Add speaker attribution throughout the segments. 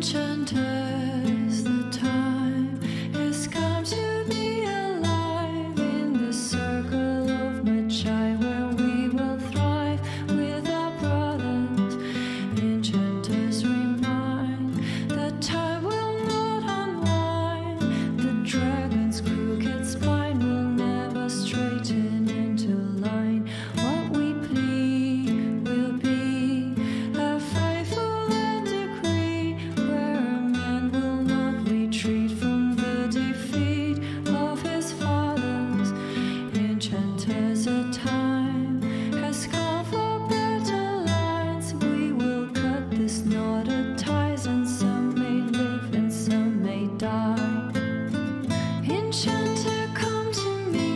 Speaker 1: Enchanters, the time has come to be alive in the circle of Magi, where we will thrive with our brothers. Enchanters remind that time will not unwind. The dragon's crooked spine will never straighten into line. What we plead will be a faithful decree, where a man will not retreat from the defeat of his fathers. Enchanters, a time has come for better lines. We will cut this knotted ties, and some may live and some may die. Enchanter, come to me.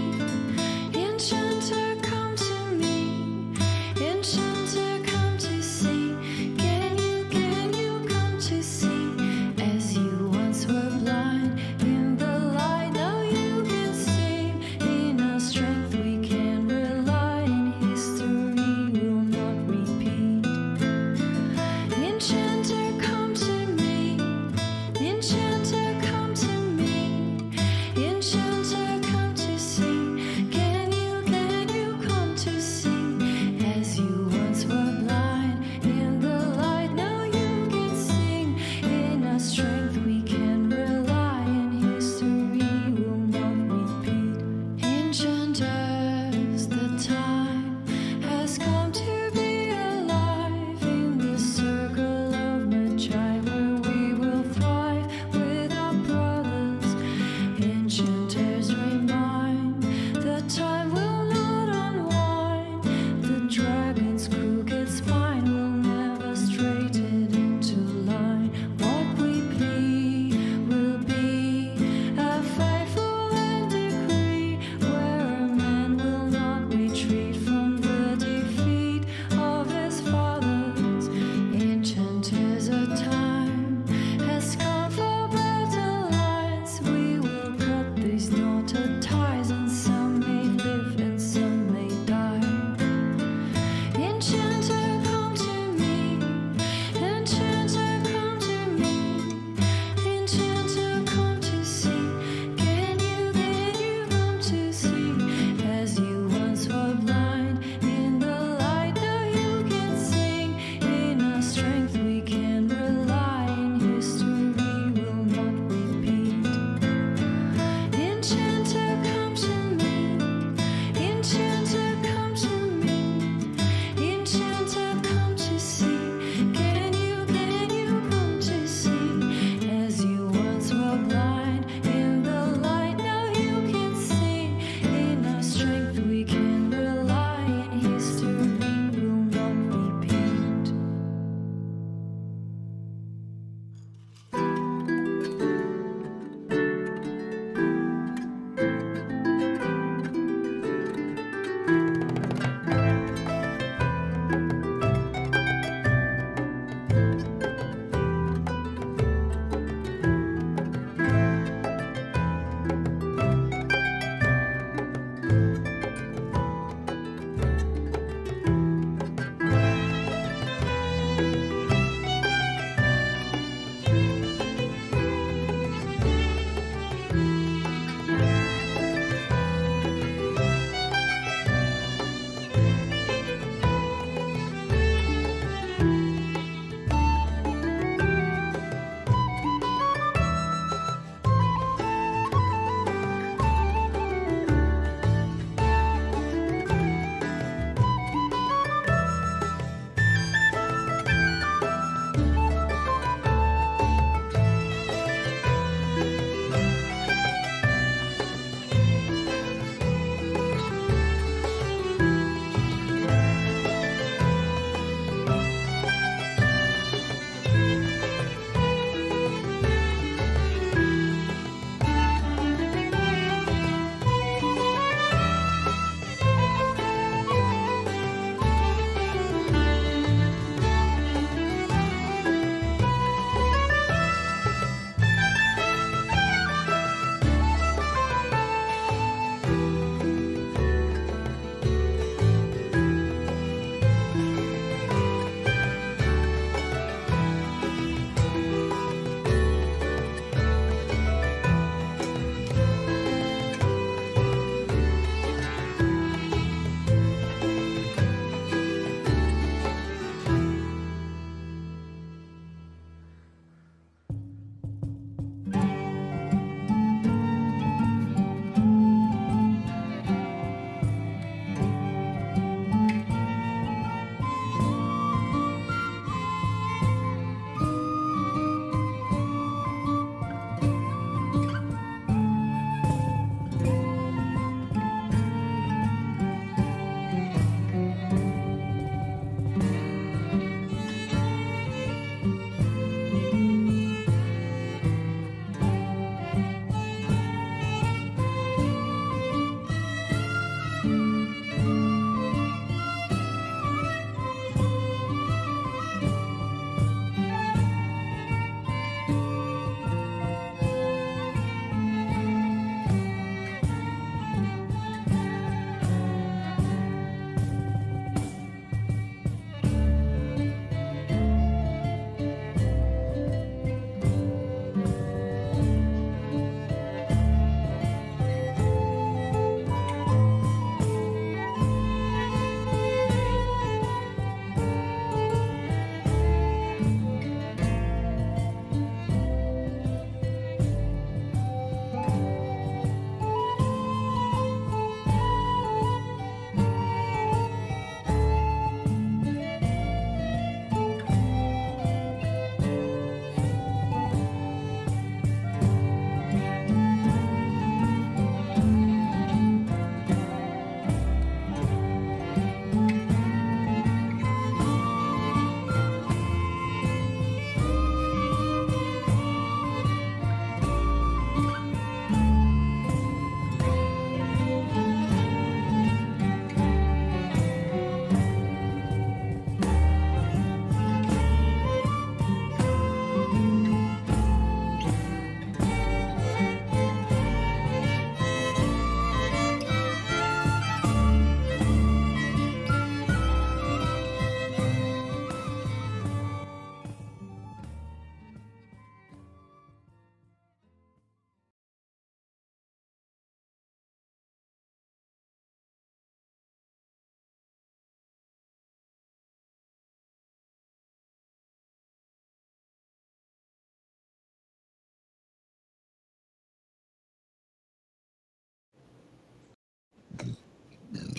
Speaker 1: Enchanter, come to me. Enchanter, come to see. Can you come to see? As you once were blind in the light, now you can see. In our strength we can rely, and history will not repeat. Enchanter, come to me. Enchanter, come to me. Enchanter, come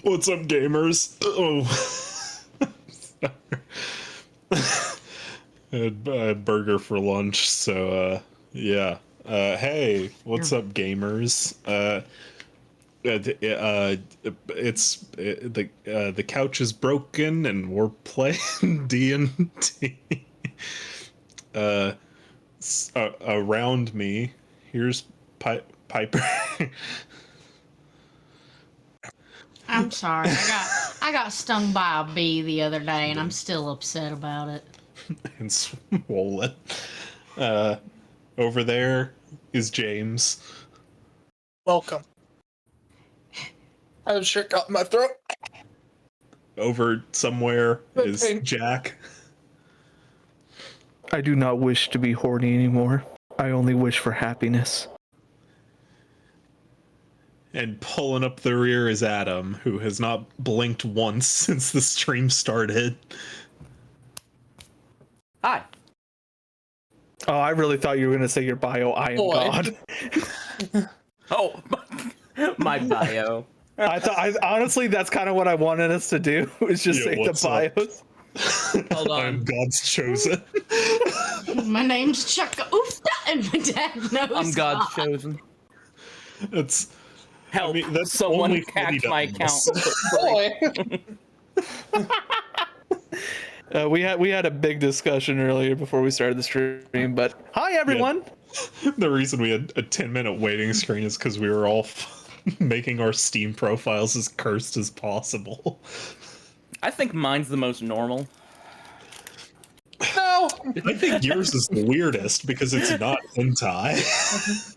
Speaker 2: What's up, gamers? Oh, I had burger for lunch, so yeah. Hey, what's up, gamers? The couch is broken, and we're playing D&D. Around me, here's Piper.
Speaker 3: I'm sorry. I got stung by a bee the other day, and I'm still upset about it.
Speaker 2: And swollen. Over there is James.
Speaker 4: Welcome. I have shit got in my throat.
Speaker 2: Over somewhere is
Speaker 4: Okay.
Speaker 2: Jack.
Speaker 5: I do not wish to be horny anymore. I only wish for happiness.
Speaker 2: And pulling up the rear is Adam, who has not blinked once since the stream started.
Speaker 6: Hi.
Speaker 5: Oh, I really thought you were going to say your bio, I am
Speaker 4: Boy.
Speaker 5: God.
Speaker 6: Oh, my bio.
Speaker 5: Honestly, that's kind of what I wanted us to do, is just
Speaker 2: Yeah,
Speaker 5: say the
Speaker 2: what's up?
Speaker 5: bios.
Speaker 6: Hold on.
Speaker 2: I'm God's chosen.
Speaker 3: My name's Chuck Oofta, and my dad knows.
Speaker 6: I'm God's
Speaker 3: God.
Speaker 6: chosen.
Speaker 2: That's
Speaker 6: Help!
Speaker 2: I mean, that's
Speaker 6: Someone
Speaker 2: only
Speaker 6: hacked my account.
Speaker 4: Boy.
Speaker 5: We had a big discussion earlier before we started the stream, but hi everyone.
Speaker 2: the reason we had a 10-minute waiting screen is because we were all making our Steam profiles as cursed as possible.
Speaker 6: I think mine's the most normal.
Speaker 4: No.
Speaker 2: I think yours is the weirdest because it's not hentai.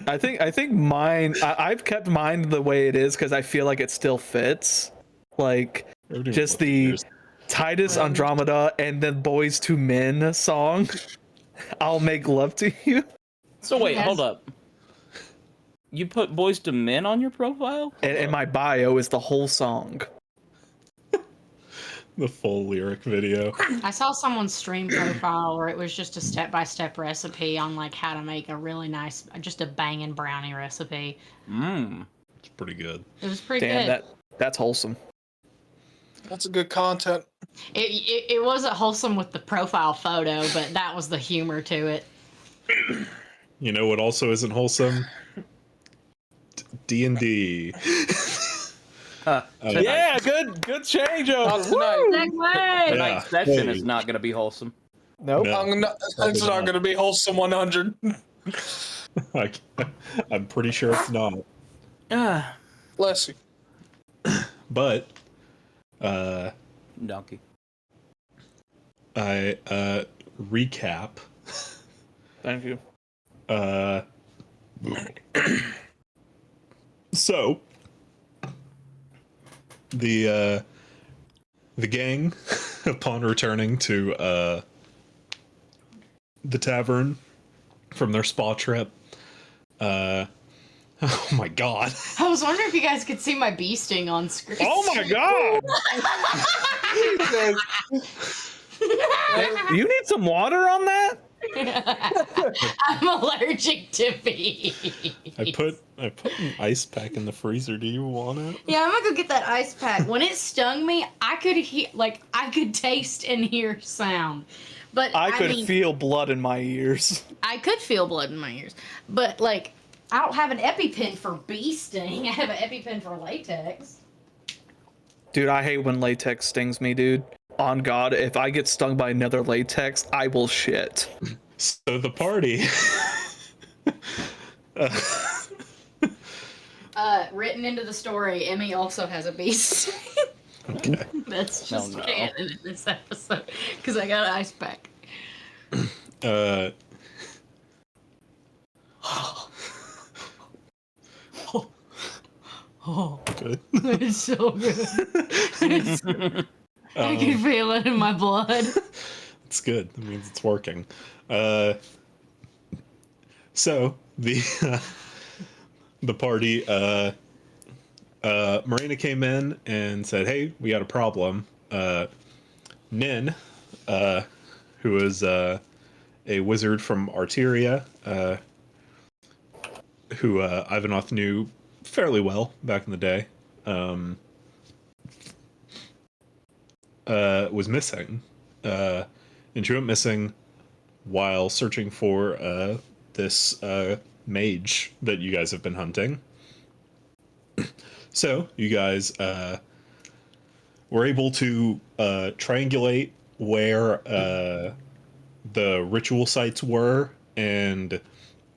Speaker 5: I think mine. I've kept mine the way it is because I feel like it still fits. Like just the Titus Andromeda and then Boys to Men song. I'll make love to you.
Speaker 6: So wait,
Speaker 3: Yes.
Speaker 6: hold up. You put Boys to Men on your profile?
Speaker 5: And my bio is the whole song.
Speaker 2: The full lyric video.
Speaker 3: I saw someone's stream profile where it was just a step-by-step recipe on like how to make a really nice, just a banging brownie recipe.
Speaker 6: Mmm.
Speaker 2: It's pretty good.
Speaker 3: It was pretty
Speaker 5: Damn,
Speaker 3: good.
Speaker 5: that's wholesome.
Speaker 4: That's a good content.
Speaker 3: It wasn't wholesome with the profile photo, but that was the humor to it.
Speaker 2: You know what also isn't wholesome? D&D.
Speaker 5: Yeah, good change.
Speaker 4: Not tonight.
Speaker 3: Segway!
Speaker 6: Tonight's session is not going to be wholesome.
Speaker 5: Nope.
Speaker 2: No.
Speaker 4: It's not going to be wholesome 100.
Speaker 2: I'm pretty sure it's not.
Speaker 6: Ah,
Speaker 4: Bless you.
Speaker 2: But
Speaker 6: donkey.
Speaker 2: I recap.
Speaker 5: Thank you.
Speaker 2: So the gang, upon returning to the tavern from their spa trip, oh my god!
Speaker 3: I was wondering if you guys could see my bee sting on screen.
Speaker 5: Oh my god! You need some water on that?
Speaker 3: I'm allergic to bees.
Speaker 2: I put an ice pack in the freezer. Do you want it?
Speaker 3: Yeah, I'm gonna go get that ice pack. When it stung me, I could I could taste and hear sound. But
Speaker 5: I could
Speaker 3: mean,
Speaker 5: feel blood in my ears.
Speaker 3: I could feel blood in my ears. But like, I don't have an EpiPen for bee sting. I have an EpiPen for latex.
Speaker 5: Dude, I hate when latex stings me, dude. On God, if I get stung by another latex, I will shit.
Speaker 2: So the party.
Speaker 3: Written into the story, Emmy also has a bee sting.
Speaker 2: Okay.
Speaker 3: That's just
Speaker 6: no.
Speaker 3: canon in this episode because I got an ice pack. Oh,
Speaker 2: Good.
Speaker 3: it's so good. I can feel it in my blood.
Speaker 2: It's good. That means it's working. So the party, Marina came in and said, "Hey, we got a problem." Nin, who is a wizard from Arteria, who Ivanov knew fairly well back in the day, was missing, and she went missing while searching for this mage that you guys have been hunting. So you guys were able to triangulate where the ritual sites were, and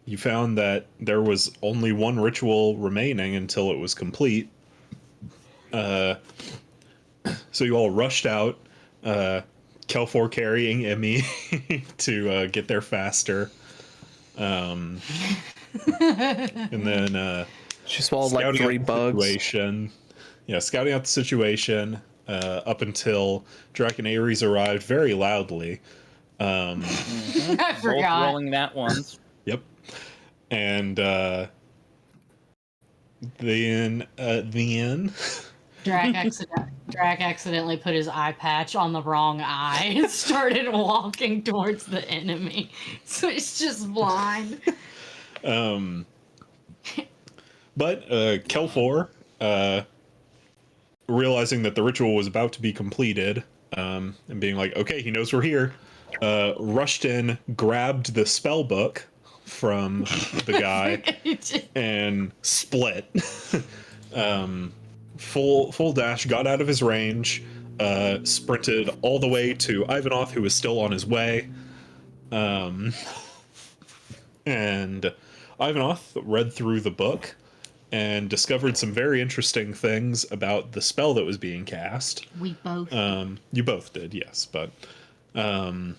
Speaker 2: you found that there was only one ritual remaining until it was complete. So you all rushed out, Kelfor carrying Emmy to get there faster. And then
Speaker 5: She swallowed like
Speaker 2: scouting
Speaker 5: 3
Speaker 2: out the
Speaker 5: bugs.
Speaker 2: situation. Yeah, scouting out the situation up until Drac and Ares arrived very loudly.
Speaker 3: I
Speaker 6: Both
Speaker 3: forgot.
Speaker 6: rolling that once.
Speaker 2: Yep. And then
Speaker 3: Drac accidentally put his eye patch on the wrong eye and started walking towards the enemy. So it's just blind.
Speaker 2: But Kelfor, realizing that the ritual was about to be completed, and being like, okay, he knows we're here, rushed in, grabbed the spell book from the guy, and split. Full dash, got out of his range, sprinted all the way to Ivanov, who was still on his way. And Ivanov read through the book and discovered some very interesting things about the spell that was being cast.
Speaker 3: We both.
Speaker 2: You both did, yes, but a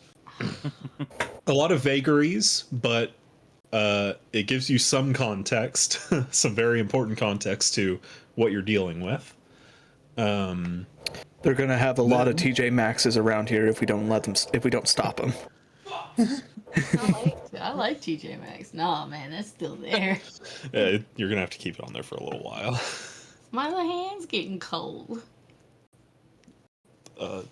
Speaker 2: lot of vagaries, but it gives you some context, some very important context to what you're dealing with.
Speaker 5: They're gonna have a lot of TJ Maxes around here if we don't stop them.
Speaker 3: I like TJ Maxx. No, man, that's still there.
Speaker 2: You're gonna have to keep it on there for a little while.
Speaker 3: My little hand's getting cold.
Speaker 2: I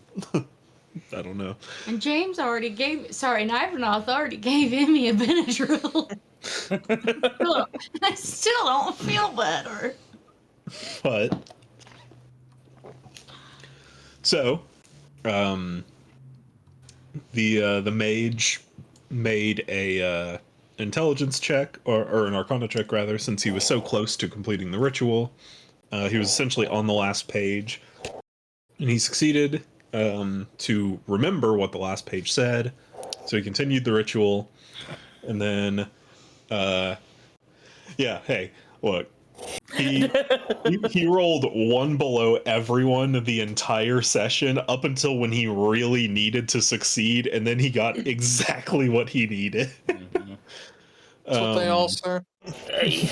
Speaker 2: don't know.
Speaker 3: And James already Ivanov already gave Emmy a Benadryl. I still don't feel better.
Speaker 2: But so, the mage made a intelligence check or an arcana check rather, since he was so close to completing the ritual. He was essentially on the last page, and he succeeded to remember what the last page said. So he continued the ritual, and then, yeah, hey, look. He rolled one below everyone the entire session up until when he really needed to succeed, and then he got exactly what he needed.
Speaker 4: That's what they all say.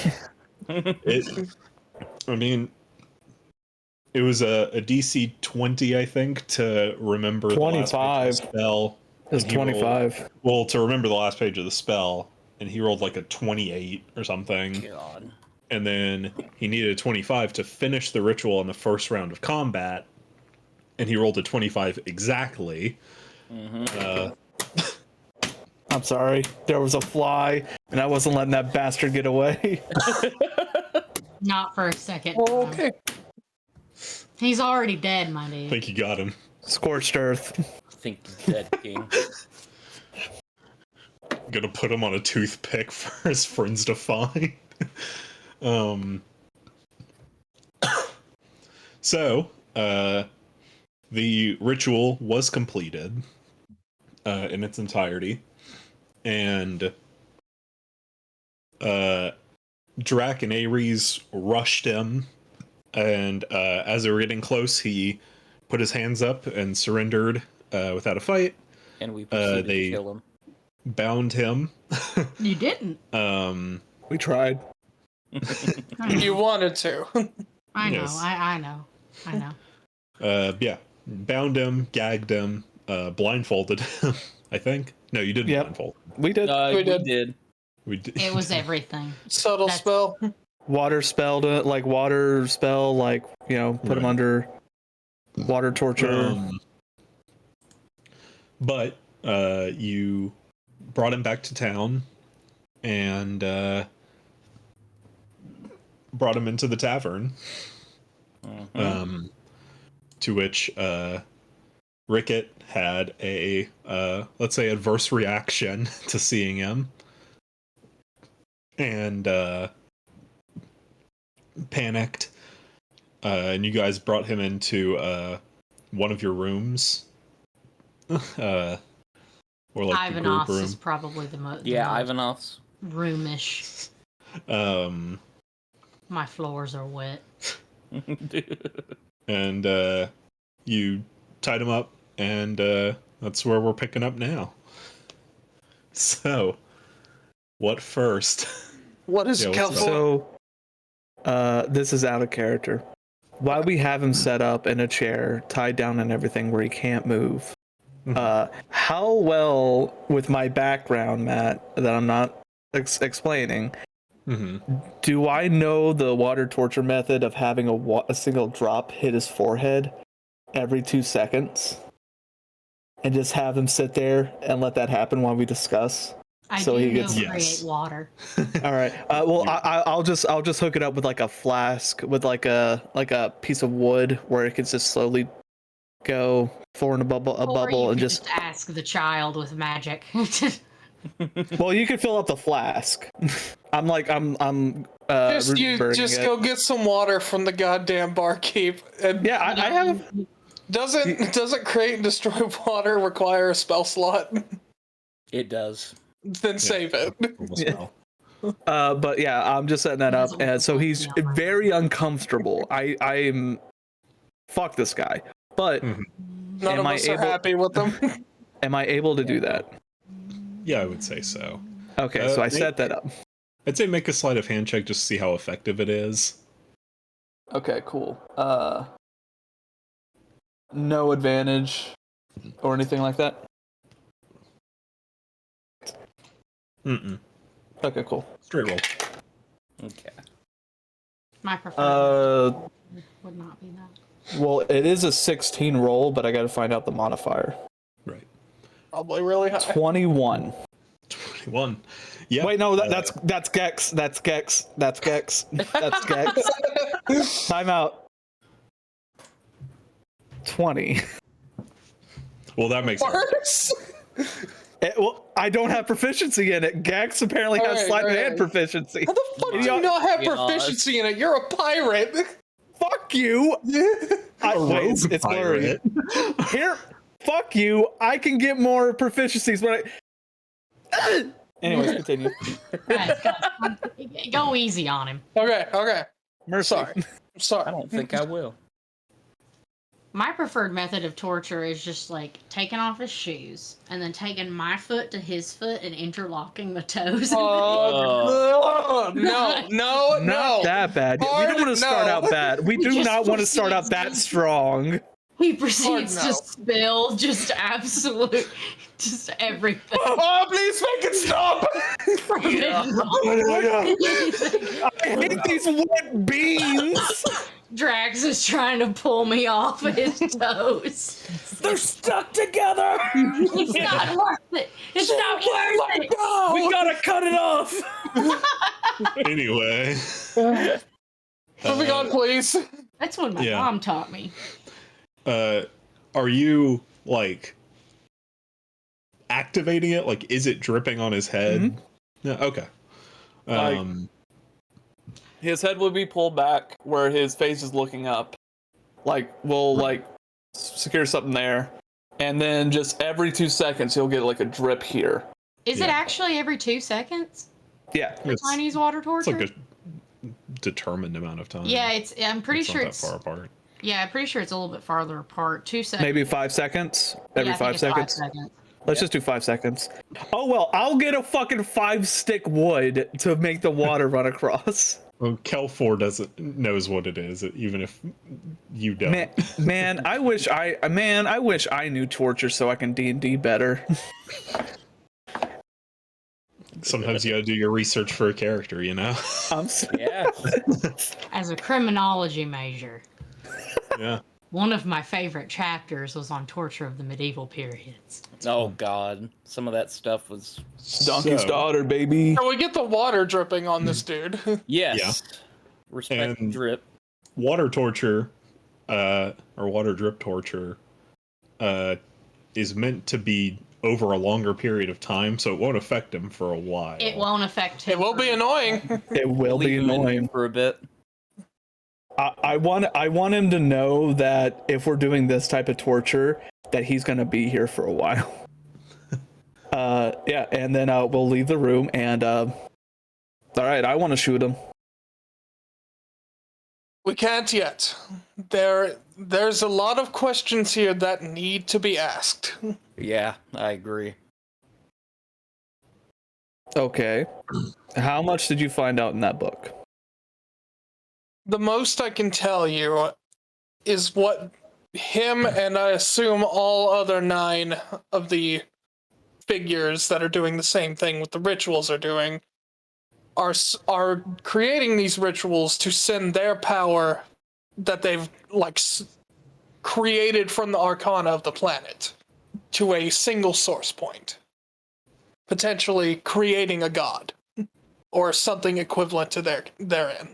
Speaker 2: I mean, it was a DC 20, I think, to remember
Speaker 5: 25.
Speaker 2: the last page of the spell.
Speaker 5: It's
Speaker 2: And he rolled-
Speaker 5: 25.
Speaker 2: well, to remember the last page of the spell, and he rolled like a 28 or something.
Speaker 6: God.
Speaker 2: And then he needed a 25 to finish the ritual in the first round of combat, and he rolled a 25 exactly.
Speaker 5: I'm sorry. There was a fly, and I wasn't letting that bastard get away.
Speaker 3: Not for a second.
Speaker 4: Oh, okay.
Speaker 3: He's already dead, my
Speaker 2: I
Speaker 3: dude.
Speaker 2: think you got him.
Speaker 5: Scorched earth.
Speaker 6: I think you're dead, King.
Speaker 2: Gonna put him on a toothpick for his friends to find. So, the ritual was completed in its entirety, and Drac and Ares rushed him, and as they were getting close, he put his hands up and surrendered without a fight.
Speaker 6: And we proceeded
Speaker 2: they-
Speaker 6: to kill him.
Speaker 2: Bound him.
Speaker 3: You didn't.
Speaker 5: We tried.
Speaker 4: You wanted to.
Speaker 3: I know.
Speaker 2: Yes.
Speaker 3: I know. I know.
Speaker 2: Yeah, bound him, gagged him, blindfolded him. I think. No, you didn't
Speaker 5: Yep.
Speaker 2: blindfold.
Speaker 5: We did.
Speaker 6: We
Speaker 4: did.
Speaker 6: did.
Speaker 2: We did.
Speaker 3: It was everything.
Speaker 4: Subtle
Speaker 3: That's-
Speaker 4: spell.
Speaker 5: Water spell, put him
Speaker 2: Right.
Speaker 5: under water torture.
Speaker 2: But you brought him back to town and brought him into the tavern. To which Rickett had a let's say adverse reaction to seeing him, and panicked. And you guys brought him into one of your rooms, or like the group
Speaker 3: Ivanov's
Speaker 2: room.
Speaker 3: is probably the most.
Speaker 6: Yeah, Ivanov's.
Speaker 3: Roomish. My floors are wet.
Speaker 2: And you tied him up, and that's where we're picking up now. So, what first?
Speaker 4: What is
Speaker 2: Yeah, what's
Speaker 4: Kelfor?
Speaker 5: So, this is out of character. Why we have him set up in a chair, tied down and everything, where he can't move? How well, with my background, Matt, that I'm not explaining, do I know the water torture method of having a single drop hit his forehead every 2 seconds, and just have him sit there and let that happen while we discuss?
Speaker 3: So
Speaker 5: he
Speaker 3: he
Speaker 5: gets-
Speaker 3: create
Speaker 2: Yes.
Speaker 3: water.
Speaker 5: All right. Well, I'll just hook it up with like a flask with like a piece of wood where it can just slowly go form a bubble
Speaker 3: Or you
Speaker 5: and
Speaker 3: could
Speaker 5: just.
Speaker 3: ask the child with magic.
Speaker 5: Well, you can fill up the flask. I'm
Speaker 4: Just go get some water from the goddamn barkeep. And
Speaker 5: Yeah, I have.
Speaker 4: doesn't create and destroy water require a spell slot?
Speaker 6: It does.
Speaker 4: Then save it.
Speaker 2: Almost well.
Speaker 5: But yeah, I'm just setting that up, and so he's very uncomfortable. I'm. Fuck this guy. But
Speaker 4: None
Speaker 5: Am
Speaker 4: of
Speaker 5: I
Speaker 4: us are
Speaker 5: able-
Speaker 4: happy with them.
Speaker 5: am I able to do that?
Speaker 2: Yeah, I would say so.
Speaker 5: Okay, so I
Speaker 2: Nate-
Speaker 5: set that up.
Speaker 2: I'd say make a sleight of hand check just to see how effective it is.
Speaker 5: Okay, cool. No advantage or anything like that? Okay, cool.
Speaker 2: Straight roll.
Speaker 6: Okay.
Speaker 3: My preferred
Speaker 5: Uh,
Speaker 3: would not be that.
Speaker 5: well, it is a 16 roll, but I gotta find out the modifier.
Speaker 2: Right.
Speaker 4: Probably really high.
Speaker 5: 21.
Speaker 2: 21. Yeah.
Speaker 5: Wait, no, that's Gex. That's Gex. That's Gex. That's Gex. Time out. 20.
Speaker 2: Well, that makes sense.
Speaker 4: Worse?
Speaker 5: Well, I don't have proficiency in it. Gex apparently has
Speaker 4: Alright,
Speaker 5: sleight of hand
Speaker 4: alright.
Speaker 5: proficiency.
Speaker 4: How the fuck do you not have proficiency in it? You're a pirate.
Speaker 5: Fuck you. Wait, it's blurry. Here, fuck you. I can get more proficiencies when I. Anyways, continue.
Speaker 3: Guys, go easy on him.
Speaker 4: Okay.
Speaker 5: Mercy.
Speaker 4: Sorry.
Speaker 6: I don't think I will.
Speaker 3: My preferred method of torture is just like taking off his shoes and then taking my foot to his foot and interlocking the toes.
Speaker 4: No.
Speaker 5: Not that bad. We don't want to start out bad. We do
Speaker 3: Just
Speaker 5: not want to start out
Speaker 3: proceeds
Speaker 5: that strong.
Speaker 3: He proceeds
Speaker 4: Oh, no.
Speaker 3: to spill just everything.
Speaker 4: Oh, please make it stop.
Speaker 3: From his
Speaker 5: I hate these wet beans.
Speaker 3: Drax is trying to pull me off of his toes.
Speaker 6: They're stuck together.
Speaker 3: It's not worth it. It's not worth it.
Speaker 6: We gotta cut it off.
Speaker 2: Anyway.
Speaker 4: Moving on, please.
Speaker 3: That's what my
Speaker 2: Yeah.
Speaker 3: mom taught me.
Speaker 2: Are you, like, activating it? Like, is it dripping on his head? Yeah, okay.
Speaker 5: His head would be pulled back where his face is looking up. Like, we'll secure something there. And then just every 2 seconds, he'll get like a drip here.
Speaker 3: Is it actually every 2 seconds?
Speaker 5: Yeah.
Speaker 2: It's,
Speaker 3: Chinese water
Speaker 2: it's
Speaker 3: torture?
Speaker 2: like a determined amount of time.
Speaker 3: Yeah, I'm pretty
Speaker 2: It's
Speaker 3: sure
Speaker 2: not
Speaker 3: it's.
Speaker 2: that far apart.
Speaker 3: Yeah, I'm pretty sure it's a little bit farther apart. 2 seconds.
Speaker 5: Maybe 5 seconds? Every
Speaker 3: Yeah, I think
Speaker 5: 5
Speaker 3: it's
Speaker 5: seconds?
Speaker 3: 5 seconds.
Speaker 5: Let's just do 5 seconds. Oh, well, I'll get a fucking 5-stick wood to make the water run across.
Speaker 2: Well, Kelfor knows what it is, even if you don't.
Speaker 5: Man, I wish I knew torture so I can D&D better.
Speaker 2: Sometimes you gotta do your research for a character, you know?
Speaker 6: Yeah.
Speaker 3: As a criminology major,
Speaker 2: Yeah.
Speaker 3: one of my favorite chapters was on torture of the medieval periods.
Speaker 6: Oh God, some of that stuff was.
Speaker 5: Donkey's
Speaker 2: So-
Speaker 5: daughter, baby.
Speaker 4: Can we get the water dripping on this dude?
Speaker 6: Yes.
Speaker 2: Yeah.
Speaker 6: Respect
Speaker 2: And-
Speaker 6: drip.
Speaker 2: Water torture, or water drip torture, is meant to be over a longer period of time, so it won't affect him for a while.
Speaker 3: It won't affect him.
Speaker 4: It will be annoying.
Speaker 5: It will be
Speaker 6: Leave him in
Speaker 5: annoying.
Speaker 6: there for a bit.
Speaker 5: I want him to know that if we're doing this type of torture, that he's gonna be here for a while. Yeah, and then we'll leave the room and all right, I want to shoot him.
Speaker 4: We can't yet. There's a lot of questions here that need to be asked.
Speaker 6: Yeah, I agree.
Speaker 5: Okay. How much did you find out in that book?
Speaker 4: The most I can tell you is what him and I assume all other 9 of the figures that are doing the same thing with the rituals are doing are creating these rituals to send their power that they've created from the arcana of the planet to a single source point, potentially creating a god or something equivalent to therein.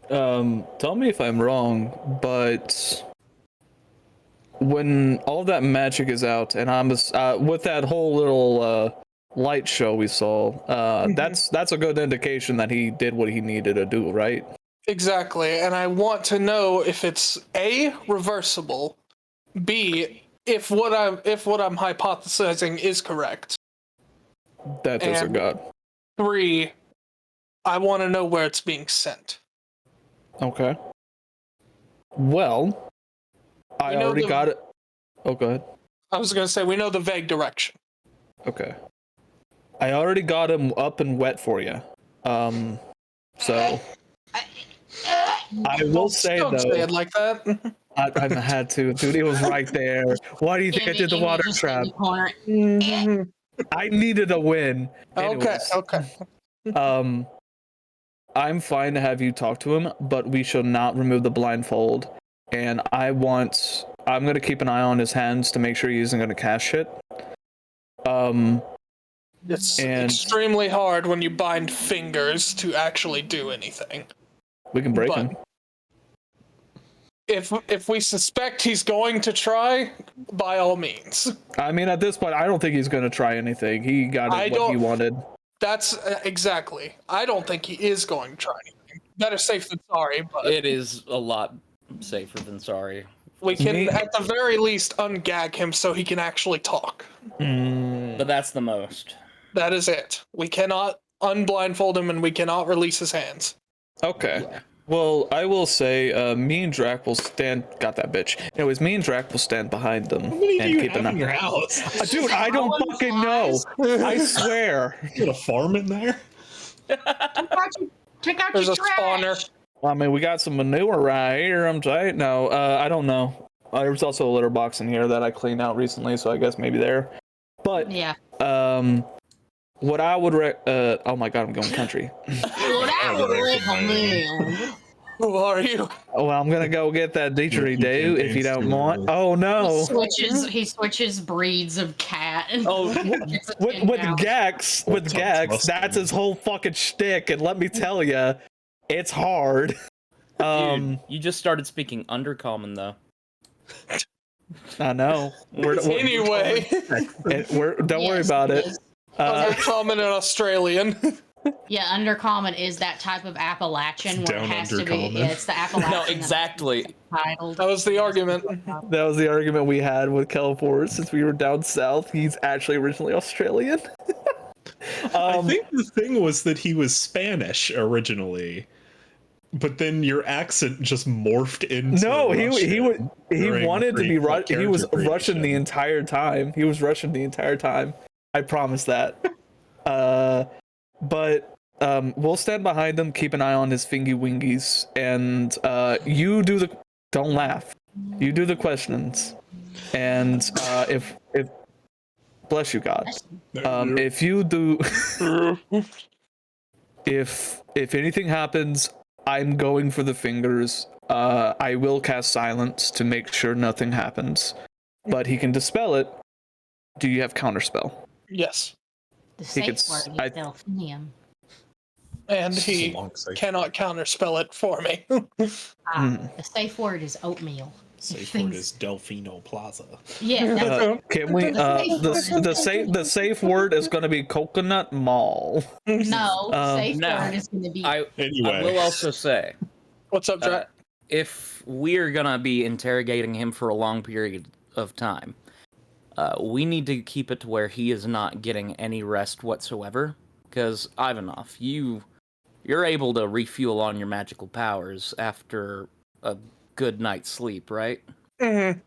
Speaker 5: Tell me if I'm wrong, but when all that magic is out, and I'm with that whole little light show we saw, that's a good indication that he did what he needed to do, right?
Speaker 4: Exactly, and I want to know if it's A, reversible, B, if what I'm hypothesizing is correct.
Speaker 5: That is a god.
Speaker 4: 3, I want to know where it's being sent.
Speaker 5: Okay. Well, I already got it. Oh, go ahead.
Speaker 4: I was going to say, we know the vague direction.
Speaker 5: Okay. I already got him up and wet for you. So I will say
Speaker 4: Don't
Speaker 5: though,
Speaker 4: say it like that.
Speaker 5: I had to, dude. It was right there. Why do you think I did the water trap? I needed a win. Anyways,
Speaker 4: Okay.
Speaker 5: I'm fine to have you talk to him, but we should not remove the blindfold. And I'm gonna keep an eye on his hands to make sure he isn't gonna cast shit.
Speaker 4: It's extremely hard when you bind fingers to actually do anything.
Speaker 5: We can break him.
Speaker 4: If we suspect he's going to try, by all means.
Speaker 5: I mean, at this point, I don't think he's gonna try anything. He got what he wanted.
Speaker 4: That's exactly. I don't think he is going to try anything. Better safe than sorry, but
Speaker 6: It is a lot safer than sorry.
Speaker 4: we can, at the very least, ungag him so he can actually talk.
Speaker 6: But that's the most.
Speaker 4: That is it. We cannot unblindfold him, and we cannot release his hands.
Speaker 5: Okay. Well, I will say, me and Drac will stand. Got that bitch. Anyways, me and Drac will stand behind them and keep an eye.
Speaker 2: Your house?
Speaker 5: Dude, I don't fucking know. I swear.
Speaker 2: You got a farm in there?
Speaker 3: Check out
Speaker 4: There's
Speaker 3: your
Speaker 4: a
Speaker 3: trash.
Speaker 4: spawner.
Speaker 5: I mean, we got some manure right here. I'm saying. No, I don't know. There's also a litter box in here that I cleaned out recently, so I guess maybe there. But
Speaker 3: Yeah.
Speaker 5: what I would oh my god, I'm going country.
Speaker 4: Who are you?
Speaker 5: Oh, well, I'm gonna go get that didgeridoo if you don't mind. Oh no.
Speaker 3: He switches breeds of cat.
Speaker 6: Oh,
Speaker 5: with Gax, that's his whole fucking shtick, and let me tell you, it's hard.
Speaker 6: dude, you just started speaking Undercommon though.
Speaker 5: I know.
Speaker 4: Anyway,
Speaker 5: Don't worry about it.
Speaker 4: Undercommon and Australian.
Speaker 3: Yeah, Undercommon is that type of Appalachian where it
Speaker 2: Down
Speaker 3: has to be.
Speaker 2: Undercommon.
Speaker 3: Yeah, it's the Appalachian.
Speaker 6: No, exactly.
Speaker 3: Titled.
Speaker 4: That was the argument.
Speaker 5: That was the argument we had with Kelport since we were down south. He's actually originally Australian.
Speaker 2: I think the thing was that he was Spanish originally, but then your accent just morphed into.
Speaker 5: No, he
Speaker 2: during
Speaker 5: wanted to be
Speaker 2: character
Speaker 5: He was
Speaker 2: creation.
Speaker 5: Russian the entire time. He was Russian the entire time. I promise that. But we'll stand behind him, keep an eye on his fingy wingies, and you do the. Don't laugh. You do the questions, and if bless you God, if you do, if anything happens, I'm going for the fingers. I will cast silence to make sure nothing happens, but he can dispel it. Do you have counterspell?
Speaker 4: Yes.
Speaker 3: The
Speaker 5: He
Speaker 3: safe
Speaker 5: could-
Speaker 3: word is delphinium.
Speaker 4: And
Speaker 2: This is
Speaker 4: he
Speaker 2: a long section.
Speaker 4: cannot counterspell it for me.
Speaker 3: The safe word is oatmeal.
Speaker 2: Safe word is Delfino Plaza.
Speaker 3: Yeah, that's
Speaker 5: Can we? The safe word is going to be Coconut Mall.
Speaker 3: no. Safe
Speaker 6: now,
Speaker 3: word is going to be.
Speaker 6: I
Speaker 2: Anyway.
Speaker 6: will also say,
Speaker 4: What's up, Jack?
Speaker 6: if we're gonna be interrogating him for a long period of time, we need to keep it to where he is not getting any rest whatsoever. Because Ivanov, you're able to refuel on your magical powers after a good night's sleep, right?
Speaker 4: Mm-hmm.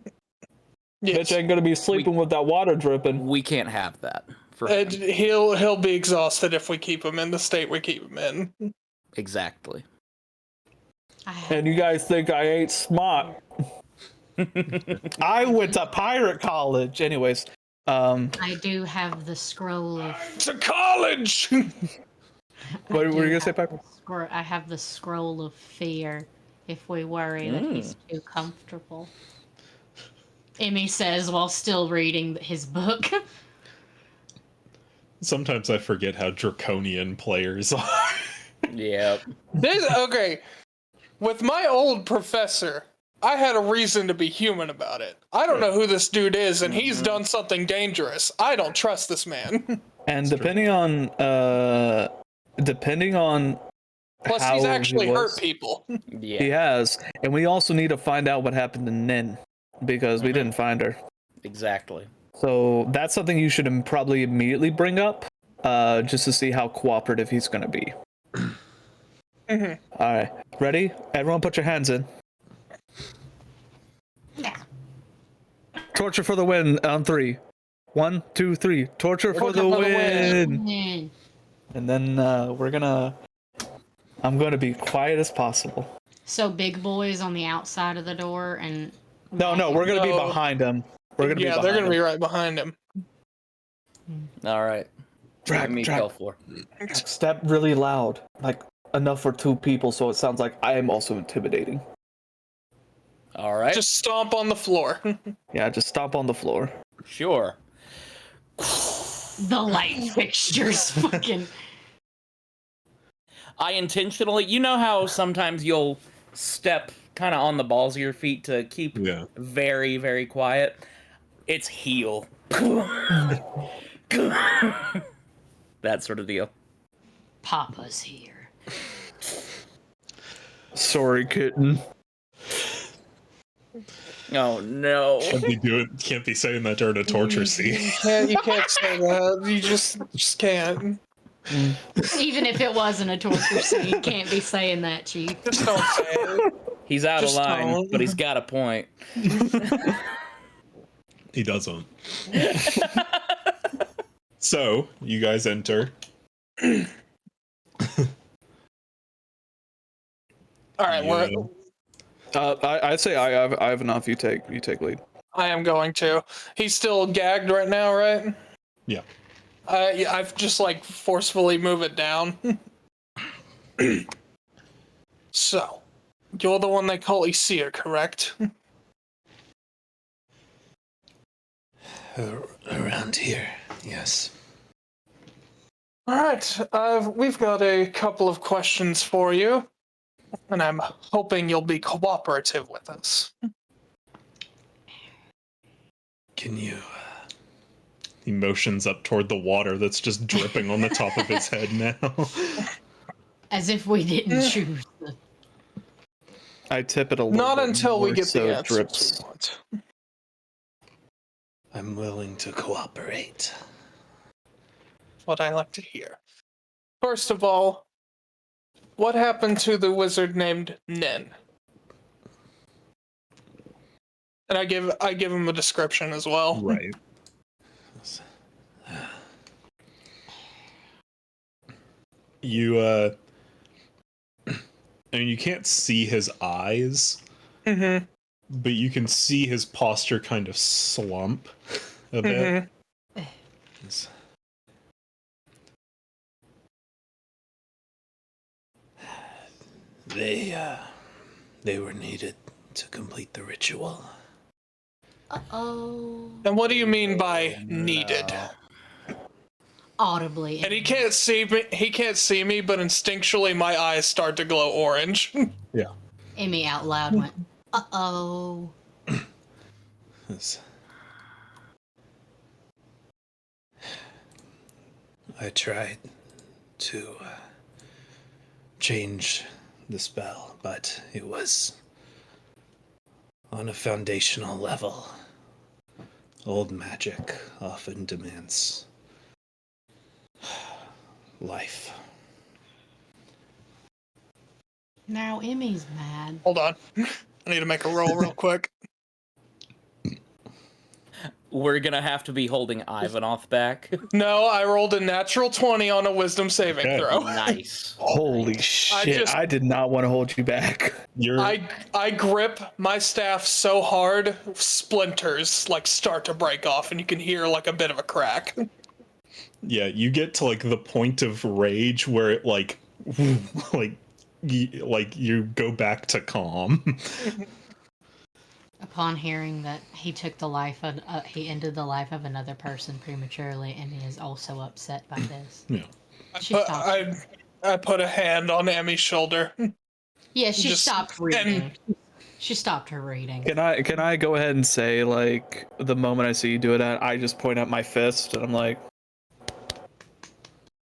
Speaker 4: Yes.
Speaker 5: Bitch ain't going to be sleeping with that water dripping.
Speaker 6: We can't have that. For him.
Speaker 4: He'll be exhausted if we keep him in the state we keep him in.
Speaker 6: Exactly.
Speaker 5: And you guys think I ain't smart? I went to pirate college. Anyways,
Speaker 3: I do have the scroll of.
Speaker 4: To college.
Speaker 5: what were you gonna say, Piper?
Speaker 3: I have the scroll of fear. If we worry that he's too comfortable, Emmy says while still reading his book.
Speaker 2: Sometimes I forget how draconian players are.
Speaker 6: Yep.
Speaker 4: Okay. With my old professor, I had a reason to be human about it. I don't know who this dude is, and he's done something dangerous. I don't trust this man.
Speaker 5: And depending on
Speaker 4: Plus,
Speaker 5: how
Speaker 4: he's actually
Speaker 5: he
Speaker 4: hurt
Speaker 5: was,
Speaker 4: people.
Speaker 6: Yeah.
Speaker 5: he has, and we also need to find out what happened to Nin because we didn't find her.
Speaker 6: Exactly.
Speaker 5: So that's something you should probably immediately bring up, just to see how cooperative he's gonna be.
Speaker 4: Mhm.
Speaker 5: All right, ready? Everyone, put your hands in. Torture for the win on 3. 1, 2, 3. Torture for the win.
Speaker 3: Man.
Speaker 5: And then I'm gonna be quiet as possible.
Speaker 3: So big boy's on the outside of the door, and
Speaker 5: No, we're gonna be
Speaker 4: No.
Speaker 5: behind him. We're gonna be
Speaker 4: Yeah,
Speaker 5: behind
Speaker 4: they're gonna
Speaker 5: him.
Speaker 4: be right behind him.
Speaker 6: All right.
Speaker 5: Drag,
Speaker 6: Me
Speaker 5: drag.
Speaker 6: tell for.
Speaker 5: Step really loud, like enough for 2 people, so it sounds like I am also intimidating.
Speaker 6: All right.
Speaker 4: Just stomp on the floor.
Speaker 5: Yeah, just stomp on the floor.
Speaker 6: Sure.
Speaker 3: the light fixtures fucking.
Speaker 6: I intentionally, you know how sometimes you'll step kind of on the balls of your feet to keep very, very quiet? It's heel. That sort of deal.
Speaker 3: Papa's here.
Speaker 5: Sorry, kitten.
Speaker 6: Oh no.
Speaker 2: Can't be saying that during a torture scene.
Speaker 4: You can't say that. You just can't.
Speaker 3: Even if it wasn't a torture scene, can't be saying that, Chief.
Speaker 4: Just don't say it.
Speaker 6: He's out
Speaker 4: Just
Speaker 6: of line,
Speaker 4: don't.
Speaker 6: but he's got a point.
Speaker 2: He doesn't. So, you guys enter.
Speaker 4: All right,
Speaker 5: I'd say I have enough. You take lead.
Speaker 4: I am going to. He's still gagged right now, right?
Speaker 2: Yeah.
Speaker 4: I've just like forcefully move it down. So, you're the one they call Isir, correct?
Speaker 7: Around here, yes.
Speaker 4: All right, we've got a couple of questions for you, and I'm hoping you'll be cooperative with us.
Speaker 7: Can you...
Speaker 2: He motions up toward the water that's just dripping on the top of his head now.
Speaker 3: As if we didn't choose the.
Speaker 5: I tip it a little
Speaker 4: Not
Speaker 5: bit
Speaker 4: until we
Speaker 5: more
Speaker 4: get
Speaker 5: so
Speaker 4: the
Speaker 5: it
Speaker 4: answers
Speaker 5: drips.
Speaker 4: we want.
Speaker 7: I'm willing to cooperate.
Speaker 4: What I like to hear. First of all, what happened to the wizard named Nen? And I give him a description as well.
Speaker 2: Right. You, I mean, you can't see his eyes,
Speaker 4: Mm-hmm.
Speaker 2: but you can see his posture kind of slump a bit.
Speaker 7: Yes. They were needed to complete the ritual.
Speaker 3: Uh-oh.
Speaker 4: And what do you mean by needed?
Speaker 3: Audibly.
Speaker 4: And he can't see me. He can't see me, but instinctually my eyes start to glow orange.
Speaker 2: Yeah.
Speaker 3: Emmy out loud went, uh-oh.
Speaker 7: As I tried to change the spell, but it was on a foundational level. Old magic often demands life.
Speaker 3: Now Emmy's mad.
Speaker 4: Hold on. I need to make a roll real quick.
Speaker 6: We're gonna have to be holding Ivanov back.
Speaker 4: No, I rolled a natural 20 on a wisdom saving
Speaker 2: Okay.
Speaker 4: throw.
Speaker 6: Nice.
Speaker 5: Holy shit! I did not want to hold you back.
Speaker 2: You're
Speaker 4: I grip my staff so hard, splinters like start to break off, and you can hear like a bit of a crack.
Speaker 2: yeah, you get to like the point of rage where it like like you go back to calm.
Speaker 3: Upon hearing that he took the life of, he ended the life of another person prematurely, Emmy is also upset by this.
Speaker 2: Yeah.
Speaker 3: She stopped.
Speaker 4: I put a hand on Emmy's shoulder.
Speaker 3: Yeah, she
Speaker 4: just-
Speaker 3: stopped reading. She stopped her reading.
Speaker 5: Can I go ahead and say, like, the moment I see you do it, I just point out my fist and I'm like,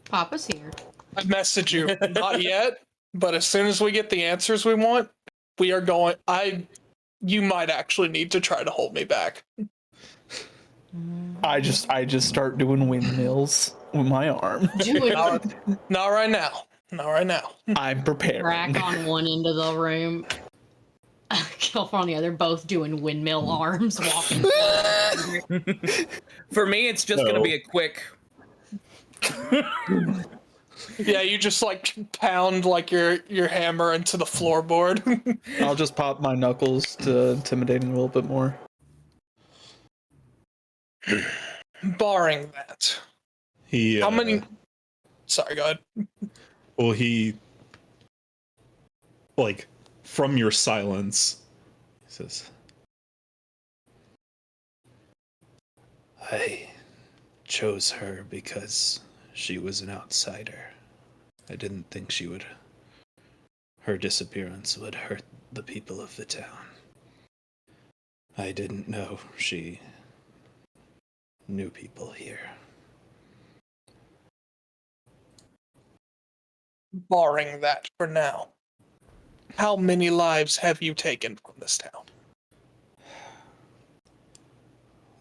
Speaker 3: Papa's here.
Speaker 4: I message you. Not yet, but as soon as we get the answers we want, we are going. You might actually need to try to hold me back.
Speaker 5: I just start doing windmills with my arm.
Speaker 3: Doing
Speaker 4: Not right now. Not right now.
Speaker 5: I'm preparing.
Speaker 3: rack on one end of the room. Kelfer on the other, both doing windmill arms, walking.
Speaker 6: For me, it's just gonna be a quick.
Speaker 4: Yeah, you just like pound like your hammer into the floorboard.
Speaker 5: I'll just pop my knuckles to intimidate him a little bit more.
Speaker 4: Barring that,
Speaker 2: He
Speaker 4: how many? Sorry, go ahead.
Speaker 2: well he like from your silence he says,
Speaker 7: I chose her because she was an outsider. I didn't think her disappearance would hurt the people of the town. I didn't know she knew people here.
Speaker 4: Barring that for now, how many lives have you taken from this town?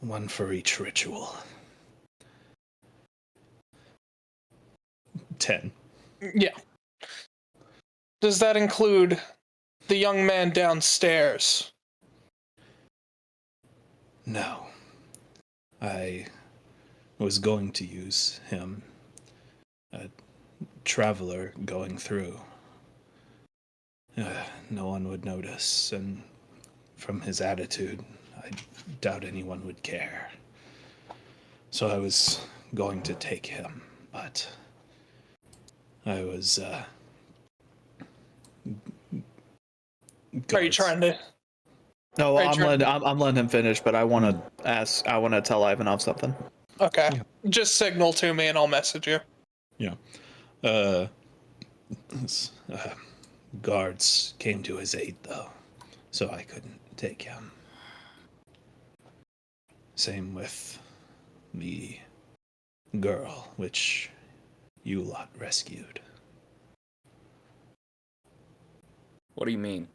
Speaker 7: One for each ritual.
Speaker 2: 10.
Speaker 4: Yeah. Does that include the young man downstairs?
Speaker 7: No. I was going to use him. A traveler going through. No one would notice, and from his attitude, I doubt anyone would care. So I was going to take him, but I was,
Speaker 4: Are you
Speaker 7: guards-
Speaker 4: trying to?
Speaker 5: No,
Speaker 4: Right,
Speaker 5: I'm letting him finish, but I want to tell Ivanov something.
Speaker 4: Okay. Just signal to me and I'll message you.
Speaker 2: Yeah.
Speaker 7: His, guards came to his aid, though, so I couldn't take him. Same with the girl, which you lot rescued.
Speaker 6: What do you mean?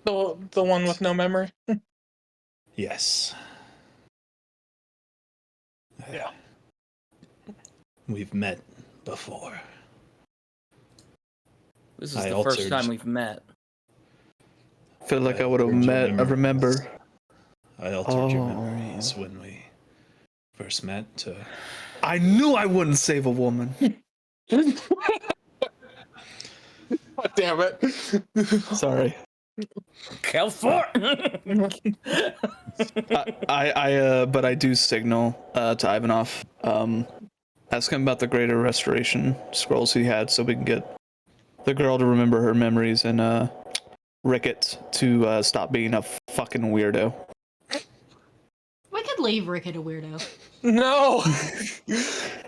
Speaker 4: The one with no memory?
Speaker 7: Yes.
Speaker 4: Yeah.
Speaker 7: We've met before.
Speaker 6: This is
Speaker 7: I
Speaker 6: the first
Speaker 7: altered-
Speaker 6: time we've met.
Speaker 5: Feel like I would have
Speaker 7: altered your
Speaker 5: met. I
Speaker 7: memories.
Speaker 5: remember.
Speaker 7: I altered your
Speaker 5: Oh.
Speaker 7: memories when we first met to...
Speaker 5: I knew I wouldn't save a woman.
Speaker 4: God damn it.
Speaker 5: Sorry. But I do signal to Ivanov. Ask him about the Greater Restoration scrolls he had, so we can get the girl to remember her memories and Rickett to stop being a fucking weirdo.
Speaker 3: We could leave Rickett a weirdo.
Speaker 4: No.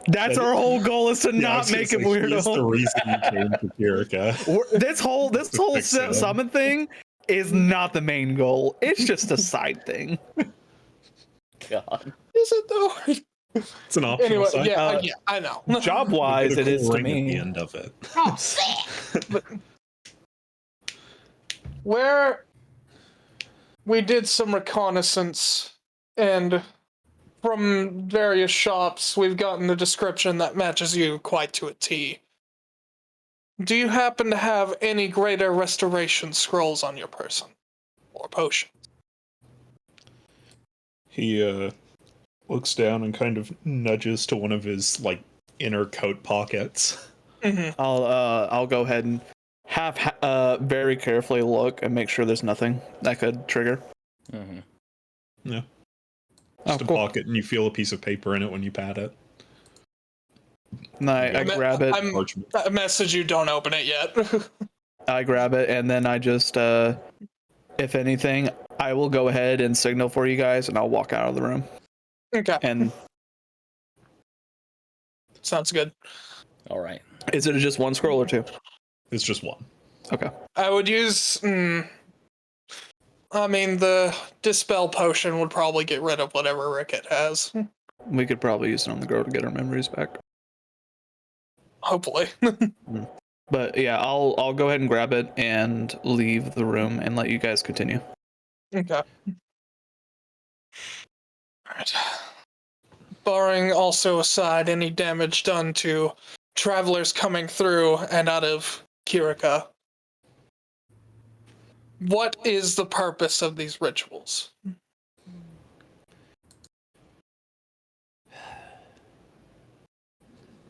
Speaker 5: That's our whole goal, is to
Speaker 2: Yeah, I
Speaker 5: not
Speaker 2: was gonna
Speaker 5: make him
Speaker 2: say, he is the
Speaker 5: weirdo.
Speaker 2: reason you came to Kirika.
Speaker 5: This whole
Speaker 2: fix him.
Speaker 5: summon thing is not the main goal. It's just a side thing.
Speaker 6: God.
Speaker 4: Is it though?
Speaker 2: It's an optional
Speaker 4: Anyway,
Speaker 2: side.
Speaker 4: yeah, I know.
Speaker 5: Job
Speaker 2: You
Speaker 5: wise,
Speaker 2: get a
Speaker 5: it
Speaker 2: cool
Speaker 5: is to
Speaker 2: ring at the
Speaker 5: me.
Speaker 2: end of it.
Speaker 3: Oh, sick!
Speaker 4: But where we did some reconnaissance, and from various shops, we've gotten a description that matches you quite to a T. Do you happen to have any greater restoration scrolls on your person? Or potion?
Speaker 2: He looks down and kind of nudges to one of his like inner coat pockets.
Speaker 4: Mm-hmm.
Speaker 5: I'll go ahead and very carefully look and make sure there's nothing that could trigger.
Speaker 6: Mm-hmm.
Speaker 2: Yeah.
Speaker 5: Oh,
Speaker 2: Just a
Speaker 5: cool.
Speaker 2: pocket, and you feel a piece of paper in it when you pat it.
Speaker 5: And I grab it.
Speaker 2: Parchment.
Speaker 4: I message you, don't open it yet.
Speaker 5: I grab it, and then I just, if anything, I will go ahead and signal for you guys, and I'll walk out of the room.
Speaker 4: Okay,
Speaker 5: And
Speaker 4: sounds good.
Speaker 6: All right.
Speaker 5: is it just one scroll or two?
Speaker 2: It's just one.
Speaker 5: Okay.
Speaker 4: I would use. I mean, the dispel potion would probably get rid of whatever Ricket has.
Speaker 5: We could probably use it on the girl to get our memories back.
Speaker 4: Hopefully.
Speaker 5: But yeah, I'll go ahead and grab it and leave the room and let you guys continue.
Speaker 4: Okay. Alright. Barring also aside any damage done to travelers coming through and out of Kirika, what is the purpose of these rituals?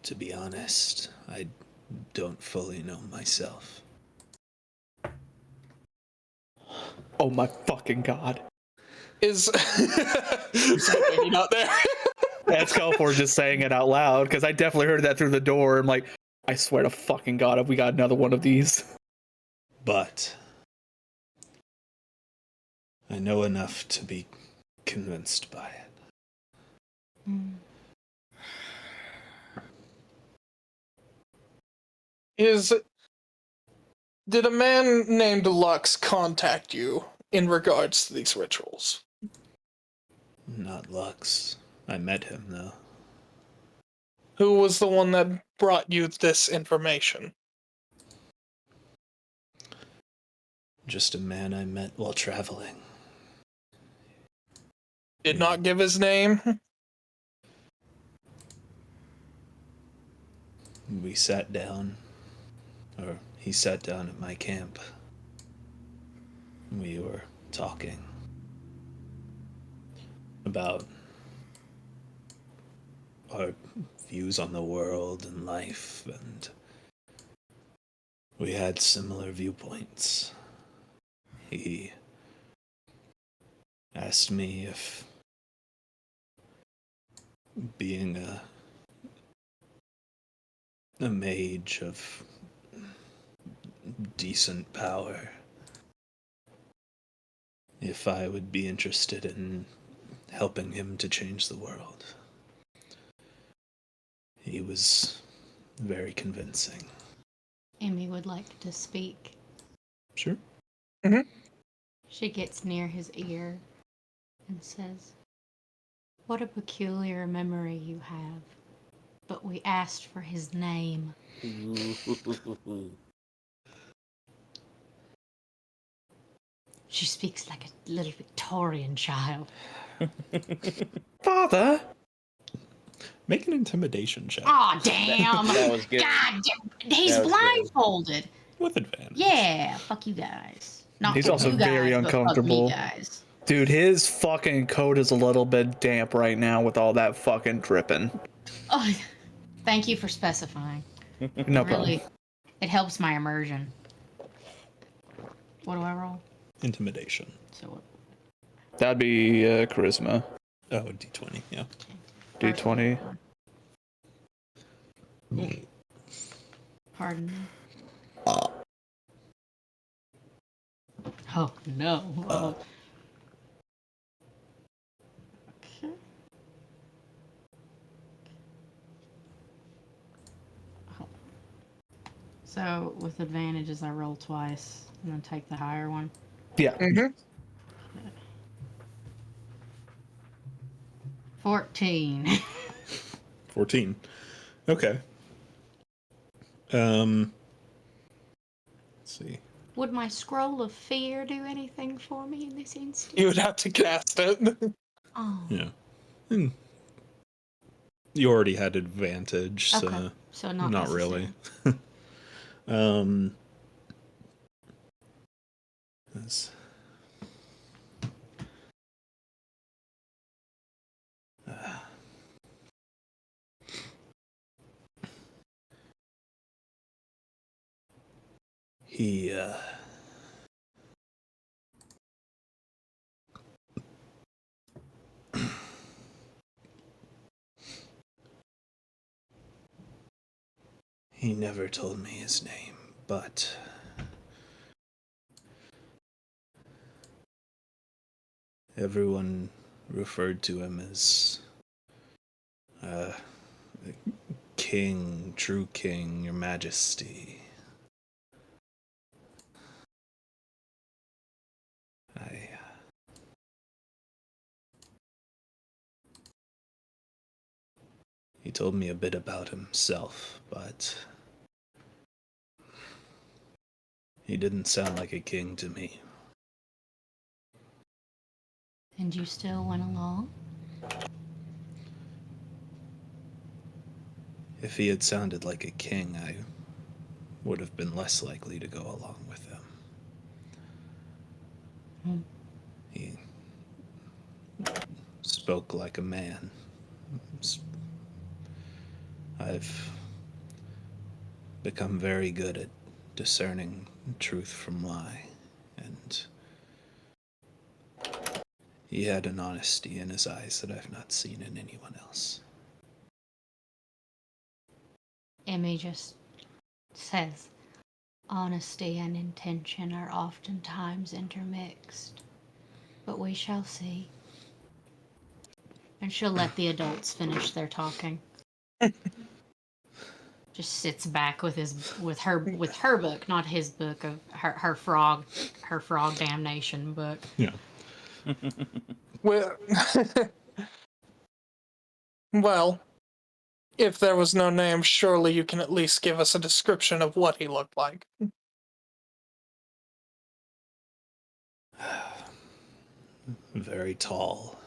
Speaker 7: To be honest, I don't fully know myself.
Speaker 5: Oh my fucking god.
Speaker 4: Is maybe not there.
Speaker 5: That's Kelfor just saying it out loud, because I definitely heard that through the door. I'm like, I swear to fucking god, if we got another one of these.
Speaker 7: But I know enough to be convinced by it.
Speaker 4: Did a man named Lux contact you in regards to these rituals?
Speaker 7: Not Lux. I met him, though.
Speaker 4: Who was the one that brought you this information?
Speaker 7: Just a man I met while traveling.
Speaker 4: Did not give his name?
Speaker 7: We sat down, or he sat down at my camp. We were talking about our views on the world and life, and we had similar viewpoints. He asked me if being a mage of decent power, if I would be interested in helping him to change the world. He was very convincing.
Speaker 3: Amy would like to speak.
Speaker 2: Sure.
Speaker 3: She gets near his ear and says, "What a peculiar memory you have. But we asked for his name." She speaks like a little Victorian child.
Speaker 5: Father?
Speaker 2: Make an intimidation check
Speaker 3: Aw, damn!
Speaker 6: That was good.
Speaker 3: God damn! He's
Speaker 6: That was good.
Speaker 3: blindfolded.
Speaker 2: with advantage.
Speaker 3: Yeah, fuck you guys. Not
Speaker 5: He's
Speaker 3: fuck
Speaker 5: also
Speaker 3: you guys,
Speaker 5: very
Speaker 3: but fuck
Speaker 5: uncomfortable.
Speaker 3: me, guys.
Speaker 5: Dude, his fucking coat is a little bit damp right now with all that fucking dripping.
Speaker 3: Oh, thank you for specifying.
Speaker 5: No
Speaker 3: Really,
Speaker 5: problem.
Speaker 3: it helps my immersion. What do I roll?
Speaker 2: Intimidation.
Speaker 3: So what?
Speaker 5: That'd be charisma.
Speaker 2: Oh, D20, yeah.
Speaker 5: D20.
Speaker 3: Pardon me. Oh no. Okay. Oh. So with advantages, I roll twice and then take the higher one.
Speaker 5: Yeah.
Speaker 4: Mm-hmm.
Speaker 3: 14.
Speaker 2: 14. Okay. Let's see.
Speaker 3: Would my scroll of fear do anything for me in this instance?
Speaker 4: You would have to cast it.
Speaker 3: Oh.
Speaker 2: Yeah. You already had advantage, so
Speaker 3: Okay. So not
Speaker 2: not
Speaker 3: necessary.
Speaker 2: really. um. That's, he he never told me his name, but everyone referred to him as uh, King, true King, Your Majesty. I He told me a bit about himself, but he didn't sound like a king to me.
Speaker 3: And you still went along?
Speaker 2: If he had sounded like a king, I would have been less likely to go along with him.
Speaker 3: Hmm.
Speaker 2: He spoke like a man. I've become very good at discerning truth from lie, and he had an honesty in his eyes that I've not seen in anyone else.
Speaker 3: Emmy just says, honesty and intention are oftentimes intermixed, but we shall see. And she'll let the adults finish their talking. Just sits back with her book, not his book of her frog damnation book.
Speaker 2: Yeah.
Speaker 4: Well, well, if there was no name, surely you can at least give us a description of what he looked like.
Speaker 2: Very tall,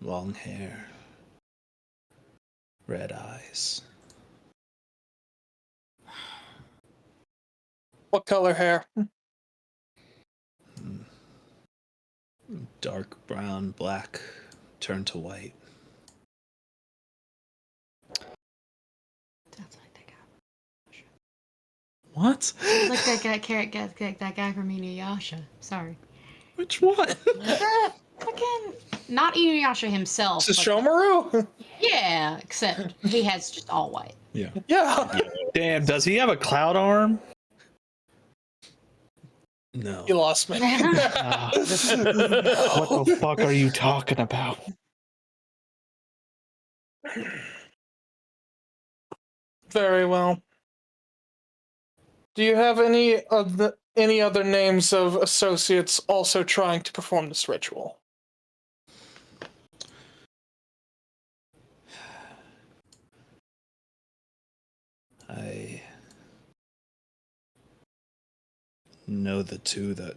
Speaker 2: long hair, red eyes.
Speaker 4: What color hair?
Speaker 2: Dark brown, black, turned to white.
Speaker 3: Sounds like that guy.
Speaker 2: What?
Speaker 3: Sounds like that guy from Inuyasha. Sorry.
Speaker 2: Which one?
Speaker 3: Fucking not Inuyasha himself. But
Speaker 4: Sesshomaru?
Speaker 3: yeah, except he has just all white.
Speaker 2: Yeah.
Speaker 4: Yeah.
Speaker 5: Damn, does he have a cloud arm?
Speaker 2: No.
Speaker 4: You lost me.
Speaker 5: What the fuck are you talking about?
Speaker 4: Very well. Do you have any other names of associates also trying to perform this ritual?
Speaker 2: I know the two that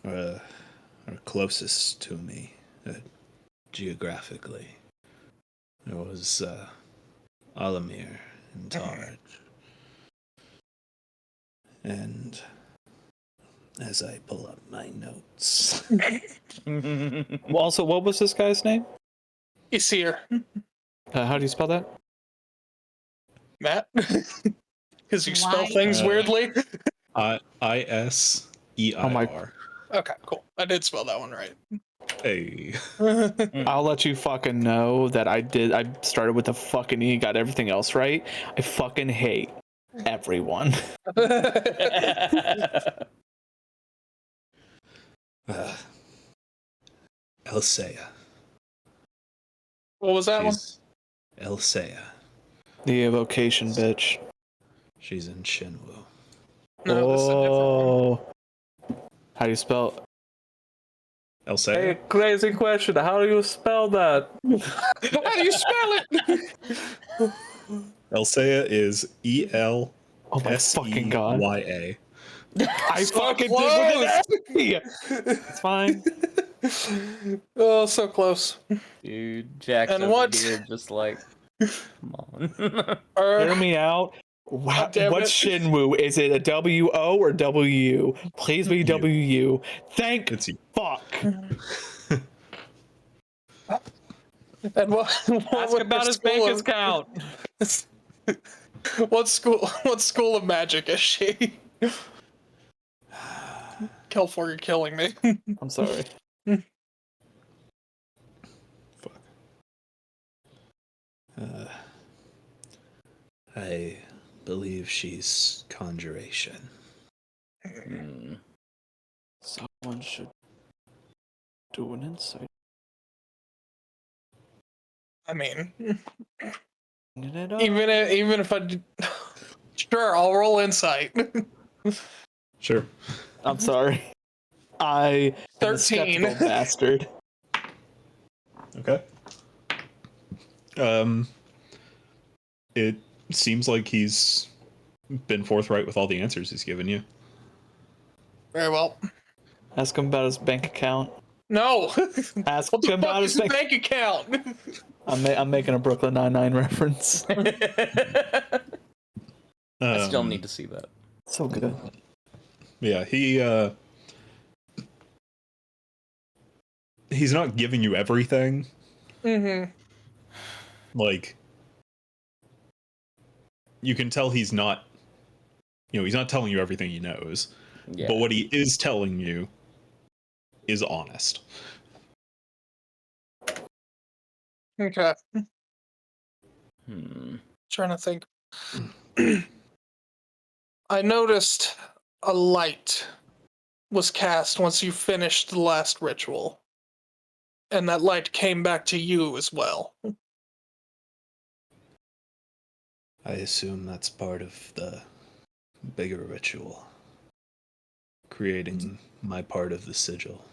Speaker 2: are closest to me geographically. There was Alamir and Tarj. And as I pull up my notes,
Speaker 5: Also, what was this guy's name?
Speaker 4: Isir.
Speaker 5: How do you spell that?
Speaker 4: Matt? Because you spell
Speaker 3: Why?
Speaker 4: things weirdly?
Speaker 2: Iseir.
Speaker 4: Okay, cool. I did spell that one right.
Speaker 2: Hey.
Speaker 5: I'll let you fucking know that I started with a fucking E, got everything else right. I fucking hate everyone.
Speaker 2: Elsea.
Speaker 4: What was that one?
Speaker 2: She's Elsea.
Speaker 5: The evocation bitch.
Speaker 2: She's in Shinwu.
Speaker 4: No, this is a different one.
Speaker 5: Oh. How do you spell?
Speaker 2: Elsea?
Speaker 5: Hey, crazy question. How do you spell that?
Speaker 4: How do you spell it?
Speaker 2: Elsea is
Speaker 5: Oh my fucking god.
Speaker 2: Elseya.
Speaker 5: I
Speaker 4: So
Speaker 5: fucking
Speaker 4: close.
Speaker 5: did with an A. It's fine.
Speaker 4: Oh, so close.
Speaker 6: Dude, Jack's
Speaker 4: And
Speaker 6: over
Speaker 4: what?
Speaker 6: here just like, come on.
Speaker 5: Hear me out.
Speaker 4: God damn
Speaker 5: What's
Speaker 4: it.
Speaker 5: Shinwoo? Is it a W-O or W-U? Please be W-U. Thank
Speaker 2: It's you.
Speaker 5: fuck.
Speaker 4: And what
Speaker 5: Ask
Speaker 4: was
Speaker 5: about
Speaker 4: your
Speaker 5: his
Speaker 4: school
Speaker 5: bank
Speaker 4: of-
Speaker 5: account.
Speaker 4: What school of magic is she? California killing me.
Speaker 5: I'm sorry.
Speaker 2: Fuck. I believe she's conjuration.
Speaker 6: Hmm.
Speaker 5: Someone should do an insight.
Speaker 4: I mean,
Speaker 5: Even
Speaker 4: even if sure, I'll roll insight.
Speaker 2: Sure.
Speaker 5: I'm sorry. I am a
Speaker 4: 13.
Speaker 5: skeptical bastard.
Speaker 2: Okay. It seems like he's been forthright with all the answers he's given you.
Speaker 4: Very well.
Speaker 5: Ask him about his bank account.
Speaker 4: No.
Speaker 5: Ask
Speaker 4: What the
Speaker 5: him
Speaker 4: fuck
Speaker 5: about
Speaker 4: is
Speaker 5: his
Speaker 4: a
Speaker 5: bank.
Speaker 4: bank account?
Speaker 5: I'm making a Brooklyn Nine-Nine reference.
Speaker 6: I still need to see that.
Speaker 5: So good.
Speaker 2: Yeah, he's not giving you everything.
Speaker 4: Mm-hmm.
Speaker 2: Like, you can tell he's not, he's not telling you everything he knows.
Speaker 6: Yeah.
Speaker 2: But what he is telling you is honest.
Speaker 4: Okay.
Speaker 6: Hmm.
Speaker 4: Trying to think. I noticed a light was cast once you finished the last ritual. And that light came back to you as well.
Speaker 7: I assume that's part of the bigger ritual, creating my part of the sigil.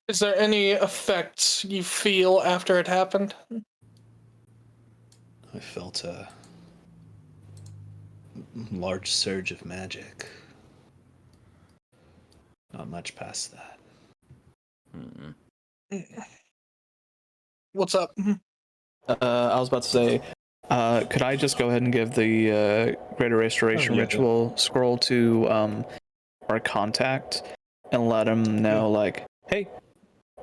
Speaker 4: Is there any effects you feel after it happened?
Speaker 7: I felt a large surge of magic. Not much past that.
Speaker 6: Hmm.
Speaker 4: What's up?
Speaker 5: I was about to say, could I just go ahead and give the Greater Restoration
Speaker 2: yeah.
Speaker 5: Ritual scroll to our contact and let him know, like, hey,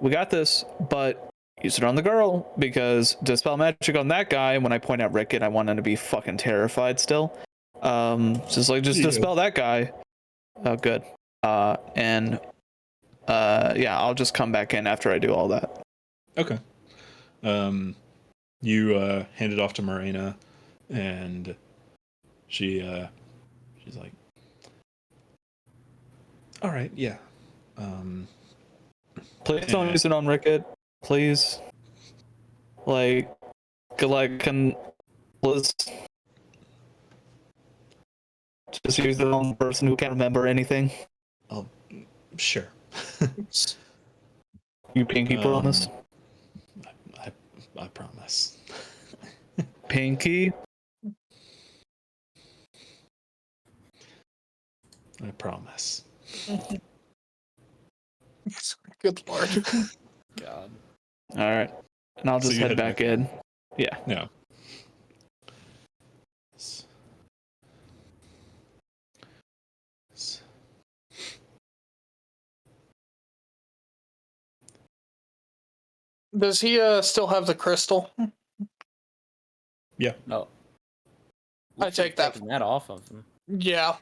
Speaker 5: we got this, but use it on the girl, because dispel magic on that guy, when I point out Rickett, I want him to be fucking terrified still. Just dispel that guy. Oh, good. Yeah, I'll just come back in after I do all that.
Speaker 2: Okay. You hand it off to Marina, and she's like, all right, yeah.
Speaker 5: Please don't use it on Rickett. Please. Can let's just use it on the person who can't remember anything.
Speaker 2: I'll sure.
Speaker 5: You pinky promise?
Speaker 2: I promise.
Speaker 5: Pinky?
Speaker 2: I promise.
Speaker 4: Good lord.
Speaker 6: God.
Speaker 5: Alright. And I'll
Speaker 2: So
Speaker 5: just
Speaker 2: you
Speaker 5: head back in. Yeah.
Speaker 2: Yeah.
Speaker 4: Does he still have the crystal?
Speaker 2: Yeah.
Speaker 6: Oh.
Speaker 4: I take that.
Speaker 6: Taking that off of him.
Speaker 4: Yeah.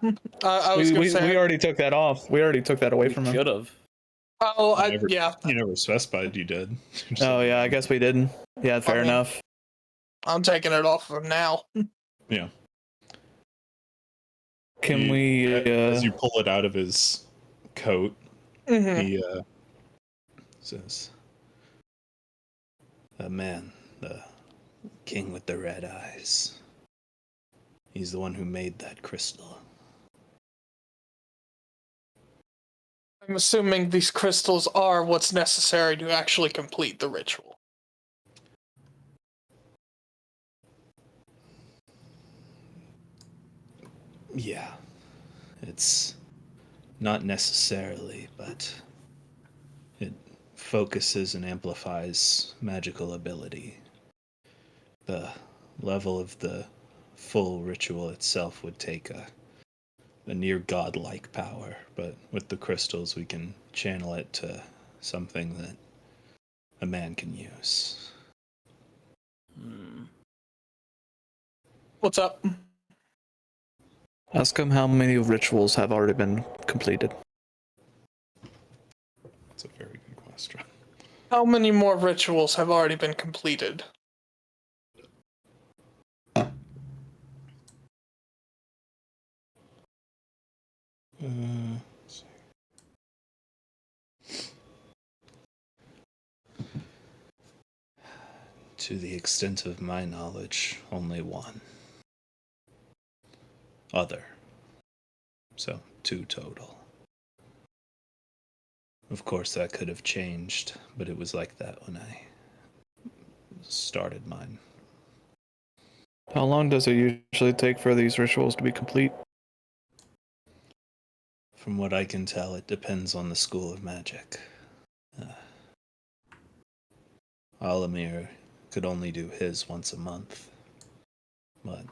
Speaker 4: I was gonna
Speaker 5: We
Speaker 4: say.
Speaker 5: already took that off. We already took that away from him.
Speaker 6: Should have.
Speaker 4: Oh, yeah.
Speaker 2: You never specified you did.
Speaker 5: Oh yeah, I guess we didn't. Yeah, fair
Speaker 4: mean-
Speaker 5: enough.
Speaker 4: I'm taking it off of him now.
Speaker 2: Yeah.
Speaker 5: Can we
Speaker 2: as you pull it out of his coat,
Speaker 4: Mm-hmm.
Speaker 2: he says,
Speaker 7: A man, the king with the red eyes. He's the one who made that crystal.
Speaker 4: I'm assuming these crystals are what's necessary to actually complete the ritual.
Speaker 7: Yeah. It's not necessarily, but it focuses and amplifies magical ability. The level of the full ritual itself would take a near godlike power, but with the crystals we can channel it to something that a man can use.
Speaker 4: What's up?
Speaker 5: Ask him how many rituals have already been completed.
Speaker 2: That's a very good question.
Speaker 4: How many more rituals have already been completed?
Speaker 7: Let's see. To the extent of my knowledge, only one. Other. So, 2 total. Of course, that could have changed, but it was like that when I started mine.
Speaker 5: How long does it usually take for these rituals to be complete?
Speaker 7: From what I can tell, it depends on the school of magic. Alamir could only do his once a month, but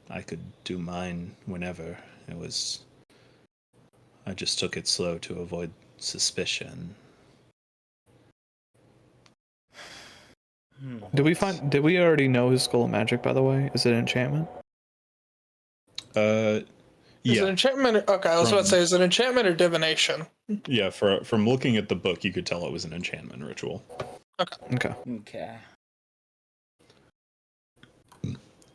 Speaker 7: I could do mine whenever. I just took it slow to avoid suspicion.
Speaker 5: Did we already know his school of magic, by the way? Is it enchantment?
Speaker 4: Is it
Speaker 2: Yeah,
Speaker 4: enchantment? Okay, I was about to say, is it enchantment or divination?
Speaker 2: yeah. From looking at the book, you could tell it was an enchantment ritual.
Speaker 5: Okay.
Speaker 6: Okay.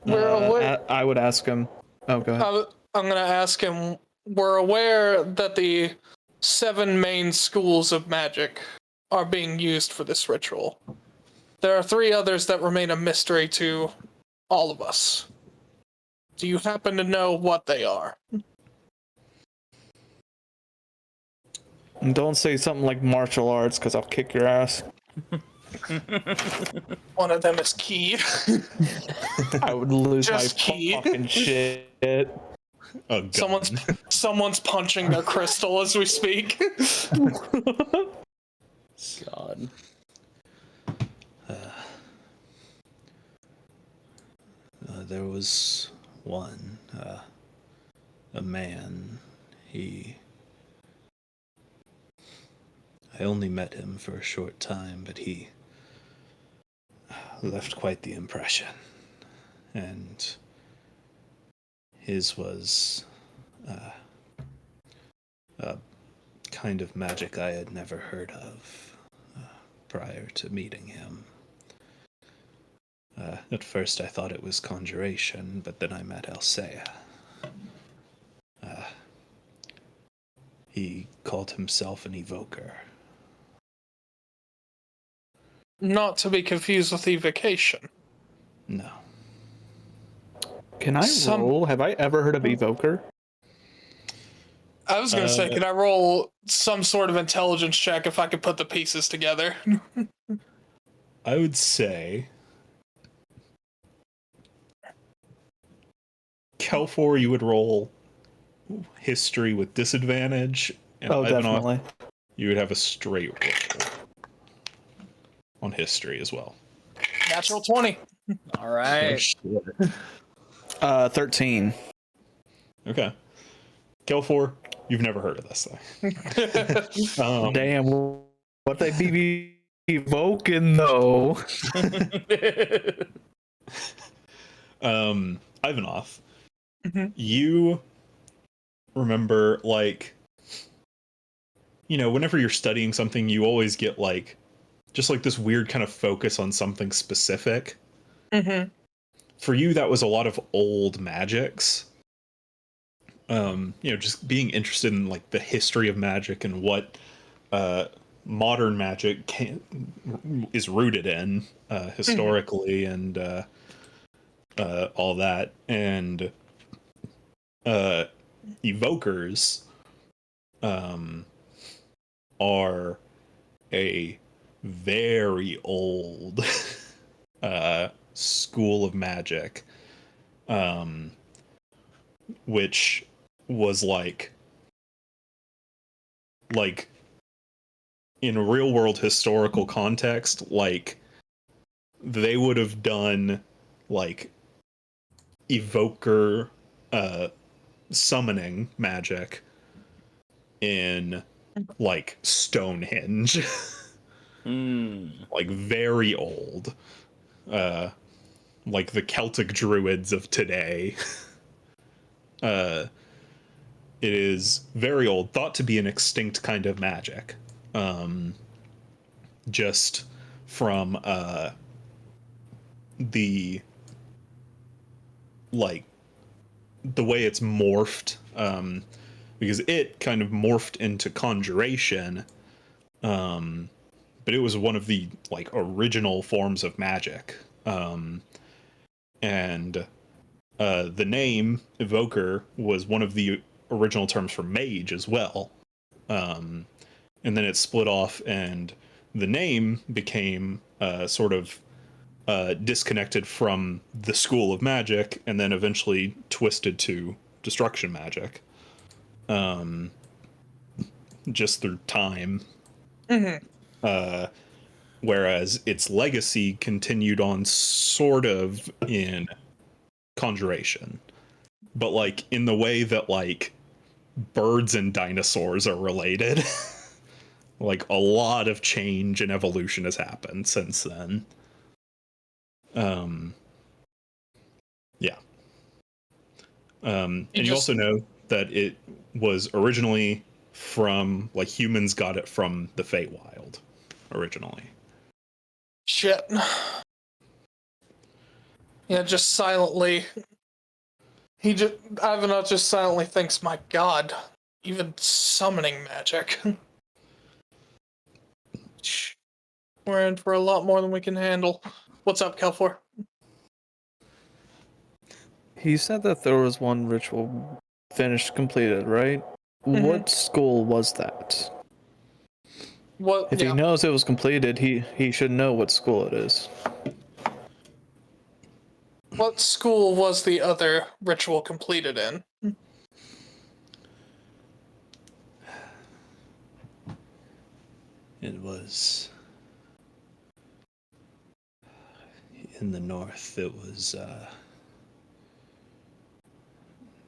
Speaker 4: We're aware.
Speaker 5: I would ask him. Oh, go ahead.
Speaker 4: I'm gonna ask him. We're aware that the 7 main schools of magic are being used for this ritual. There are 3 others that remain a mystery to all of us. Do you happen to know what they are?
Speaker 5: And don't say something like martial arts, because I'll kick your ass.
Speaker 4: One of them is key.
Speaker 5: I would lose
Speaker 4: Just
Speaker 5: my
Speaker 4: key.
Speaker 5: fucking shit.
Speaker 2: Oh, God.
Speaker 4: Someone's punching their crystal as we speak.
Speaker 6: God.
Speaker 7: There was one, a man. I only met him for a short time, but he left quite the impression. And his was a kind of magic I had never heard of prior to meeting him. At first I thought it was conjuration, but then I met Alsea. He called himself an evoker.
Speaker 4: Not to be confused with evocation.
Speaker 7: No.
Speaker 5: Can I roll? Have I ever heard of Evoker?
Speaker 4: I was gonna say, can I roll some sort of intelligence check if I could put the pieces together?
Speaker 2: I would say Kelfor, you would roll history with disadvantage, and
Speaker 5: Oh,
Speaker 2: Ivanov,
Speaker 5: definitely.
Speaker 2: you would have a straight roll on history as well.
Speaker 4: Natural 20.
Speaker 6: All right.
Speaker 5: 13.
Speaker 2: Okay. Kelfor, you've never heard of this thing.
Speaker 5: Damn, what they be evoking though?
Speaker 2: Ivanov, you remember, like, whenever you're studying something, you always get just this weird kind of focus on something specific. For you, that was a lot of old magics. Just being interested in the history of magic and what modern magic is rooted in historically, and all that, and evokers are a very old school of magic, which was like in real world historical context, like they would have done like evoker summoning magic in like Stonehenge. Like very old, like the Celtic druids of today. It is very old, thought to be an extinct kind of magic, just from the like the way it's morphed, because it kind of morphed into conjuration, but it was one of the like original forms of magic, and the name evoker was one of the original terms for mage as well, and then it split off, and the name became sort of disconnected from the school of magic, and then eventually twisted to destruction magic, just through time. Whereas its legacy continued on sort of in conjuration, but like in the way that like birds and dinosaurs are related. Like a lot of change and evolution has happened since then. Yeah. And you also know that it was originally from like humans got it from the Feywild originally.
Speaker 4: Shit. Yeah, just silently. Ivanov just silently thinks, my god, even summoning magic. We're in for a lot more than we can handle. What's up, Kelfor?
Speaker 5: He said that there was one ritual finished, completed, right? What school was that?
Speaker 4: What?
Speaker 5: If he knows it was completed, he should know what school it is.
Speaker 4: What school was the other ritual completed in?
Speaker 7: It was in the north. It was,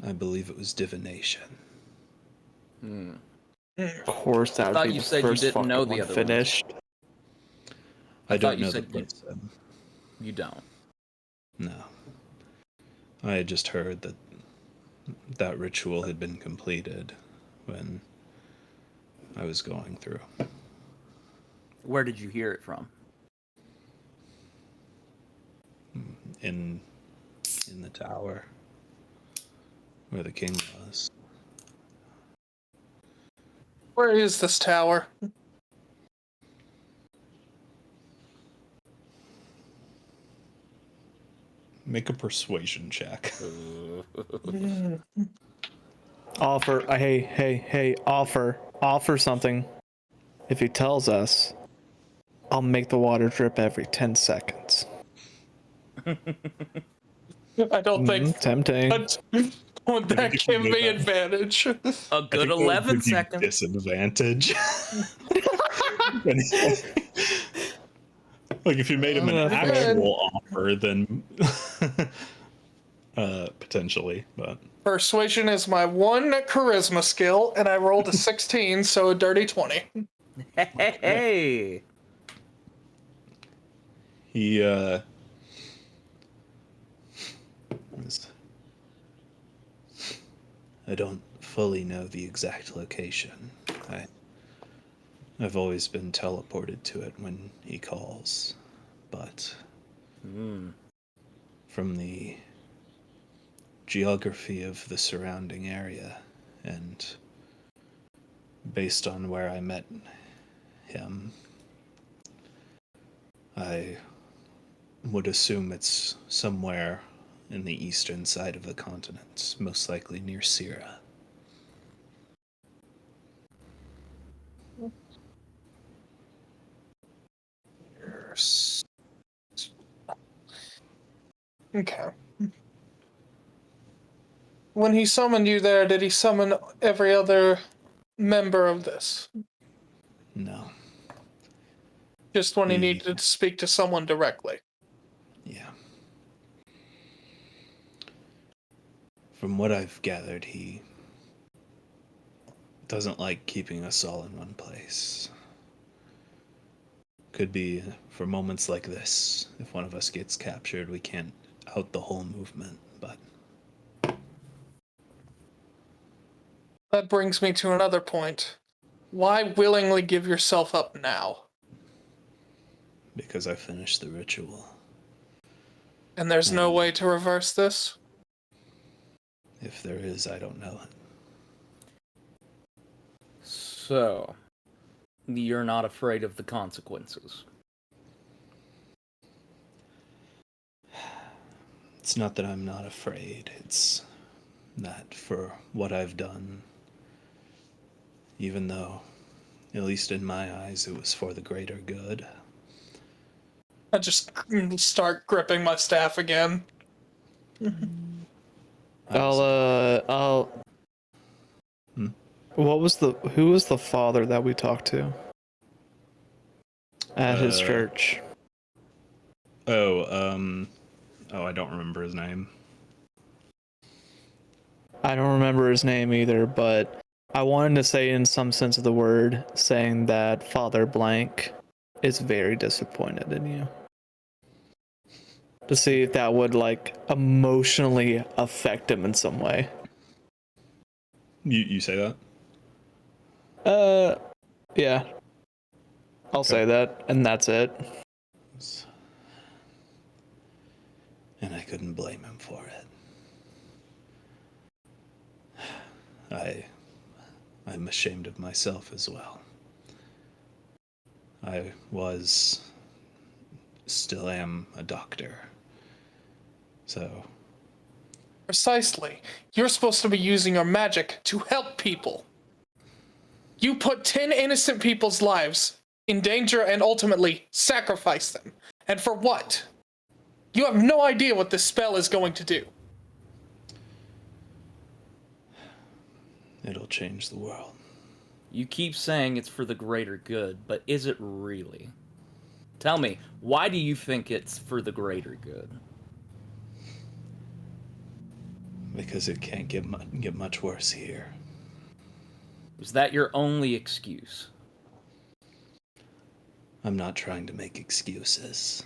Speaker 7: I believe it was divination.
Speaker 5: Of course, that would
Speaker 6: thought
Speaker 5: be
Speaker 6: you
Speaker 5: the
Speaker 6: said you
Speaker 5: first
Speaker 6: didn't
Speaker 5: fucking
Speaker 6: know the
Speaker 5: one
Speaker 6: other ones.
Speaker 5: finished.
Speaker 7: I
Speaker 6: thought
Speaker 7: don't
Speaker 6: you
Speaker 7: know the
Speaker 6: said you-
Speaker 7: person.
Speaker 6: You don't.
Speaker 7: No. I had just heard that that ritual had been completed when I was going through.
Speaker 6: Where did you hear it from?
Speaker 7: In the tower where the king was.
Speaker 4: Where is this tower?
Speaker 2: Make a persuasion check.
Speaker 5: Offer, hey, offer something. If he tells us, I'll make the water drip every 10 seconds.
Speaker 4: I don't think
Speaker 5: Tempting.
Speaker 4: that
Speaker 2: if you
Speaker 4: give
Speaker 2: made
Speaker 4: me
Speaker 2: that-
Speaker 4: advantage.
Speaker 6: A
Speaker 2: I
Speaker 6: good
Speaker 2: think that would
Speaker 6: 11
Speaker 2: give you
Speaker 6: seconds.
Speaker 2: disadvantage. Like if you made him an actual offer, then potentially, but
Speaker 4: Persuasion is my one charisma skill, and I rolled a 16, so a dirty 20.
Speaker 6: Hey.
Speaker 2: he
Speaker 7: I don't fully know the exact location. I've always been teleported to it when he calls, but from the geography of the surrounding area and based on where I met him, I would assume it's somewhere in the eastern side of the continent, most likely near Syrah.
Speaker 4: Okay. When he summoned you there, did he summon every other member of this?
Speaker 7: No.
Speaker 4: Just when he
Speaker 7: He-
Speaker 4: needed to speak to someone directly?
Speaker 7: Yeah. From what I've gathered, he doesn't like keeping us all in one place. Could be for moments like this. If one of us gets captured, we can't out the whole movement, but
Speaker 4: That brings me to another point. Why willingly give yourself up now?
Speaker 7: because I finished the ritual.
Speaker 4: And there's no way to reverse this?
Speaker 7: If there is, I don't know it.
Speaker 6: So, you're not afraid of the consequences.
Speaker 7: It's not that I'm not afraid, it's that for what I've done, even though, at least in my eyes, it was for the greater good,
Speaker 4: I just start gripping my staff again.
Speaker 5: I'll
Speaker 7: Hmm?
Speaker 5: who was the father that we talked to at his church?
Speaker 2: I don't remember his name.
Speaker 5: I don't remember his name either, but I wanted to say in some sense of the word, saying that Father Blank is very disappointed in you. To see if that would like emotionally affect him in some way.
Speaker 2: You say that?
Speaker 5: Yeah. I'll say that, and that's it.
Speaker 7: and I couldn't blame him for it. I'm ashamed of myself as well. I still am a doctor. So,
Speaker 4: Precisely. You're supposed to be using your magic to help people. You put 10 innocent people's lives in danger and ultimately sacrifice them. And for what? You have no idea what this spell is going to do.
Speaker 7: it'll change the world.
Speaker 6: You keep saying it's for the greater good, but is it really? Tell me, why do you think it's for the greater good?
Speaker 7: Because it can't get much worse here.
Speaker 6: Is that your only excuse?
Speaker 7: I'm not trying to make excuses.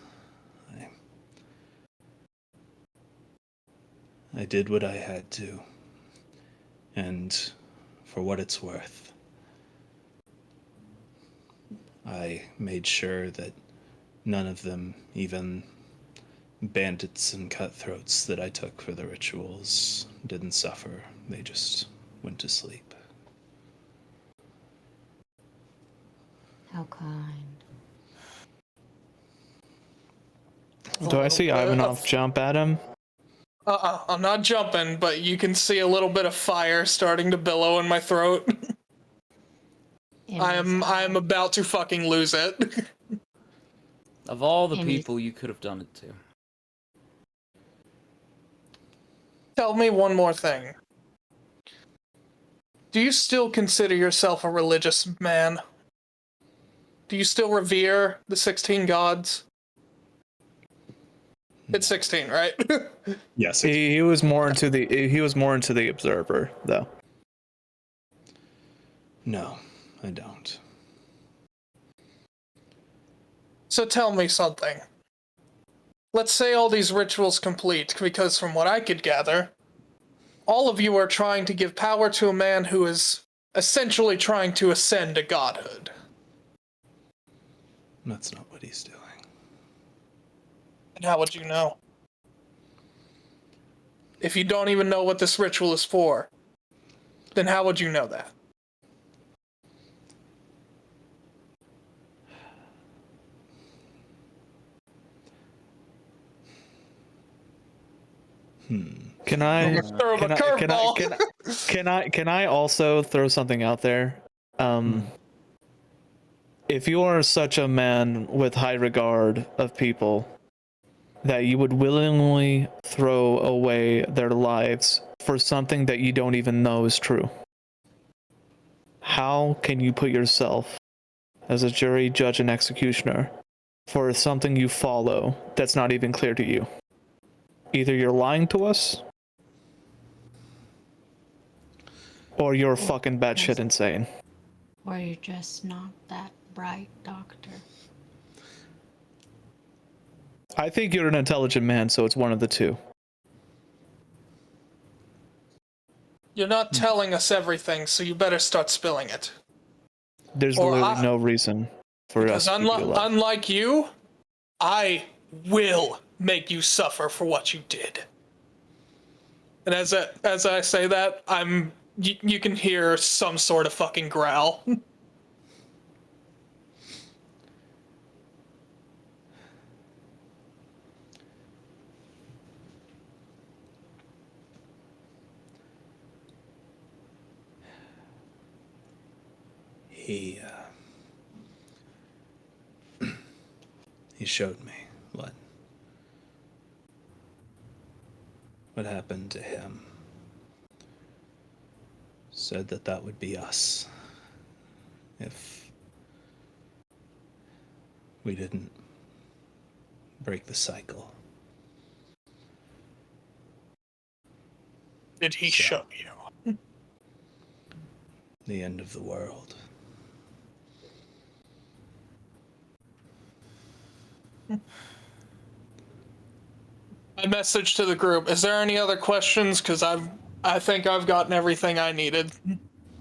Speaker 7: I did what I had to. And for what it's worth, I made sure that none of them, even bandits and cutthroats that I took for the rituals, didn't suffer. They just went to sleep.
Speaker 3: How kind.
Speaker 5: Do I see Ivanov jump at him?
Speaker 4: I'm not jumping, but you can see a little bit of fire starting to billow in my throat. I'm about to fucking lose it.
Speaker 6: Of all the
Speaker 3: Amy's-
Speaker 6: people you could have done it to.
Speaker 4: Tell me one more thing. Do you still consider yourself a religious man? Do you still revere the 16 gods? It's 16, right?
Speaker 2: Yes.
Speaker 5: He was more into the observer though.
Speaker 7: No, I don't.
Speaker 4: So tell me something. Let's say all these rituals complete, because from what I could gather, all of you are trying to give power to a man who is essentially trying to ascend to godhood.
Speaker 7: That's not what he's doing.
Speaker 4: And how would you know? If you don't even know what this ritual is for, then how would you know that?
Speaker 5: Can I
Speaker 4: Throw him
Speaker 5: can
Speaker 4: a
Speaker 5: I can I
Speaker 4: curveball.
Speaker 5: can I also throw something out there? If you are such a man with high regard of people that you would willingly throw away their lives for something that you don't even know is true, how can you put yourself as a jury, judge, and executioner for something you follow that's not even clear to you? Either you're lying to us, or you're fucking batshit insane.
Speaker 3: Or you're just not that bright, Doctor.
Speaker 5: I think you're an intelligent man, so it's one of the two.
Speaker 4: You're not telling us everything, so you better start spilling it.
Speaker 5: There's
Speaker 4: Or
Speaker 5: literally no reason for
Speaker 4: Because
Speaker 5: us to keep you alive.
Speaker 4: unlike you, I will make you suffer for what you did. And as I say that, you can hear some sort of fucking growl.
Speaker 7: He he showed me what happened to him. Said that would be us if we didn't break the cycle.
Speaker 4: Did he show you?
Speaker 7: The end of the world.
Speaker 4: My message to the group: is there any other questions? Because I think I've gotten everything I needed.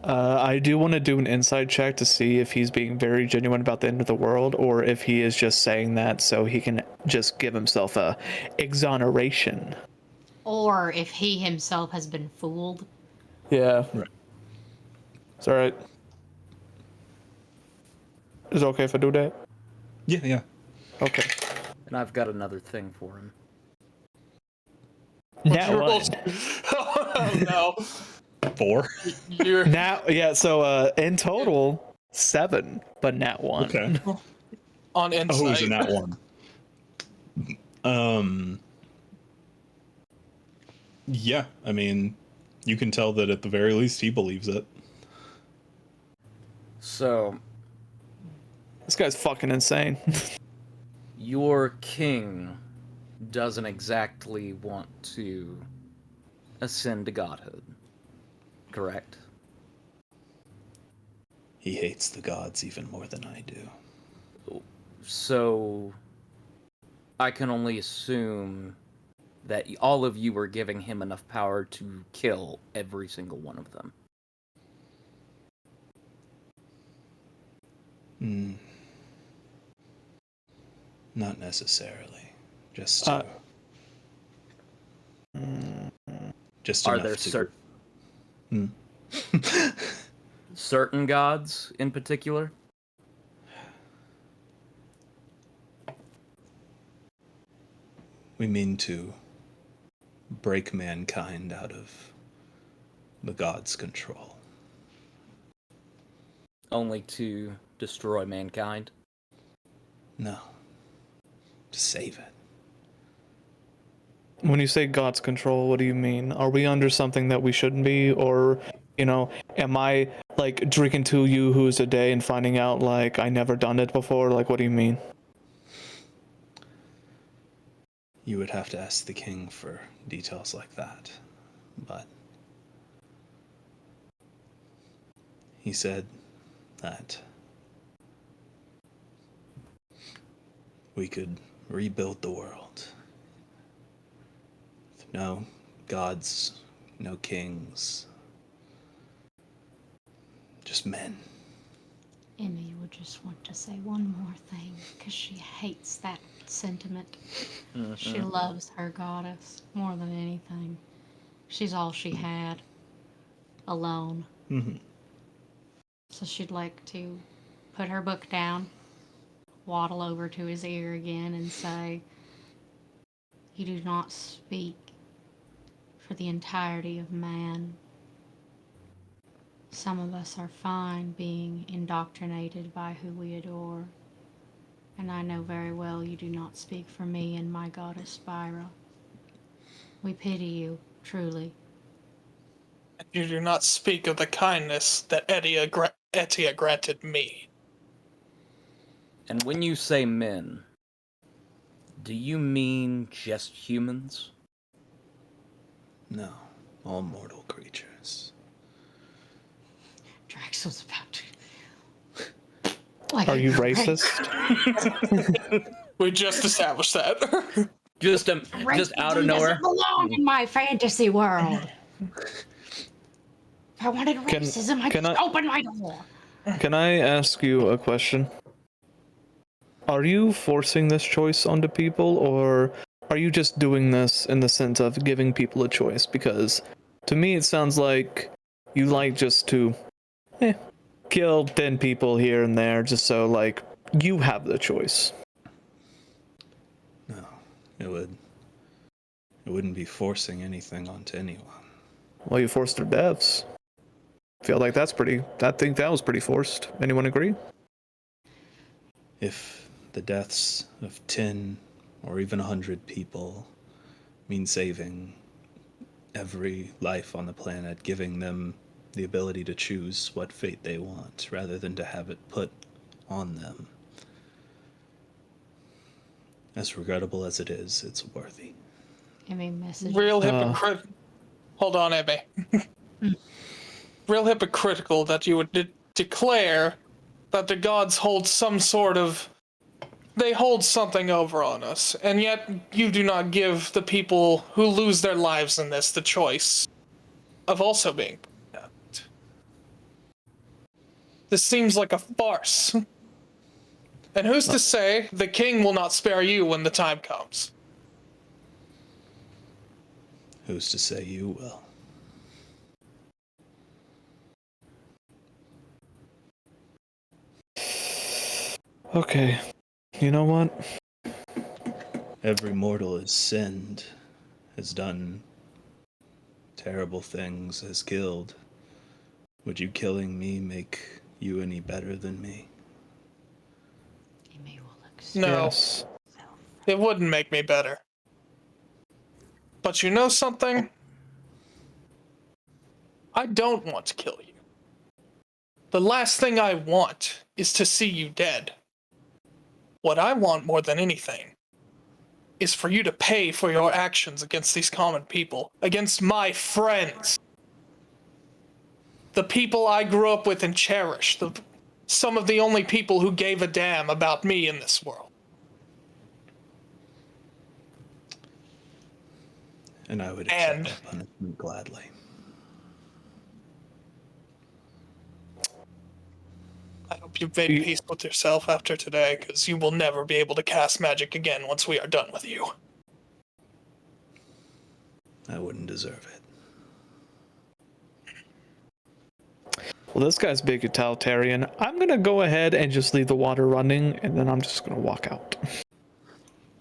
Speaker 5: I do want to do an inside check to see if he's being very genuine about the end of the world, or if he is just saying that so he can just give himself a exoneration.
Speaker 3: Or if he himself has been fooled.
Speaker 5: Yeah.
Speaker 2: Right.
Speaker 5: It's alright. Is it okay if I do that?
Speaker 2: Yeah, yeah.
Speaker 5: Okay.
Speaker 6: And I've got another thing for him.
Speaker 5: Nat one.
Speaker 4: Oh no.
Speaker 2: 4.
Speaker 4: You're
Speaker 5: So in total 7, but nat 1.
Speaker 2: Okay.
Speaker 4: on
Speaker 2: Oh, it was
Speaker 4: insight.
Speaker 2: in that one. Yeah, I mean, you can tell that at the very least he believes it.
Speaker 6: So,
Speaker 5: This guy's fucking insane.
Speaker 6: your king doesn't exactly want to ascend to godhood, correct?
Speaker 7: He hates the gods even more than I do.
Speaker 6: So, I can only assume that all of you are giving him enough power to kill every single one of them.
Speaker 7: Not necessarily. Just
Speaker 6: Are
Speaker 7: enough
Speaker 6: there
Speaker 7: to
Speaker 6: certain gods in particular?
Speaker 7: We mean to break mankind out of the gods' control.
Speaker 6: Only to destroy mankind?
Speaker 7: No. To save it.
Speaker 5: When you say God's control, what do you mean? Are we under something that we shouldn't be? Or, am I like drinking 2 Yoo-hoos a day and finding out like I never done it before? Like, what do you mean?
Speaker 7: You would have to ask the king for details like that. But he said that we could rebuild the world. With no gods, no kings, just men.
Speaker 3: Emmy would just want to say one more thing because she hates that sentiment. She loves her goddess more than anything. She's all she had, alone. So she'd like to put her book down, waddle over to his ear again, and say, "You do not speak for the entirety of man. Some of us are fine being indoctrinated by who we adore, and I know very well you do not speak for me and my goddess Spyra. We pity you, truly.
Speaker 4: You do not speak of the kindness that Etia granted me.
Speaker 6: And when you say men, do you mean just humans?
Speaker 7: No, all mortal creatures.
Speaker 3: Drax was about to. Like
Speaker 5: Are you
Speaker 3: a great-
Speaker 5: racist?
Speaker 4: We just established that.
Speaker 6: Just
Speaker 3: Racism
Speaker 6: out of nowhere.
Speaker 3: doesn't belong in my fantasy world. If I wanted racism, I'd
Speaker 5: can
Speaker 3: just
Speaker 5: I-
Speaker 3: open my door.
Speaker 5: Can I ask you a question? Are you forcing this choice onto people, or are you just doing this in the sense of giving people a choice? Because to me, it sounds like you like just to kill 10 people here and there, just so, like, you have the choice.
Speaker 7: No, it wouldn't be forcing anything onto anyone.
Speaker 5: Well, you forced their deaths. Feel like that's pretty. I think that was pretty forced. Anyone agree?
Speaker 7: If the deaths of 10 or even 100 people mean saving every life on the planet, giving them the ability to choose what fate they want rather than to have it put on them, as regrettable as it is, it's worthy.
Speaker 3: Emmy message.
Speaker 4: Real hypocrite. Hold on, Emmy. Real hypocritical that you would declare that the gods hold some sort of. They hold something over on us, and yet you do not give the people who lose their lives in this the choice of also being. This seems like a farce. And who's to say the king will not spare you when the time comes?
Speaker 7: Who's to say you will?
Speaker 5: Okay. You know what?
Speaker 7: Every mortal has sinned, has done terrible things, has killed. Would you killing me make you any better than me?
Speaker 3: Emmy will accept
Speaker 4: No,
Speaker 5: Yes.
Speaker 4: it wouldn't make me better. But you know something? I don't want to kill you. The last thing I want is to see you dead. What I want more than anything is for you to pay for your actions against these common people, against my friends. The people I grew up with and cherished, some of the only people who gave a damn about me in this world.
Speaker 7: And I would accept
Speaker 4: And-
Speaker 7: that punishment gladly.
Speaker 4: I hope you've made peace with yourself after today, because you will never be able to cast magic again once we are done with you.
Speaker 7: I wouldn't deserve it.
Speaker 5: Well, this guy's big utilitarian. I'm gonna go ahead and just leave the water running, and then I'm just gonna walk out.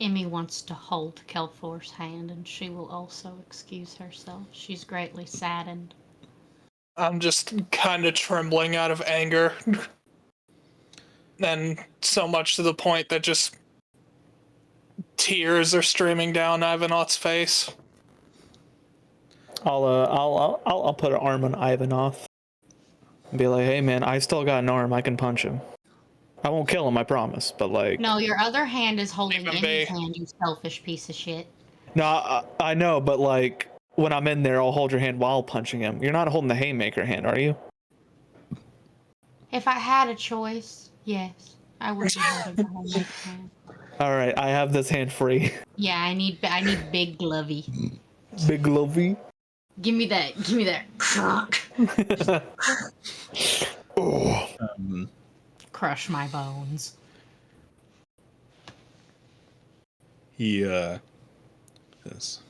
Speaker 3: Emmy wants to hold Kelfor's hand, and she will also excuse herself. She's greatly saddened.
Speaker 4: I'm just kind of trembling out of anger. And so much to the point that just tears are streaming down Ivanot's face.
Speaker 5: I'll put an arm on Ivanov. And be like, hey man, I still got an arm. I can punch him. I won't kill him, I promise. But like,
Speaker 3: No, your other hand is holding
Speaker 4: Leave him
Speaker 3: Emmy's
Speaker 4: be.
Speaker 3: hand, you selfish piece of shit.
Speaker 5: no, I know, but like, when I'm in there, I'll hold your hand while punching him. You're not holding the haymaker hand, are you?
Speaker 3: If I had a choice, yes, I would be holding the whole hand.
Speaker 5: All right, I have this hand free.
Speaker 3: Yeah, I need big glovey.
Speaker 5: Big lovey.
Speaker 3: Give me that.
Speaker 5: Oh,
Speaker 3: Crush my bones.
Speaker 7: He says,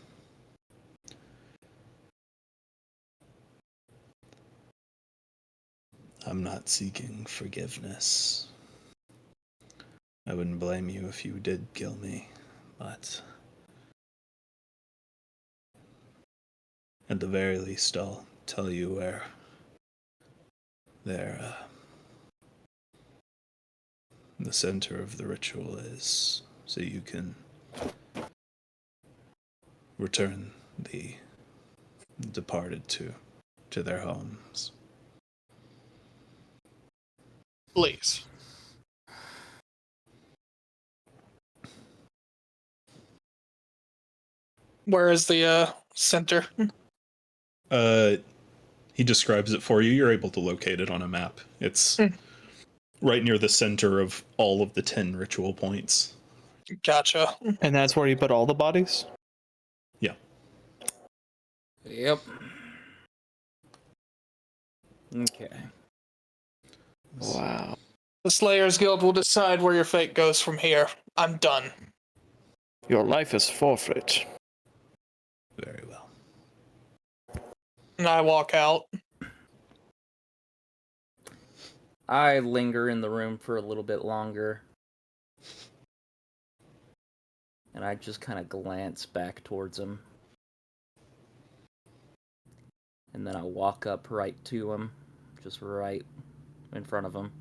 Speaker 7: I'm not seeking forgiveness. I wouldn't blame you if you did kill me, but At the very least, I'll tell you where the center of the ritual is, so you can return the departed to their homes.
Speaker 4: Please. Where is the center?
Speaker 2: He describes it for you. You're able to locate it on a map. It's right near the center of all of the 10 ritual points.
Speaker 4: Gotcha.
Speaker 5: And that's where you put all the bodies?
Speaker 2: Yeah.
Speaker 6: Yep. Okay.
Speaker 5: Wow.
Speaker 4: The Slayers Guild will decide where your fate goes from here. I'm done.
Speaker 5: Your life is forfeit.
Speaker 7: Very well.
Speaker 4: And I walk out.
Speaker 6: I linger in the room for a little bit longer. And I just kind of glance back towards him. And then I walk up right to him, just right in front of him.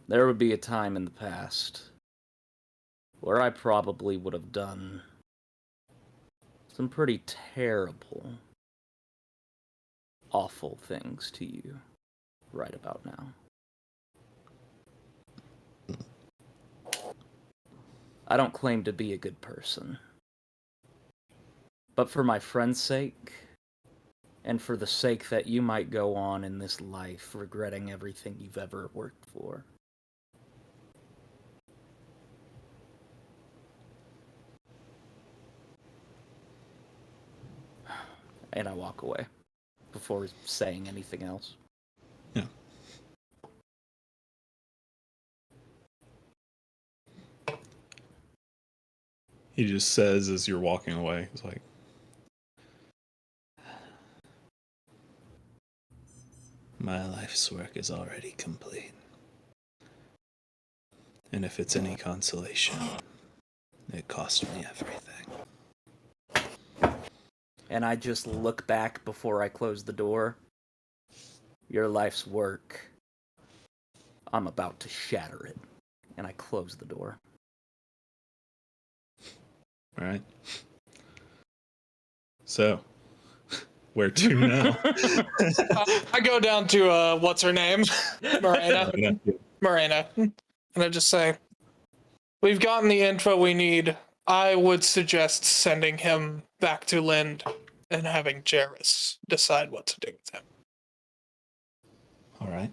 Speaker 6: There would be a time in the past where I probably would have done some pretty terrible, awful things to you right about now. I don't claim to be a good person. But for my friend's sake, and for the sake that you might go on in this life regretting everything you've ever worked for, and I walk away before saying anything else.
Speaker 2: Yeah. He just says as you're walking away, he's like,
Speaker 7: My life's work is already complete. And if it's any consolation, it cost me everything.
Speaker 6: And I just look back before I close the door. Your life's work, I'm about to shatter it. And I close the door.
Speaker 2: all right. So, where to now?
Speaker 4: I go down to, what's her name? Morena.
Speaker 2: Yeah.
Speaker 4: Morena. And I just say, we've gotten the info we need. I would suggest sending him back to Lind and having Jairus decide what to do with him.
Speaker 7: All right.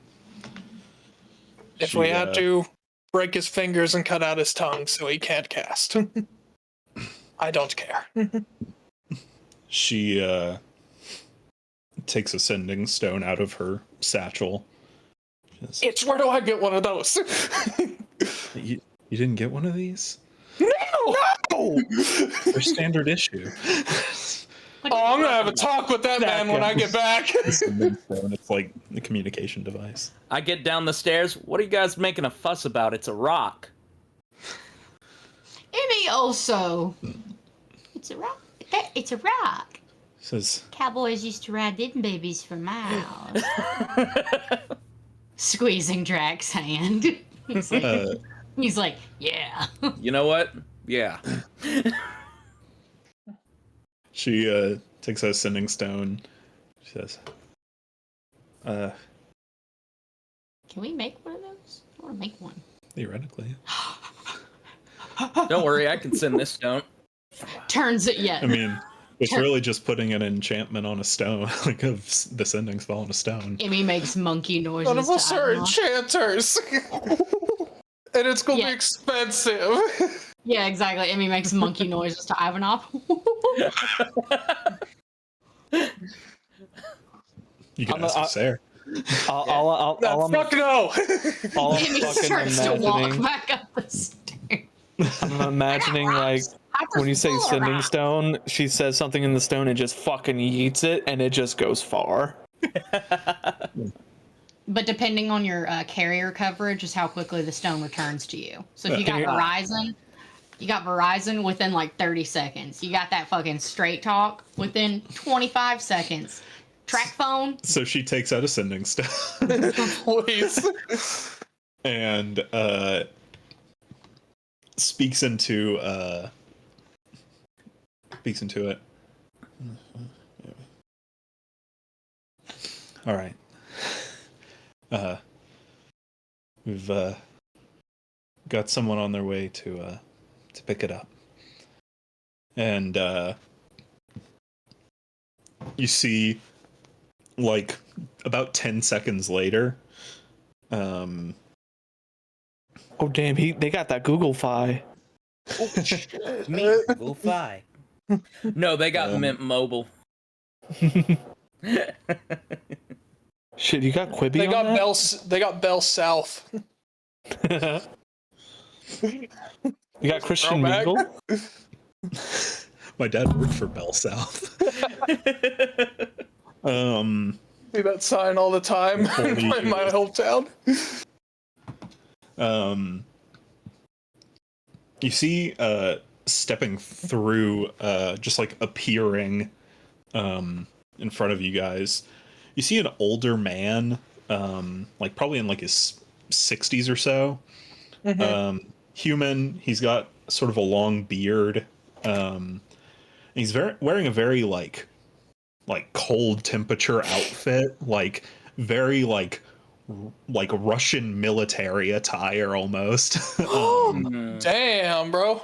Speaker 4: If we had to, break his fingers and cut out his tongue so he can't cast. I don't care.
Speaker 2: She takes a sending stone out of her satchel.
Speaker 4: It's where do I get one of those?
Speaker 2: You didn't get one of these?
Speaker 4: No!
Speaker 2: They're standard issue.
Speaker 4: Oh, I'm gonna have a talk with that man when I get back.
Speaker 2: Sending stone, it's like a communication device.
Speaker 6: I get down the stairs. What are you guys making a fuss about? It's a rock.
Speaker 3: Emmy also. It's a rock. It's a rock.
Speaker 2: Says,
Speaker 3: Cowboys used to ride them babies for miles. Squeezing Drax's hand. He's like, yeah.
Speaker 6: You know what? Yeah.
Speaker 2: she takes a sending stone. She says,
Speaker 3: Can we make one of those? I want to make one.
Speaker 2: theoretically.
Speaker 6: Don't worry, I can send this stone.
Speaker 3: Turns it, yeah.
Speaker 2: I mean, it's really just putting an enchantment on a stone, like of the sending spell on a stone.
Speaker 3: Emmy makes monkey noises.
Speaker 4: None of us
Speaker 3: to
Speaker 4: are
Speaker 3: Ivanhoe.
Speaker 4: enchanters. And it's gonna
Speaker 3: Yeah.
Speaker 4: be expensive.
Speaker 3: Yeah, exactly. Emmy makes monkey noises to Ivanhoe.
Speaker 2: You can
Speaker 5: I'm
Speaker 2: ask Sarah.
Speaker 5: All I'm
Speaker 4: Fuck no.
Speaker 5: all I'm
Speaker 3: Emmy
Speaker 5: fucking
Speaker 3: starts to walk
Speaker 5: imagining,
Speaker 3: back up the stairs.
Speaker 5: I'm imagining like when you say sending stone, she says something in the stone and just fucking yeets it, and it just goes far.
Speaker 3: But depending on your carrier coverage is how quickly the stone returns to you. So if you got
Speaker 5: Yeah.
Speaker 3: Horizon, You got Verizon within like 30 seconds. You got that fucking straight talk within 25 seconds. Track phone.
Speaker 2: So she takes out a sending staff
Speaker 4: Please.
Speaker 2: and speaks into it. All right. We've got someone on their way to pick it up. And you see, like, about 10 seconds later,
Speaker 5: Oh damn, they got that Google Fi.
Speaker 6: Me, Google Fi. No, they got Mint Mobile.
Speaker 5: Shit, you got Quibi
Speaker 4: They
Speaker 5: on
Speaker 4: got
Speaker 5: that?
Speaker 4: They got Bell South.
Speaker 5: You got Christian
Speaker 4: Throwback.
Speaker 5: Mingle?
Speaker 2: my dad worked for Bell South.
Speaker 4: See that sign all the time in my hometown.
Speaker 2: You see stepping through, just like appearing in front of you guys, you see an older man, like probably in like his 60s or so. Human. He's got sort of a long beard. And he's wearing a very like cold temperature outfit, like very like Russian military attire almost.
Speaker 4: Damn, bro.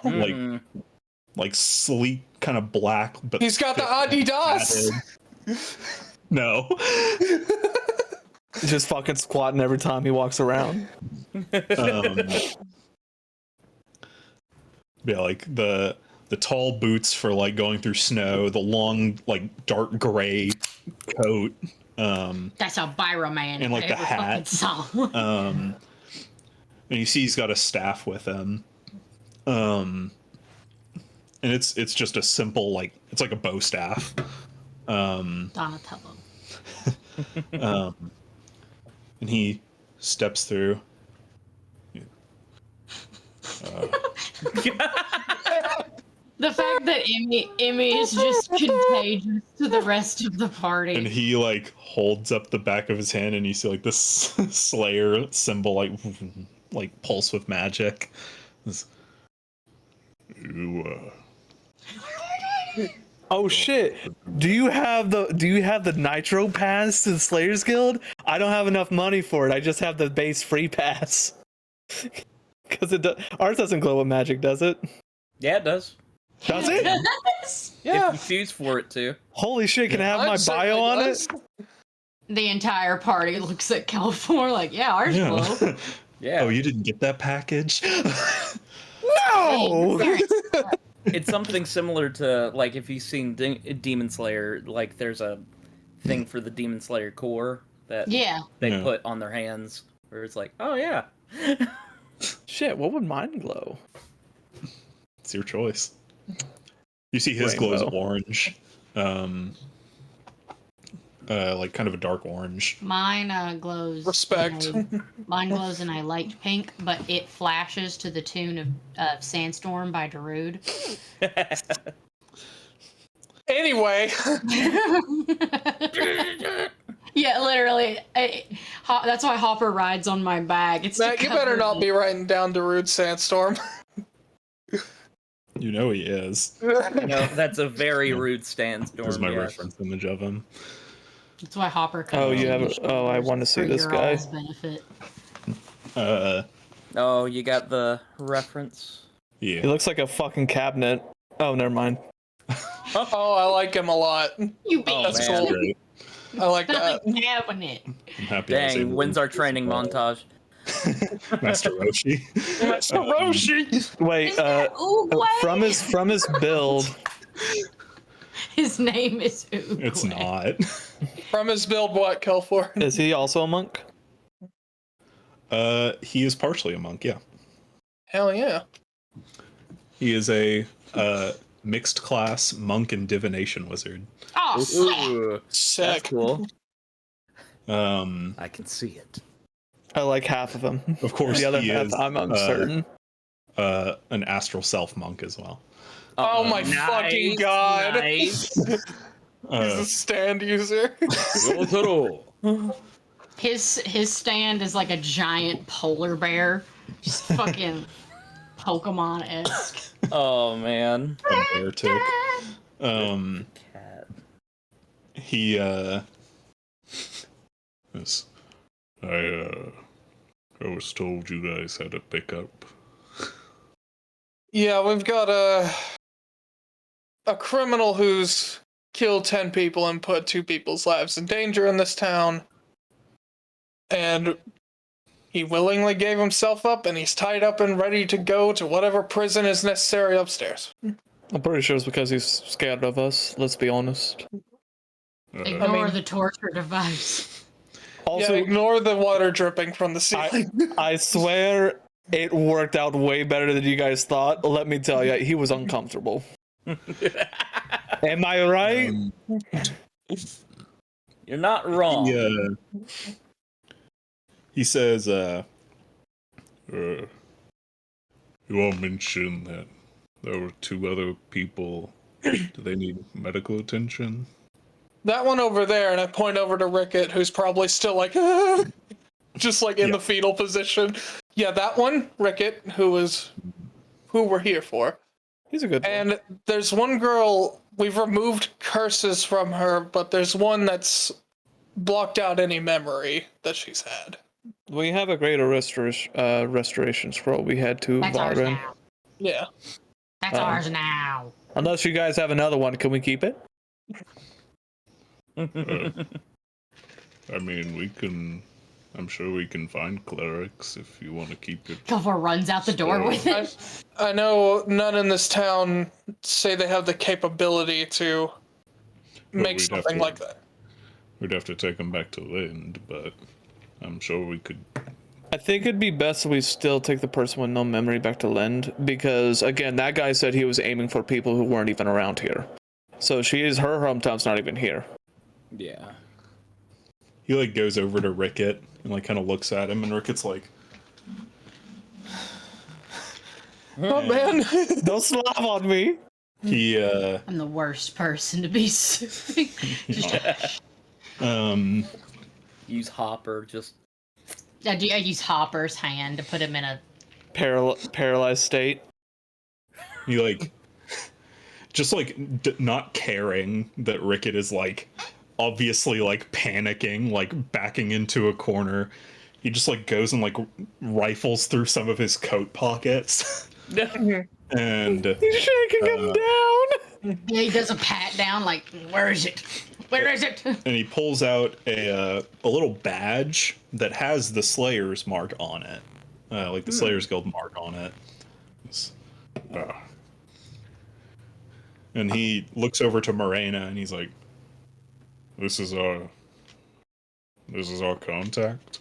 Speaker 2: Like sleek, kind of black, but
Speaker 4: He's got the Adidas.
Speaker 2: No.
Speaker 5: Just fucking squatting every time he walks around.
Speaker 2: Yeah, like the tall boots for like going through snow, the long like dark gray coat.
Speaker 3: That's a Byra man.
Speaker 2: And, like, the
Speaker 3: I ever
Speaker 2: hat.
Speaker 3: fucking saw.
Speaker 2: And you see he's got a staff with him. And it's just a simple, like, it's like a bow staff.
Speaker 3: Donatello.
Speaker 2: And he steps through.
Speaker 3: The fact that Emmy is just contagious to the rest of the party.
Speaker 2: And he like holds up the back of his hand, and you see like this Slayer symbol, like pulse with magic.
Speaker 5: Oh shit! Do you have the Nitro pass to the Slayers Guild? I don't have enough money for it. I just have the base free pass. Because ours doesn't glow with magic, does it?
Speaker 6: Yeah, it does.
Speaker 5: Does it?
Speaker 4: Yeah.
Speaker 6: If you choose for it to.
Speaker 5: Holy shit! Can I have my bio on it?
Speaker 3: The entire party looks at California like, yeah, ours glow.
Speaker 6: Yeah.
Speaker 2: Oh, you didn't get that package?
Speaker 5: No.
Speaker 6: It's something similar to, like, if you've seen Demon Slayer, like, there's a thing for the Demon Slayer core that they put on their hands, where it's like, oh, yeah.
Speaker 5: Shit, what would mine glow?
Speaker 2: It's your choice. You see his glows
Speaker 5: Rainbow.
Speaker 2: orange. Like kind of a dark orange.
Speaker 3: Mine glows.
Speaker 4: Respect.
Speaker 3: Mine glows in a light pink, but it flashes to the tune of Sandstorm by Darude.
Speaker 4: Anyway.
Speaker 3: Yeah, literally. That's why Hopper rides on my back. It's
Speaker 4: Matt, you better not be writing down Darude Sandstorm.
Speaker 2: You know he is.
Speaker 6: No, that's a very rude Sandstorm.
Speaker 2: There's my
Speaker 6: yes.
Speaker 2: reference image of him.
Speaker 3: That's why Hopper comes.
Speaker 5: Oh, you have. Oh, I want to see this guy.
Speaker 3: Benefit.
Speaker 6: Oh, you got the reference?
Speaker 5: He
Speaker 2: Yeah.
Speaker 5: looks like a fucking cabinet. Oh, never mind.
Speaker 4: Oh, I like him a lot.
Speaker 3: You beat
Speaker 6: Oh,
Speaker 4: That's
Speaker 6: man.
Speaker 4: cool.
Speaker 2: Great.
Speaker 4: I like that.
Speaker 3: cabinet.
Speaker 2: I'm happy I was
Speaker 6: Dang,
Speaker 2: able
Speaker 6: when's
Speaker 2: to-
Speaker 6: our training montage?
Speaker 2: Master Roshi.
Speaker 4: That's Hiroshi.
Speaker 5: Wait, from his build.
Speaker 3: His name is Oogway.
Speaker 2: It's not.
Speaker 4: From his build, what, Kelfor?
Speaker 5: Is he also a monk?
Speaker 2: He is partially a monk, yeah.
Speaker 4: Hell yeah.
Speaker 2: He is a mixed class monk and divination wizard.
Speaker 3: Oh, snap.
Speaker 6: Ooh,
Speaker 4: Sick.
Speaker 6: that's cool.
Speaker 2: Of
Speaker 6: I can see it.
Speaker 5: I like half of him.
Speaker 2: course,
Speaker 5: The other
Speaker 2: he
Speaker 5: half,
Speaker 2: is,
Speaker 5: I'm uncertain.
Speaker 2: an astral self monk as well.
Speaker 4: Oh my fucking god.
Speaker 6: Nice.
Speaker 4: He's a stand user.
Speaker 3: His stand is like a giant polar bear, just fucking Pokemon-esque.
Speaker 6: Oh man.
Speaker 2: A bear tick.
Speaker 6: Cat.
Speaker 2: He yes, I was told you guys had a pickup.
Speaker 4: Yeah, we've got a criminal who's killed 10 people and put 2 people's lives in danger in this town. And he willingly gave himself up, and he's tied up and ready to go to whatever prison is necessary upstairs.
Speaker 5: I'm pretty sure it's because he's scared of us. Let's be honest.
Speaker 3: Ignore the torture device.
Speaker 5: Also,
Speaker 4: Yeah, ignore the water dripping from the ceiling.
Speaker 5: I swear it worked out way better than you guys thought. Let me tell you, he was uncomfortable. Am I right?
Speaker 6: You're not wrong.
Speaker 2: He says, you all mentioned that there were 2 other people. Do they need medical attention?
Speaker 4: That one over there, and I point over to Rickett, who's probably still like, just like in the fetal position. Yeah, that one, Rickett, who we're here for.
Speaker 5: He's a good one.
Speaker 4: And there's one girl, we've removed curses from her, but there's one that's blocked out any memory that she's had.
Speaker 5: We have a greater restoration scroll we had to
Speaker 3: That's ours
Speaker 5: Varden.
Speaker 3: now.
Speaker 4: Yeah.
Speaker 3: That's ours now.
Speaker 5: Unless you guys have another one, can we keep it?
Speaker 2: I mean, I'm sure we can find clerics if you want to keep it.
Speaker 3: Gulliver runs out the door with it.
Speaker 4: I know none in this town say they have the capability to make
Speaker 2: we'd have
Speaker 4: something
Speaker 2: to-
Speaker 4: like that.
Speaker 2: We'd have to take them back to Lind, but I'm sure we could.
Speaker 5: I think it'd be best if we still take the person with no memory back to Lind, because again, that guy said he was aiming for people who weren't even around here. So her hometown's not even here.
Speaker 6: Yeah.
Speaker 2: He like goes over to Rickett and like kind of looks at him, and Rickett's like,
Speaker 4: Oh man.
Speaker 5: Don't slap on me.
Speaker 2: he
Speaker 3: I'm the worst person to be suing. Just,
Speaker 6: Use Hopper. Just
Speaker 3: I use Hopper's hand to put him in a.
Speaker 5: Paralyzed state.
Speaker 2: he like just like not caring that Rickett is like obviously like panicking, like backing into a corner. He just like goes and like rifles through some of his coat pockets. And
Speaker 5: He's shaking him down.
Speaker 3: Yeah, he does a pat down, like, where is it? Where is it?
Speaker 2: and he pulls out a little badge that has the Slayer's mark on it, like the Slayer's Guild mark on it. And he looks over to Morena and he's like, "This is our contact."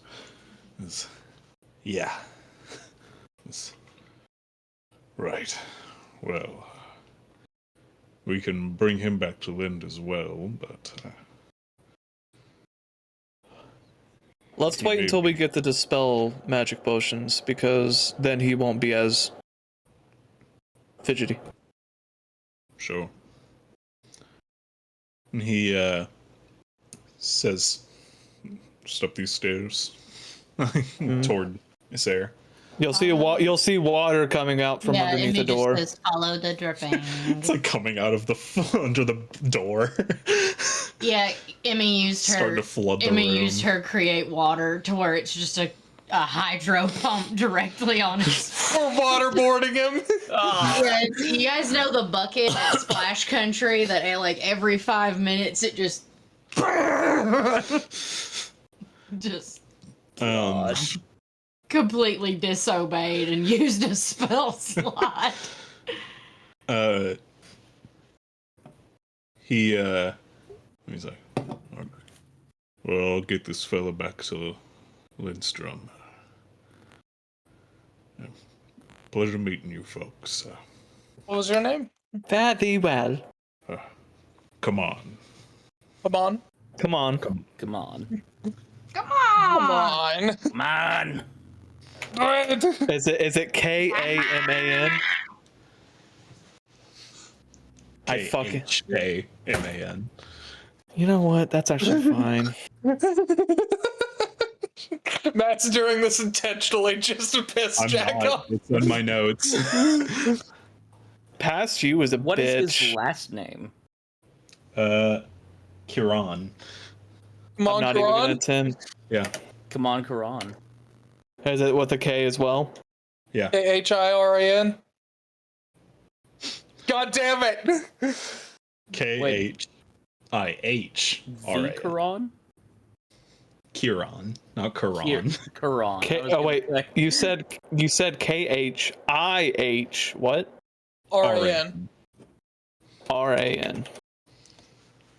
Speaker 2: Yeah. Right. Well, we can bring him back to Lind as well, but
Speaker 5: Let's wait until we get the dispel magic potions, because then he won't be as fidgety.
Speaker 2: sure. And he says, "Just up these stairs," toward Issair.
Speaker 5: You'll see water coming out from underneath the door.
Speaker 3: Just says, follow the dripping.
Speaker 2: It's like coming out of the under the door.
Speaker 3: Yeah, Emmy used
Speaker 2: Starting
Speaker 3: her.
Speaker 2: to flood the
Speaker 3: Emmy
Speaker 2: room.
Speaker 3: used her create water to where it's just a hydro pump directly on his.
Speaker 4: We're waterboarding him.
Speaker 3: Yeah, you guys know the bucket at Splash Country that like every 5 minutes it just. Just completely disobeyed and used a spell slot.
Speaker 2: He's like, "Okay. Well, I'll get this fella back to Lindstrom. Pleasure meeting you folks.
Speaker 4: What was your name?
Speaker 5: Very well.
Speaker 2: Come on."
Speaker 4: Come on.
Speaker 5: Come on.
Speaker 6: come on.
Speaker 3: Come on!
Speaker 4: Come on.
Speaker 6: Come on.
Speaker 5: Is it Kaman? I fucking.
Speaker 2: Kaman.
Speaker 5: You know what? That's actually fine.
Speaker 4: Matt's doing this intentionally just to piss Jack off.
Speaker 2: It's in my notes.
Speaker 5: Past you is a
Speaker 6: What
Speaker 5: bitch.
Speaker 6: is his last name?
Speaker 2: Kiran.
Speaker 5: I'm not even gonna attempt.
Speaker 2: Yeah.
Speaker 6: Come on, Quran.
Speaker 5: Is it with a K as well?
Speaker 2: Yeah.
Speaker 4: Hiran. God damn it!
Speaker 2: KHIH.
Speaker 6: The Quran?
Speaker 2: Kiran, not Quran.
Speaker 6: Quran.
Speaker 5: Oh wait, you said KHIH. What?
Speaker 4: RAN.
Speaker 5: RAN.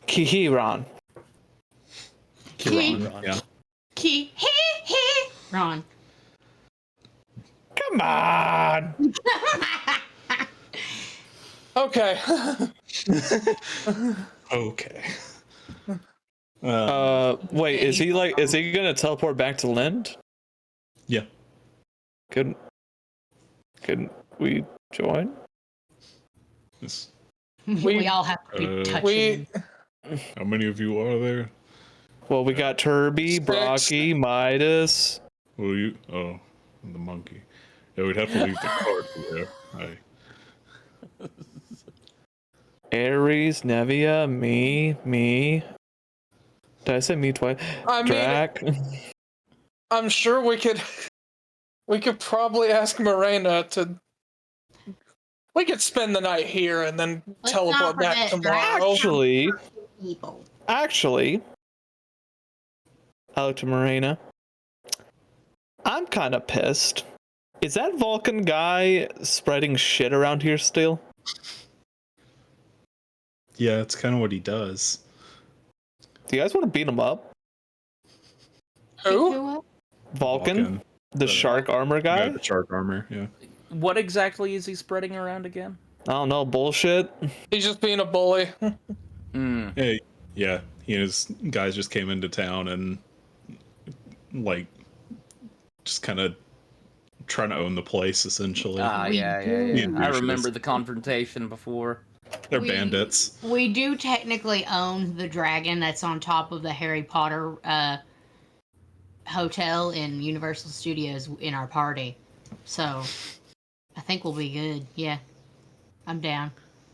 Speaker 5: Kihiran.
Speaker 2: Kiran. Yeah.
Speaker 3: Ron.
Speaker 5: Come on.
Speaker 4: Okay.
Speaker 2: Okay.
Speaker 5: Wait, is he gonna teleport back to Lind?
Speaker 2: Yeah.
Speaker 5: Could we join?
Speaker 2: Yes.
Speaker 3: We all have to be touching.
Speaker 2: How many of you are there?
Speaker 5: Well, we got Turby,
Speaker 4: 6.
Speaker 5: Brocky, Midas.
Speaker 2: Well, you. Oh, the monkey. Yeah, we'd have to leave the cart there.
Speaker 5: Ares, Nevia, me. Did I say me twice?
Speaker 4: I mean,
Speaker 5: Drac.
Speaker 4: I'm sure we could probably ask Morena to. We could spend the night here and then
Speaker 3: Let's
Speaker 4: teleport
Speaker 3: not
Speaker 4: back
Speaker 3: forget
Speaker 4: tomorrow.
Speaker 5: Actually, I looked to Morena. I'm kind of pissed. Is that Vulcan guy spreading shit around here still?
Speaker 2: Yeah, it's kind of what he does.
Speaker 5: Do you guys want to beat him up?
Speaker 4: Who?
Speaker 5: Vulcan. The shark armor guy?
Speaker 2: Yeah, the shark armor, yeah.
Speaker 6: What exactly is he spreading around again?
Speaker 5: I don't know, bullshit.
Speaker 4: He's just being a bully.
Speaker 2: Hey, yeah, he and his guys just came into town and, like, just kind of trying to own the place, essentially.
Speaker 6: Yeah.
Speaker 2: do.
Speaker 6: I remember the confrontation before.
Speaker 2: They're bandits.
Speaker 3: We do technically own the dragon that's on top of the Harry Potter hotel in Universal Studios in our party. So, I think we'll be good. Yeah. I'm down.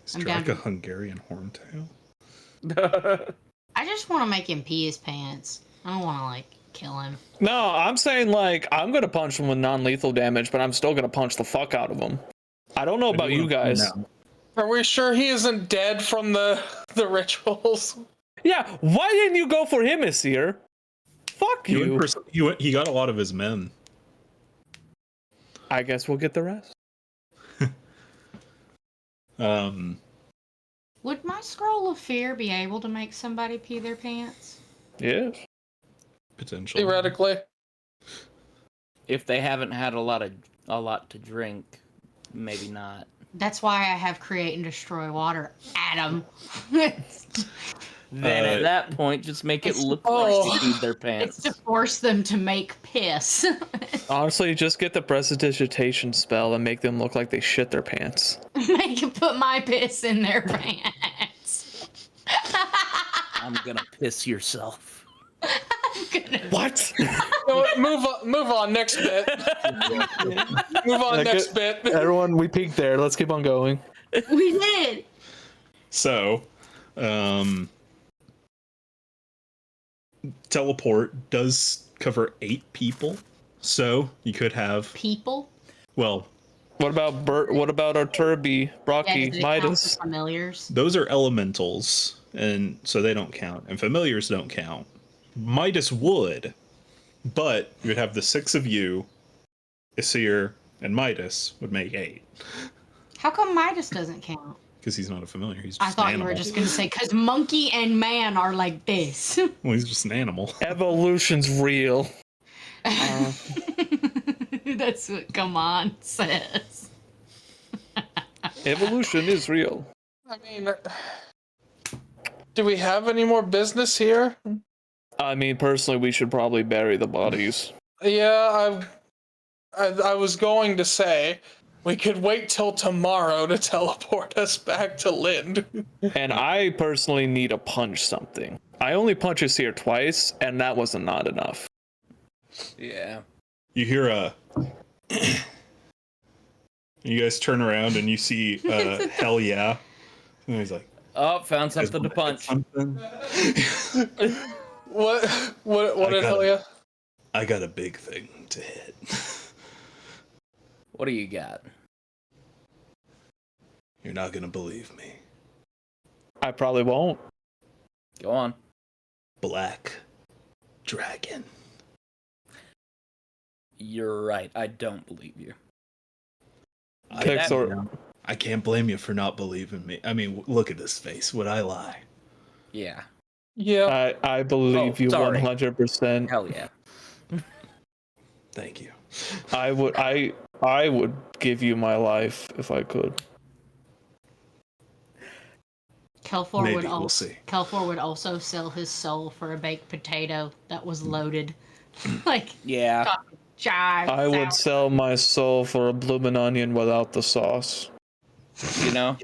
Speaker 2: Is Drac a Hungarian horntail?
Speaker 3: I just want to make him pee his pants. I don't want to, like, kill him.
Speaker 5: No, I'm saying, like, I'm gonna punch him with non-lethal damage, but I'm still gonna punch the fuck out of him. I don't know about you guys.
Speaker 2: No.
Speaker 4: Are we sure he isn't dead from the rituals?
Speaker 5: Yeah, why didn't you go for him, Isir? Fuck you.
Speaker 2: He got a lot of his men.
Speaker 5: I guess we'll get the rest.
Speaker 3: Would my scroll of fear be able to make somebody pee their pants?
Speaker 5: Yes.
Speaker 2: Potentially.
Speaker 4: Theoretically.
Speaker 6: If they haven't had a lot to drink, maybe not.
Speaker 3: That's why I have create and destroy water, Adam.
Speaker 6: Then at that point, just make it look like they peed their pants.
Speaker 3: It's to force them to make piss.
Speaker 5: Honestly, just get the prestidigitation spell and make them look like they shit their pants.
Speaker 3: Make it put my piss in their pants.
Speaker 6: I'm gonna piss yourself.
Speaker 5: What?
Speaker 4: Move on. Next bit. Move on. Next bit.
Speaker 5: Everyone, we peaked there. Let's keep on going.
Speaker 3: We did.
Speaker 2: So, teleport does cover 8 people, so you could have
Speaker 3: people.
Speaker 2: Well,
Speaker 5: what about Bert? What about our Turby, Brocky, Midas?
Speaker 3: Familiars.
Speaker 2: Those are elementals, and so they don't count, and familiars don't count. Midas would, but you would have the 6 of you, Isir, and Midas would make 8.
Speaker 3: How come Midas doesn't count?
Speaker 2: Because he's not a familiar. He's just
Speaker 3: I thought
Speaker 2: an animal.
Speaker 3: you were just going to say, because monkey and man are like this.
Speaker 2: Well, he's just an animal.
Speaker 5: Evolution's real.
Speaker 3: That's what Come On says.
Speaker 5: Evolution is real.
Speaker 4: I mean, do we have any more business here?
Speaker 5: I mean, personally, we should probably bury the bodies.
Speaker 4: Yeah, I was going to say, we could wait till tomorrow to teleport us back to Lind.
Speaker 5: And I personally need to punch something. I only punch us here twice, and that wasn't not enough.
Speaker 6: Yeah.
Speaker 2: You hear a. You guys turn around and you see hell yeah. And he's like,
Speaker 6: Oh, found something to punch.
Speaker 2: something.
Speaker 4: What did hell yeah?
Speaker 7: I got a big thing to hit.
Speaker 6: What do you got?
Speaker 7: You're not gonna believe me.
Speaker 5: I probably won't.
Speaker 6: Go on.
Speaker 7: Black dragon.
Speaker 6: You're right. I don't believe you.
Speaker 5: Pixar.
Speaker 7: I can't blame you for not believing me. I mean, look at his face. Would I lie?
Speaker 6: Yeah.
Speaker 4: Yeah.
Speaker 5: I believe you
Speaker 6: sorry.
Speaker 5: 100%.
Speaker 6: Hell yeah.
Speaker 7: Thank you.
Speaker 5: I would give you my life if I could.
Speaker 3: Kelfor
Speaker 7: Maybe,
Speaker 3: would
Speaker 7: we'll
Speaker 3: also
Speaker 7: see.
Speaker 3: Kelfor would also sell his soul for a baked potato that was loaded. Like
Speaker 6: Yeah.
Speaker 3: jive.
Speaker 5: I would sell my soul for a bloomin' onion without the sauce.
Speaker 6: You know?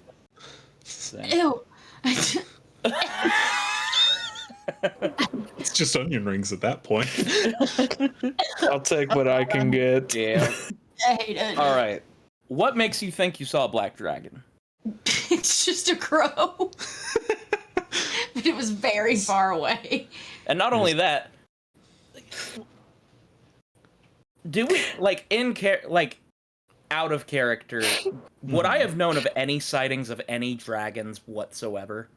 Speaker 3: Ew.
Speaker 2: It's just onion rings at that point.
Speaker 5: I'll take what I can get.
Speaker 6: Yeah.
Speaker 3: I hate it.
Speaker 6: All right. What makes you think you saw a black dragon?
Speaker 3: It's just a crow. But it was very far away.
Speaker 6: And not only that, do we out of character? Would I have known of any sightings of any dragons whatsoever?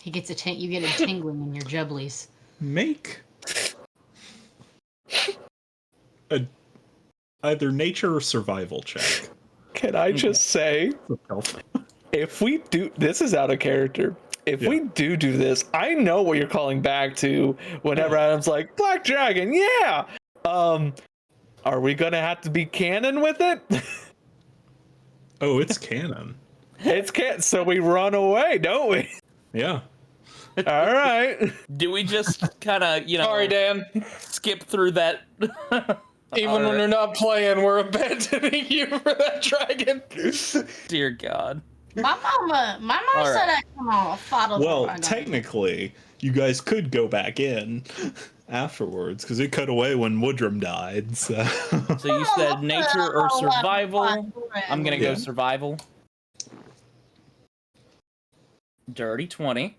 Speaker 3: You get a tingling in your jubblies.
Speaker 2: Make a either nature or survival check.
Speaker 5: Can I just say, if we do, this is out of character. If we do this, I know what you're calling back to whenever Adam's like, Black Dragon, yeah! Are we gonna have to be canon with it?
Speaker 2: Oh, it's canon.
Speaker 5: It's canon, so we run away, don't we?
Speaker 2: Yeah.
Speaker 5: All right.
Speaker 6: Do we just kind of,
Speaker 4: Sorry, Dan.
Speaker 6: skip through that?
Speaker 4: Even when you're not playing, we're abandoning you for that dragon.
Speaker 6: Dear God.
Speaker 3: My mama
Speaker 6: All
Speaker 3: said
Speaker 6: right.
Speaker 3: I come on follow the
Speaker 2: Well,
Speaker 3: dragon.
Speaker 2: technically, you guys could go back in afterwards because it cut away when Woodrum died. So,
Speaker 6: So you said nature or survival? I'm gonna go
Speaker 2: Yeah.
Speaker 6: survival. Dirty 20.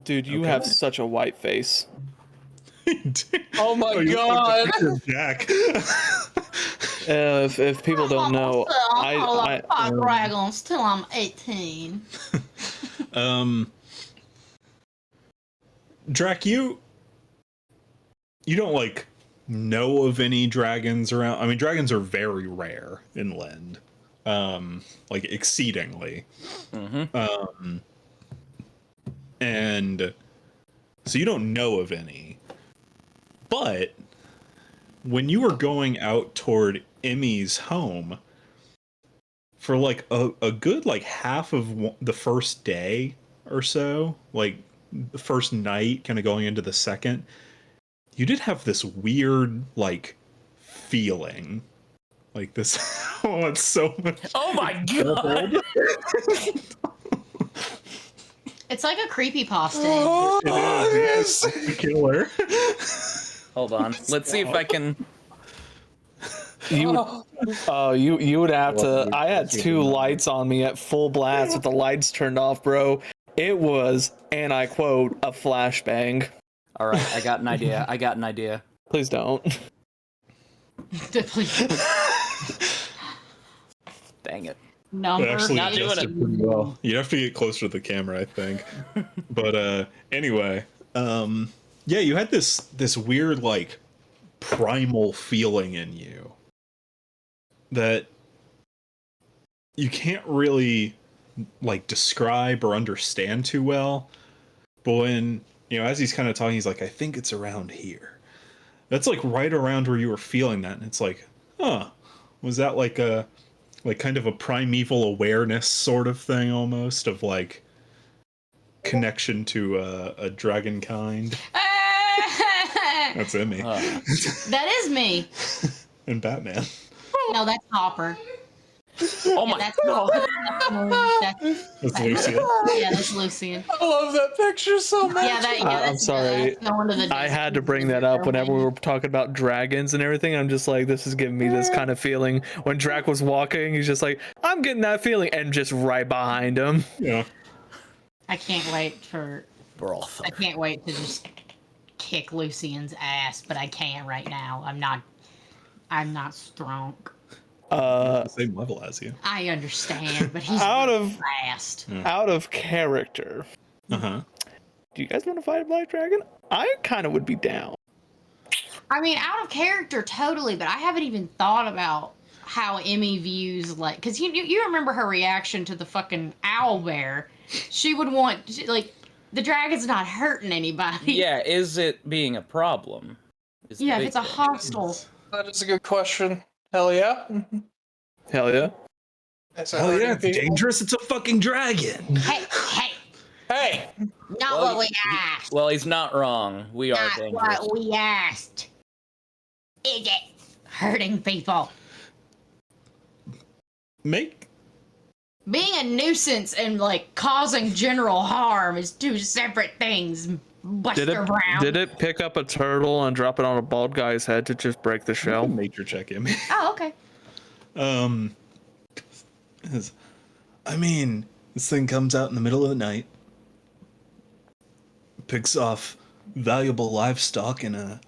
Speaker 5: Dude, you have such a white face.
Speaker 4: Oh my
Speaker 2: you look
Speaker 4: god.
Speaker 2: like a Jack.
Speaker 5: If people don't know,
Speaker 3: I dragons till I'm 18.
Speaker 2: Drac, you don't know of any dragons around. I mean, dragons are very rare in Lend, exceedingly.
Speaker 6: Mm-hmm.
Speaker 2: And so you don't know of any. But when you were going out toward Emmy's home for a good half of the first day or so, the first night kind of going into the second, you did have this weird feeling this. Oh, it's so much.
Speaker 6: Oh my God.
Speaker 3: It's like a creepypasta.
Speaker 2: It is. Yes. Killer.
Speaker 6: Hold on. Let's see if I can.
Speaker 5: You would have to. I had two lights on me at full blast with the lights turned off, bro. It was, and I quote, a flashbang.
Speaker 6: All right, I got an idea.
Speaker 5: Please don't.
Speaker 6: Dang it.
Speaker 3: Number
Speaker 2: Actually,
Speaker 6: Not doing
Speaker 2: adjusted
Speaker 6: it.
Speaker 2: pretty well. You have to get closer to the camera, I think. But anyway, yeah, you had this weird primal feeling in you that you can't really describe or understand too well. But when as he's kind of talking, he's like, I think it's around here. That's right around where you were feeling that, and it's was that a kind of a primeval awareness sort of thing, almost of connection to a dragon kind? That's Emmy.
Speaker 3: That is me.
Speaker 2: And Batman.
Speaker 3: No, that's Hopper.
Speaker 6: Oh my
Speaker 3: That's
Speaker 6: god.
Speaker 2: That's Lucia.
Speaker 3: Yeah, that's Lucian.
Speaker 4: I love that picture so much.
Speaker 3: Yeah,
Speaker 5: I'm
Speaker 3: that's
Speaker 5: sorry.
Speaker 3: that's going to the
Speaker 5: I had to bring that up whenever we were talking about dragons and everything. I'm just like, this is giving me this kind of feeling. When Drac was walking, he's just like, I'm getting that feeling, and just right behind him.
Speaker 2: Yeah.
Speaker 3: I can't wait for.
Speaker 6: Brothel.
Speaker 3: I can't wait to just kick Lucian's ass, but I can't right now. I'm not strong.
Speaker 2: The same level as you.
Speaker 3: I understand, but he's
Speaker 5: Out
Speaker 3: really
Speaker 5: of-
Speaker 3: fast.
Speaker 5: Out of character.
Speaker 2: Uh-huh.
Speaker 5: Do you guys want to fight a black dragon? I kind of would be down.
Speaker 3: I mean, out of character, totally, but I haven't even thought about how Emmy views, like, because you remember her reaction to the fucking owl bear. She would want, like, the dragon's not hurting anybody.
Speaker 6: Yeah, is it being a problem? Is the
Speaker 3: Yeah, if
Speaker 6: big
Speaker 3: it's a
Speaker 6: question.
Speaker 3: hostile.
Speaker 4: That is a good question. Hell yeah.
Speaker 5: Hell yeah.
Speaker 4: Is it
Speaker 7: Hell yeah,
Speaker 4: hurting
Speaker 7: it's
Speaker 4: people?
Speaker 7: dangerous. It's a fucking dragon.
Speaker 3: Hey,
Speaker 4: Hey,
Speaker 3: not
Speaker 6: Well,
Speaker 3: what we asked.
Speaker 6: Well, he's not wrong. We are
Speaker 3: Not
Speaker 6: dangerous.
Speaker 3: what we asked. Is it hurting people?
Speaker 2: Make
Speaker 3: Being a nuisance and, like, causing general harm is two separate things, Buster Brown.
Speaker 5: Did it pick up a turtle and drop it on a bald guy's head to just break the
Speaker 2: a
Speaker 5: shell?
Speaker 2: nature check him.
Speaker 3: Oh, okay.
Speaker 7: I mean, this thing comes out in the middle of the night, picks off valuable livestock in a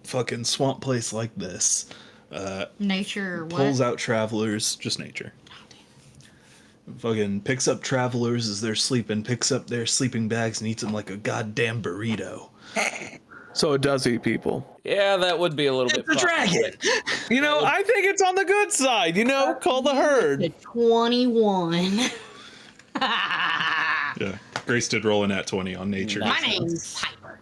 Speaker 7: fucking swamp place like this,
Speaker 3: Nature or what?
Speaker 7: pulls out travelers, just nature. Fucking picks up travelers as they're sleeping, picks up their sleeping bags and eats them like a goddamn burrito.
Speaker 5: So it does eat people.
Speaker 6: Yeah, that would be a little bit.
Speaker 7: It's a dragon!
Speaker 5: You know, I think it's on the good side. You know, call the herd.
Speaker 3: 21.
Speaker 2: Yeah. Grace did roll a nat 20 on nature.
Speaker 3: My name's Piper.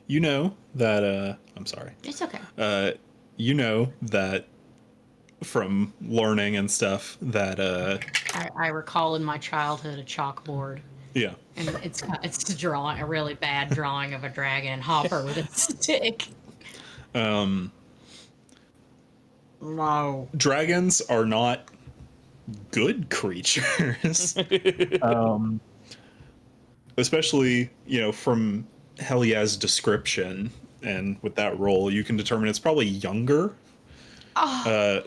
Speaker 2: You know that I'm sorry.
Speaker 3: It's okay.
Speaker 2: You know that from learning and stuff that
Speaker 3: I recall in my childhood a chalkboard,
Speaker 2: yeah.
Speaker 3: and it's a drawing, a really bad drawing of a dragon Hopper with a stick. No.
Speaker 2: Dragons are not good creatures. Especially, you know, from Helia's description and with that role, you can determine it's probably younger.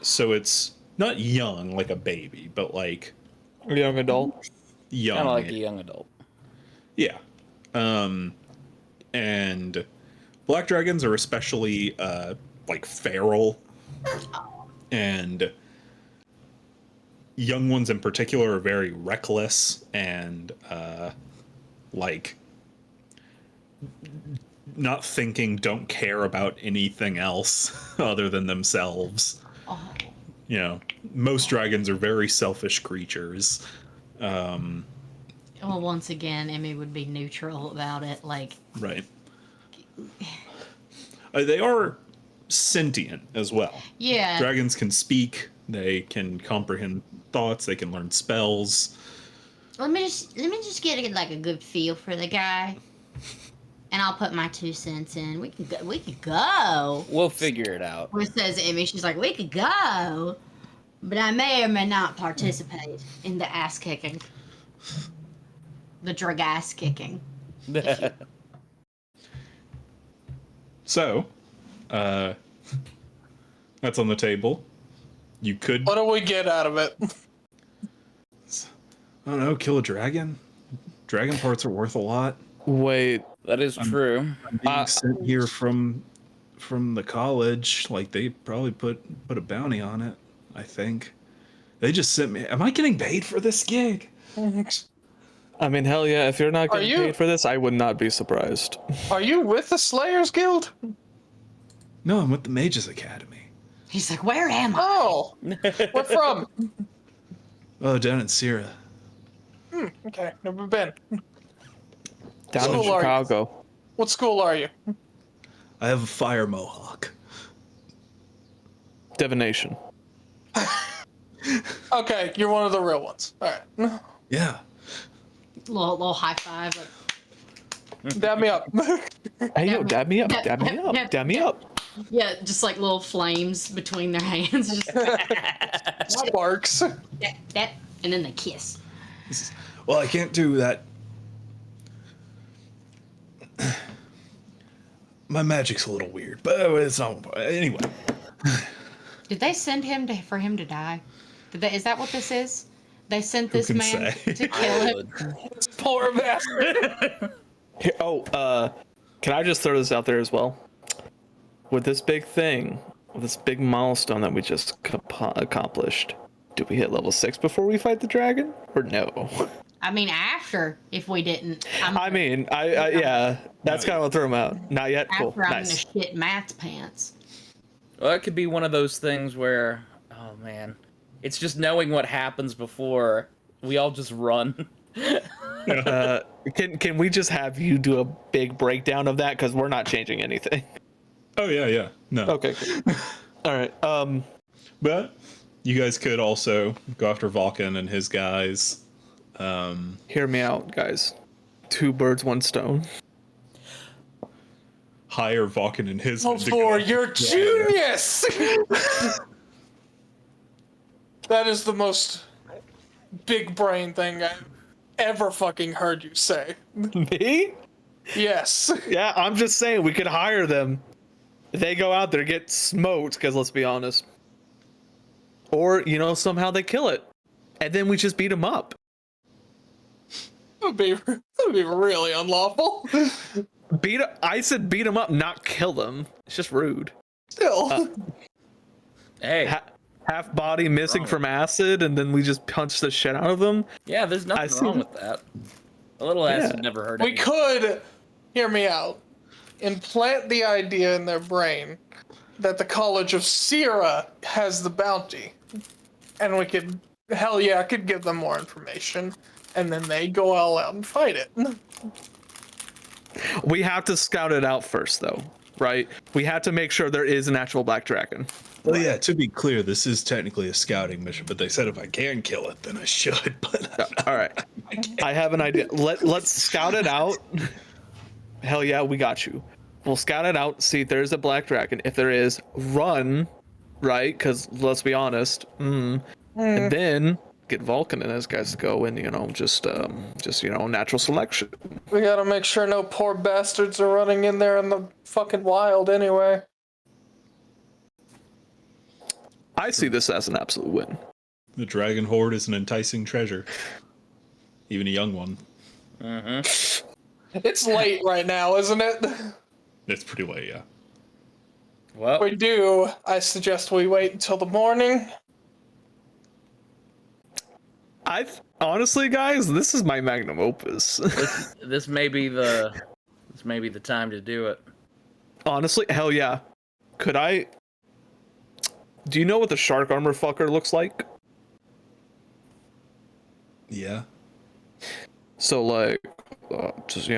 Speaker 2: So it's not young like a baby, but like
Speaker 5: Young adult.
Speaker 2: young.
Speaker 6: Kind of like a young adult.
Speaker 2: Yeah. And black dragons are especially like feral, and young ones in particular are very reckless and like not thinking, don't care about anything else other than themselves.
Speaker 3: Oh.
Speaker 2: You know, most dragons are very selfish creatures.
Speaker 3: Well, once again, Emmy would be neutral about it. Like,
Speaker 2: Right. They are sentient as well.
Speaker 3: yeah,
Speaker 2: Dragons can speak. They can comprehend thoughts. They can learn spells.
Speaker 3: let me just get like a good feel for the guy, and I'll put my 2 cents in. We could go.
Speaker 6: We'll figure it out.
Speaker 3: When it says Emmy, she's like, we could go, but I may or may not participate in the ass kicking, the drag ass kicking.
Speaker 2: So, that's on the table. You could,
Speaker 4: what do we get out of it?
Speaker 2: I don't know, kill a dragon. Dragon parts are worth a lot.
Speaker 5: Wait,
Speaker 6: That is true.
Speaker 2: Being sent here from the college, like they probably put a bounty on it. I think they just sent me. Am I getting paid for this gig?
Speaker 5: I mean, hell yeah, if you're not
Speaker 4: Are
Speaker 5: getting
Speaker 4: you-
Speaker 5: paid for this, I would not be surprised.
Speaker 4: Are you with the Slayers Guild?
Speaker 2: No, I'm with the Mages Academy.
Speaker 3: He's like, where am I?
Speaker 4: Oh, where from?
Speaker 2: Oh, down in Sierra.
Speaker 4: Okay, never been.
Speaker 5: Down in
Speaker 4: School are you?
Speaker 5: Chicago.
Speaker 4: What school are you?
Speaker 2: I have a fire mohawk.
Speaker 5: Divination.
Speaker 4: Okay, you're one of the real ones. All right,
Speaker 2: Yeah.
Speaker 3: Little high five. Like,
Speaker 4: dab me up.
Speaker 5: Hey, yo, dab me up, dab me up, dab me up.
Speaker 3: Yeah, just like little flames between their hands. Just
Speaker 4: Sparks.
Speaker 3: that, and then they kiss.
Speaker 2: Well, I can't do that. My magic's a little weird, but it's not. Anyway.
Speaker 3: Did they send him for him to die? Is that what this is? They sent
Speaker 2: Who
Speaker 3: this
Speaker 2: can
Speaker 3: man
Speaker 2: say?
Speaker 3: to kill him.
Speaker 4: Poor bastard.
Speaker 5: Here, can I just throw this out there as well? With this big thing, with this big milestone that we just accomplished, do we hit level 6 before we fight the dragon, or no?
Speaker 3: I mean, after if we didn't.
Speaker 5: I mean, yeah, that's kind of what throw him out. Not yet. Cool.
Speaker 3: After I'm
Speaker 5: Nice.
Speaker 3: gonna shit Matt's pants.
Speaker 6: Well, it could be one of those things where, oh man, it's just knowing what happens before we all just run.
Speaker 5: Can we just have you do a big breakdown of that, because we're not changing anything?
Speaker 2: Oh yeah. No.
Speaker 5: Okay. Cool. All right.
Speaker 2: But you guys could also go after Vulcan and his guys.
Speaker 5: Hear me out, guys. 2 birds, 1 stone.
Speaker 2: Hire Vulcan and his.
Speaker 4: Oh, for your genius! That is the most big brain thing I've ever fucking heard you say.
Speaker 5: Me?
Speaker 4: Yes.
Speaker 5: Yeah, I'm just saying we could hire them. They go out there, get smoked, because let's be honest. Or, somehow they kill it. And then we just beat them up.
Speaker 4: That would be really unlawful.
Speaker 5: I said beat them up, not kill them. It's just rude.
Speaker 4: Still.
Speaker 6: Hey,
Speaker 5: Half body missing from acid, and then we just punch the shit out of them.
Speaker 6: yeah, there's nothing wrong with that. A little acid never hurt
Speaker 4: We
Speaker 6: anyone.
Speaker 4: could, hear me out, implant the idea in their brain that the College of Sierra has the bounty. And we could, hell yeah, I could give them more information. And then they go all out and fight it.
Speaker 5: We have to scout it out first, though, right? We have to make sure there is an actual black dragon.
Speaker 2: Well, yeah. To be clear, this is technically a scouting mission, but they said if I can kill it, then I should. But
Speaker 5: All right. I have an idea. Let's scout it out. Hell yeah, we got you. We'll scout it out, see if there's a black dragon. If there is, run, right? Because let's be honest. And then get Vulcan and his guys to go and just natural selection.
Speaker 4: We gotta make sure no poor bastards are running in there in the fucking wild anyway.
Speaker 5: I see this as an absolute win.
Speaker 2: the dragon horde is an enticing treasure, even a young one.
Speaker 4: It's late right now, isn't it?
Speaker 2: It's pretty late, yeah.
Speaker 6: Well,
Speaker 4: I suggest we wait until the morning.
Speaker 5: Honestly, guys, this is my magnum opus.
Speaker 6: this may be the time to do it.
Speaker 5: Honestly, hell yeah. Do you know what the shark armor fucker looks like?
Speaker 2: Yeah.
Speaker 5: So like, just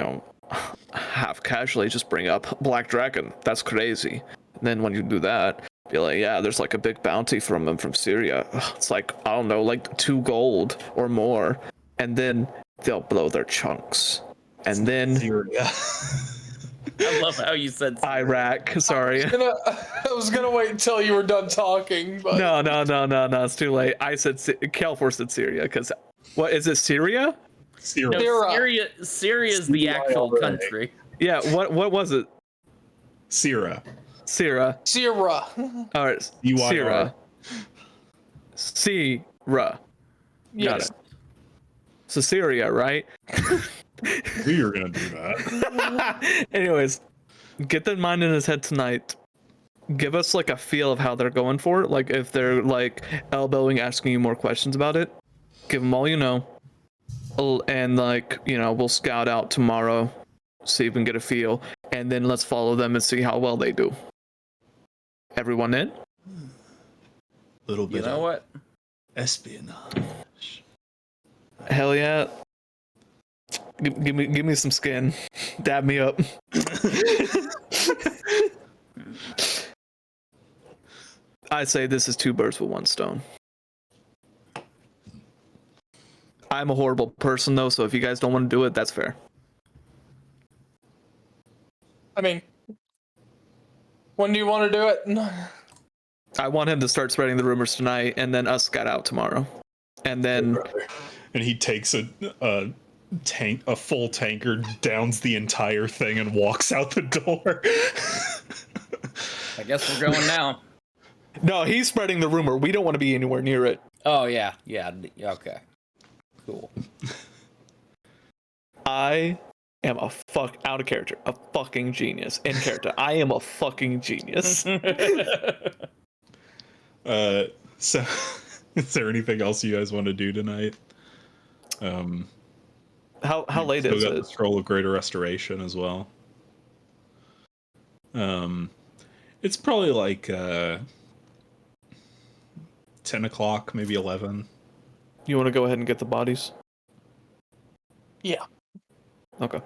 Speaker 5: half casually just bring up Black Dragon. That's crazy. And then when you do that, be like, yeah, there's like a big bounty from them from Syria. It's like, I don't know, like 2 gold or more. And then they'll blow their chunks. And then
Speaker 2: Syria.
Speaker 6: I love how you said
Speaker 5: Iraq. Sorry.
Speaker 4: I was gonna wait until you were done talking, but
Speaker 5: No. It's too late. I said Calfor said Syria because what is it? Syria?
Speaker 2: Syria.
Speaker 6: Syria is the actual country.
Speaker 5: Yeah. What was it?
Speaker 2: Syria.
Speaker 5: Syria.
Speaker 4: Sierra.
Speaker 5: All right.
Speaker 2: UIR.
Speaker 5: Syria. Got
Speaker 4: Yes.
Speaker 5: it. So Syria, right?
Speaker 2: You're gonna do that.
Speaker 5: Anyways, get that mind in his head tonight. Give us like a feel of how they're going for it. Like if they're like elbowing, asking you more questions about it, give them all you know. And like, we'll scout out tomorrow, see if we can get a feel, and then let's follow them and see how well they do. Everyone in?
Speaker 2: Little bit
Speaker 6: You know
Speaker 2: of
Speaker 6: what?
Speaker 2: espionage.
Speaker 5: Hell yeah. Give me some skin. Dab me up. I say this is 2 birds with 1 stone. I'm a horrible person though, so if you guys don't want to do it, that's fair.
Speaker 4: I mean, When do you want to do it?
Speaker 5: I want him to start spreading the rumors tonight, and then us scout out tomorrow, and then
Speaker 2: And he takes a full tanker, downs the entire thing, and walks out the door.
Speaker 6: I guess we're going now.
Speaker 5: no, he's spreading the rumor. We don't want to be anywhere near it.
Speaker 6: Oh, yeah. Yeah. Okay. Cool.
Speaker 5: I am a out of character, a fucking genius. In character, I am a fucking genius.
Speaker 2: So, is there anything else you guys want to do tonight?
Speaker 5: How late
Speaker 2: Still
Speaker 5: is
Speaker 2: got the
Speaker 5: it?
Speaker 2: Scroll of Greater Restoration as well. It's probably like 10 o'clock, maybe 11.
Speaker 5: You want to go ahead and get the bodies?
Speaker 4: Yeah.
Speaker 5: Okay.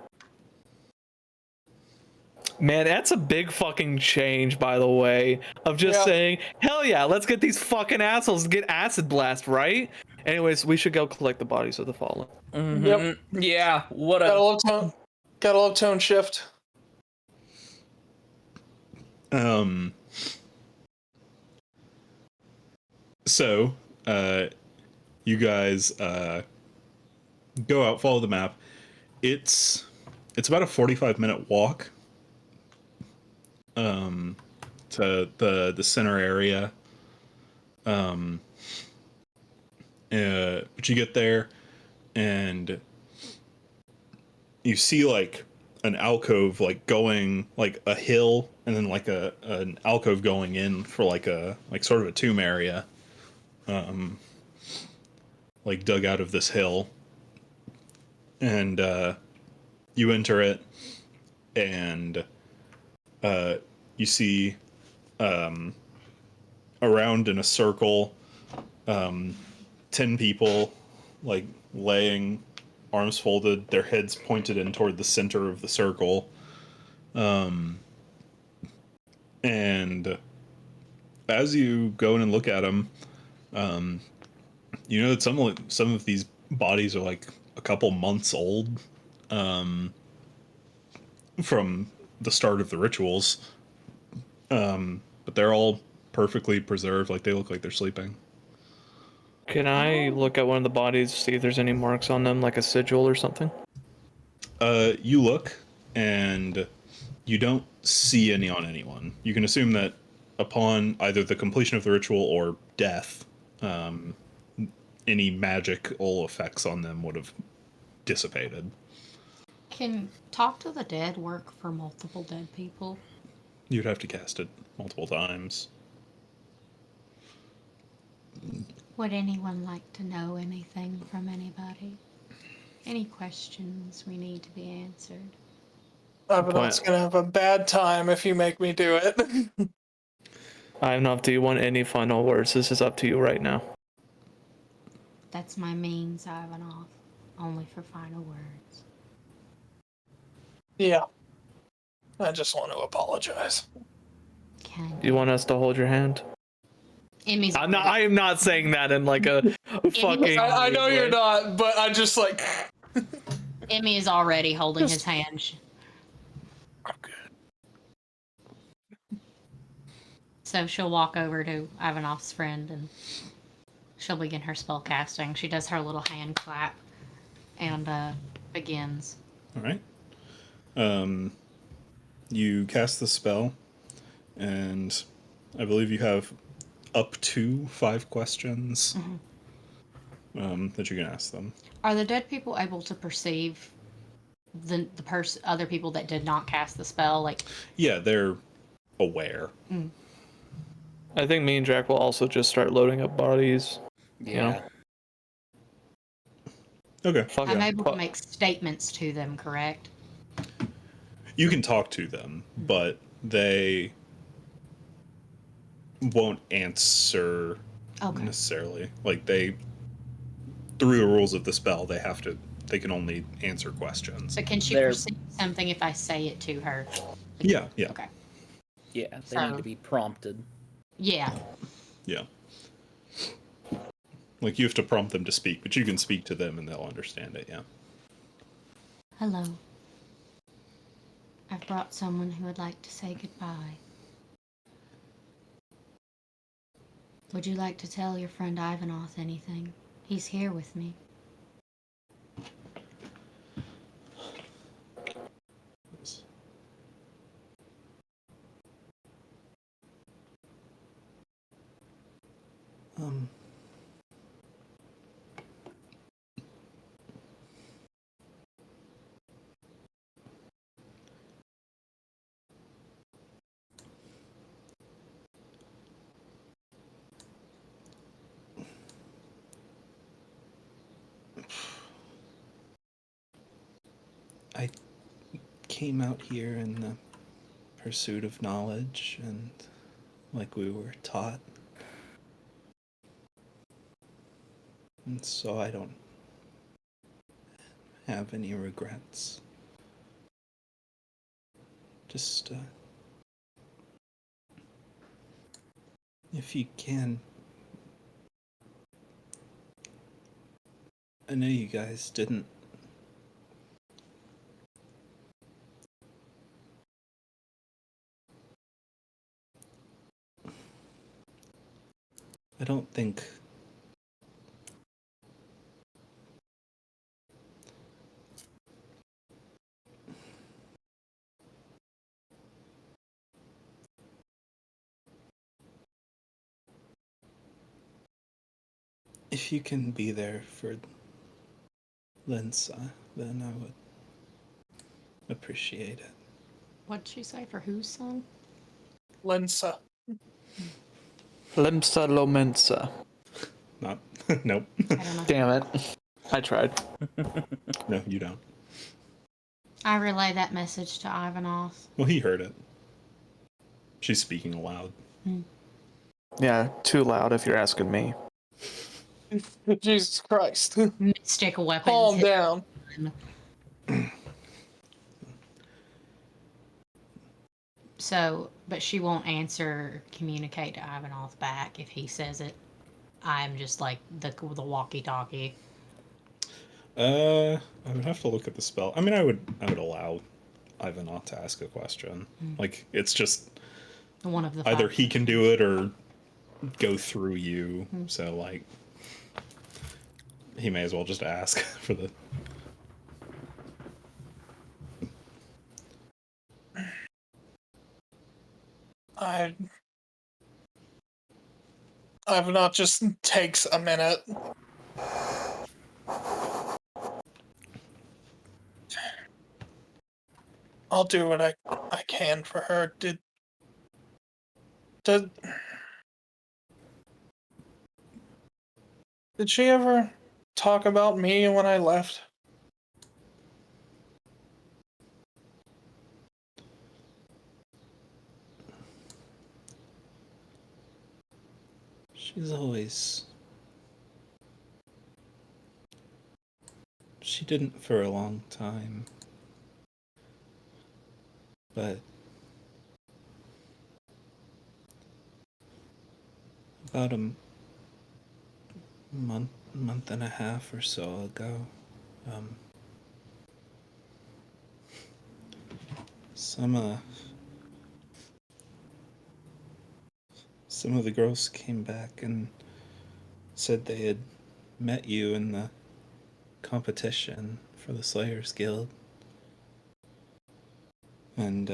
Speaker 5: Man, that's a big fucking change, by the way, of just saying, hell yeah, let's get these fucking assholes to get acid blast, right? Anyways, we should go collect the bodies of the fallen.
Speaker 6: Mm-hmm.
Speaker 4: Yep.
Speaker 6: Yeah. What
Speaker 4: Gotta
Speaker 6: a.
Speaker 4: love tone. Gotta love tone shift.
Speaker 2: So, you guys go out, follow the map. It's about a 45-minute walk to the center area. But you get there and you see like an alcove like going like a hill, and then like an alcove going in for like sort of a tomb area, like dug out of this hill. And you enter it, and you see around in a circle 10 people like laying, arms folded, their heads pointed in toward the center of the circle. And as you go in and look at them, you know that some of these bodies are like a couple months old from the start of the rituals. But they're all perfectly preserved, like they look like they're sleeping.
Speaker 5: Can I look at one of the bodies, see if there's any marks on them, like a sigil or something?
Speaker 2: You look, and you don't see any on anyone. You can assume that upon either the completion of the ritual or death, any magical effects on them would have dissipated.
Speaker 3: Can talk to the dead work for multiple dead people?
Speaker 2: You'd have to cast it multiple times.
Speaker 3: Would anyone like to know anything from anybody? Any questions we need to be answered?
Speaker 4: Abaddon's gonna have a bad time if you make me do it.
Speaker 5: Ivanov, do you want any final words? This is up to you right now.
Speaker 3: That's my means, Ivanov. Only for final words.
Speaker 4: Yeah. I just want to apologize.
Speaker 3: Can
Speaker 5: Do you want us to hold your hand?
Speaker 3: Emmy's
Speaker 5: I am not saying that in like a fucking.
Speaker 4: I know you're not, but I just like.
Speaker 3: Emmy is already holding his hand. So she'll walk over to Ivanov's friend and she'll begin her spell casting. She does her little hand clap and begins.
Speaker 2: All right. You cast the spell, and I believe you have up to 5 questions that you can ask them.
Speaker 3: Are the dead people able to perceive the other people that did not cast the spell? Like,
Speaker 2: Yeah, they're aware.
Speaker 5: I think me and Jack will also just start loading up bodies.
Speaker 6: Yeah.
Speaker 2: Okay.
Speaker 5: Fuck
Speaker 3: I'm
Speaker 5: yeah.
Speaker 3: able to make statements to them, correct?
Speaker 2: You can talk to them, but they won't answer
Speaker 3: Okay.
Speaker 2: necessarily. Like through the rules of the spell, they can only answer questions.
Speaker 3: But can she
Speaker 6: They're-
Speaker 3: perceive something if I say it to her?
Speaker 2: Yeah.
Speaker 3: Okay.
Speaker 6: Yeah, they
Speaker 3: So-
Speaker 6: need to be prompted.
Speaker 3: Yeah.
Speaker 2: Yeah. Like you have to prompt them to speak, but you can speak to them and they'll understand it, yeah.
Speaker 3: Hello. I've brought someone who would like to say goodbye. Would you like to tell your friend Ivanoth anything? He's here with me.
Speaker 7: Um, I came out here in the pursuit of knowledge and like we were taught. And so I don't have any regrets. Just, if you can, I know you guys didn't. I don't think if you can be there for Linsa, then I would appreciate it.
Speaker 3: What'd she say for whose son?
Speaker 4: Lensa.
Speaker 5: Limsa Lomensa.
Speaker 2: Not. Nope.
Speaker 3: I don't know.
Speaker 5: Damn it. I tried.
Speaker 2: No, you don't.
Speaker 3: I relay that message to Ivanoth.
Speaker 2: Well, he heard it. She's speaking aloud.
Speaker 5: Yeah, too loud if you're asking me.
Speaker 4: Jesus Christ.
Speaker 3: Mystic weapons.
Speaker 4: Calm
Speaker 3: hit
Speaker 4: down.
Speaker 3: him. So, but she won't answer, communicate to Ivanoth back if he says it. I'm just like the walkie-talkie.
Speaker 2: I would have to look at the spell. I mean, I would allow Ivanoth to ask a question. Like, it's just
Speaker 3: One of the
Speaker 2: either
Speaker 3: five.
Speaker 2: he can do it or go through you. So, like, he may as well just ask for the.
Speaker 4: I've not just takes a minute. I'll do what I can for her. Did she ever talk about me when I left?
Speaker 7: She's always. She didn't for a long time. But about a month and a half or so ago, some of the girls came back and said they had met you in the competition for the Slayers Guild. And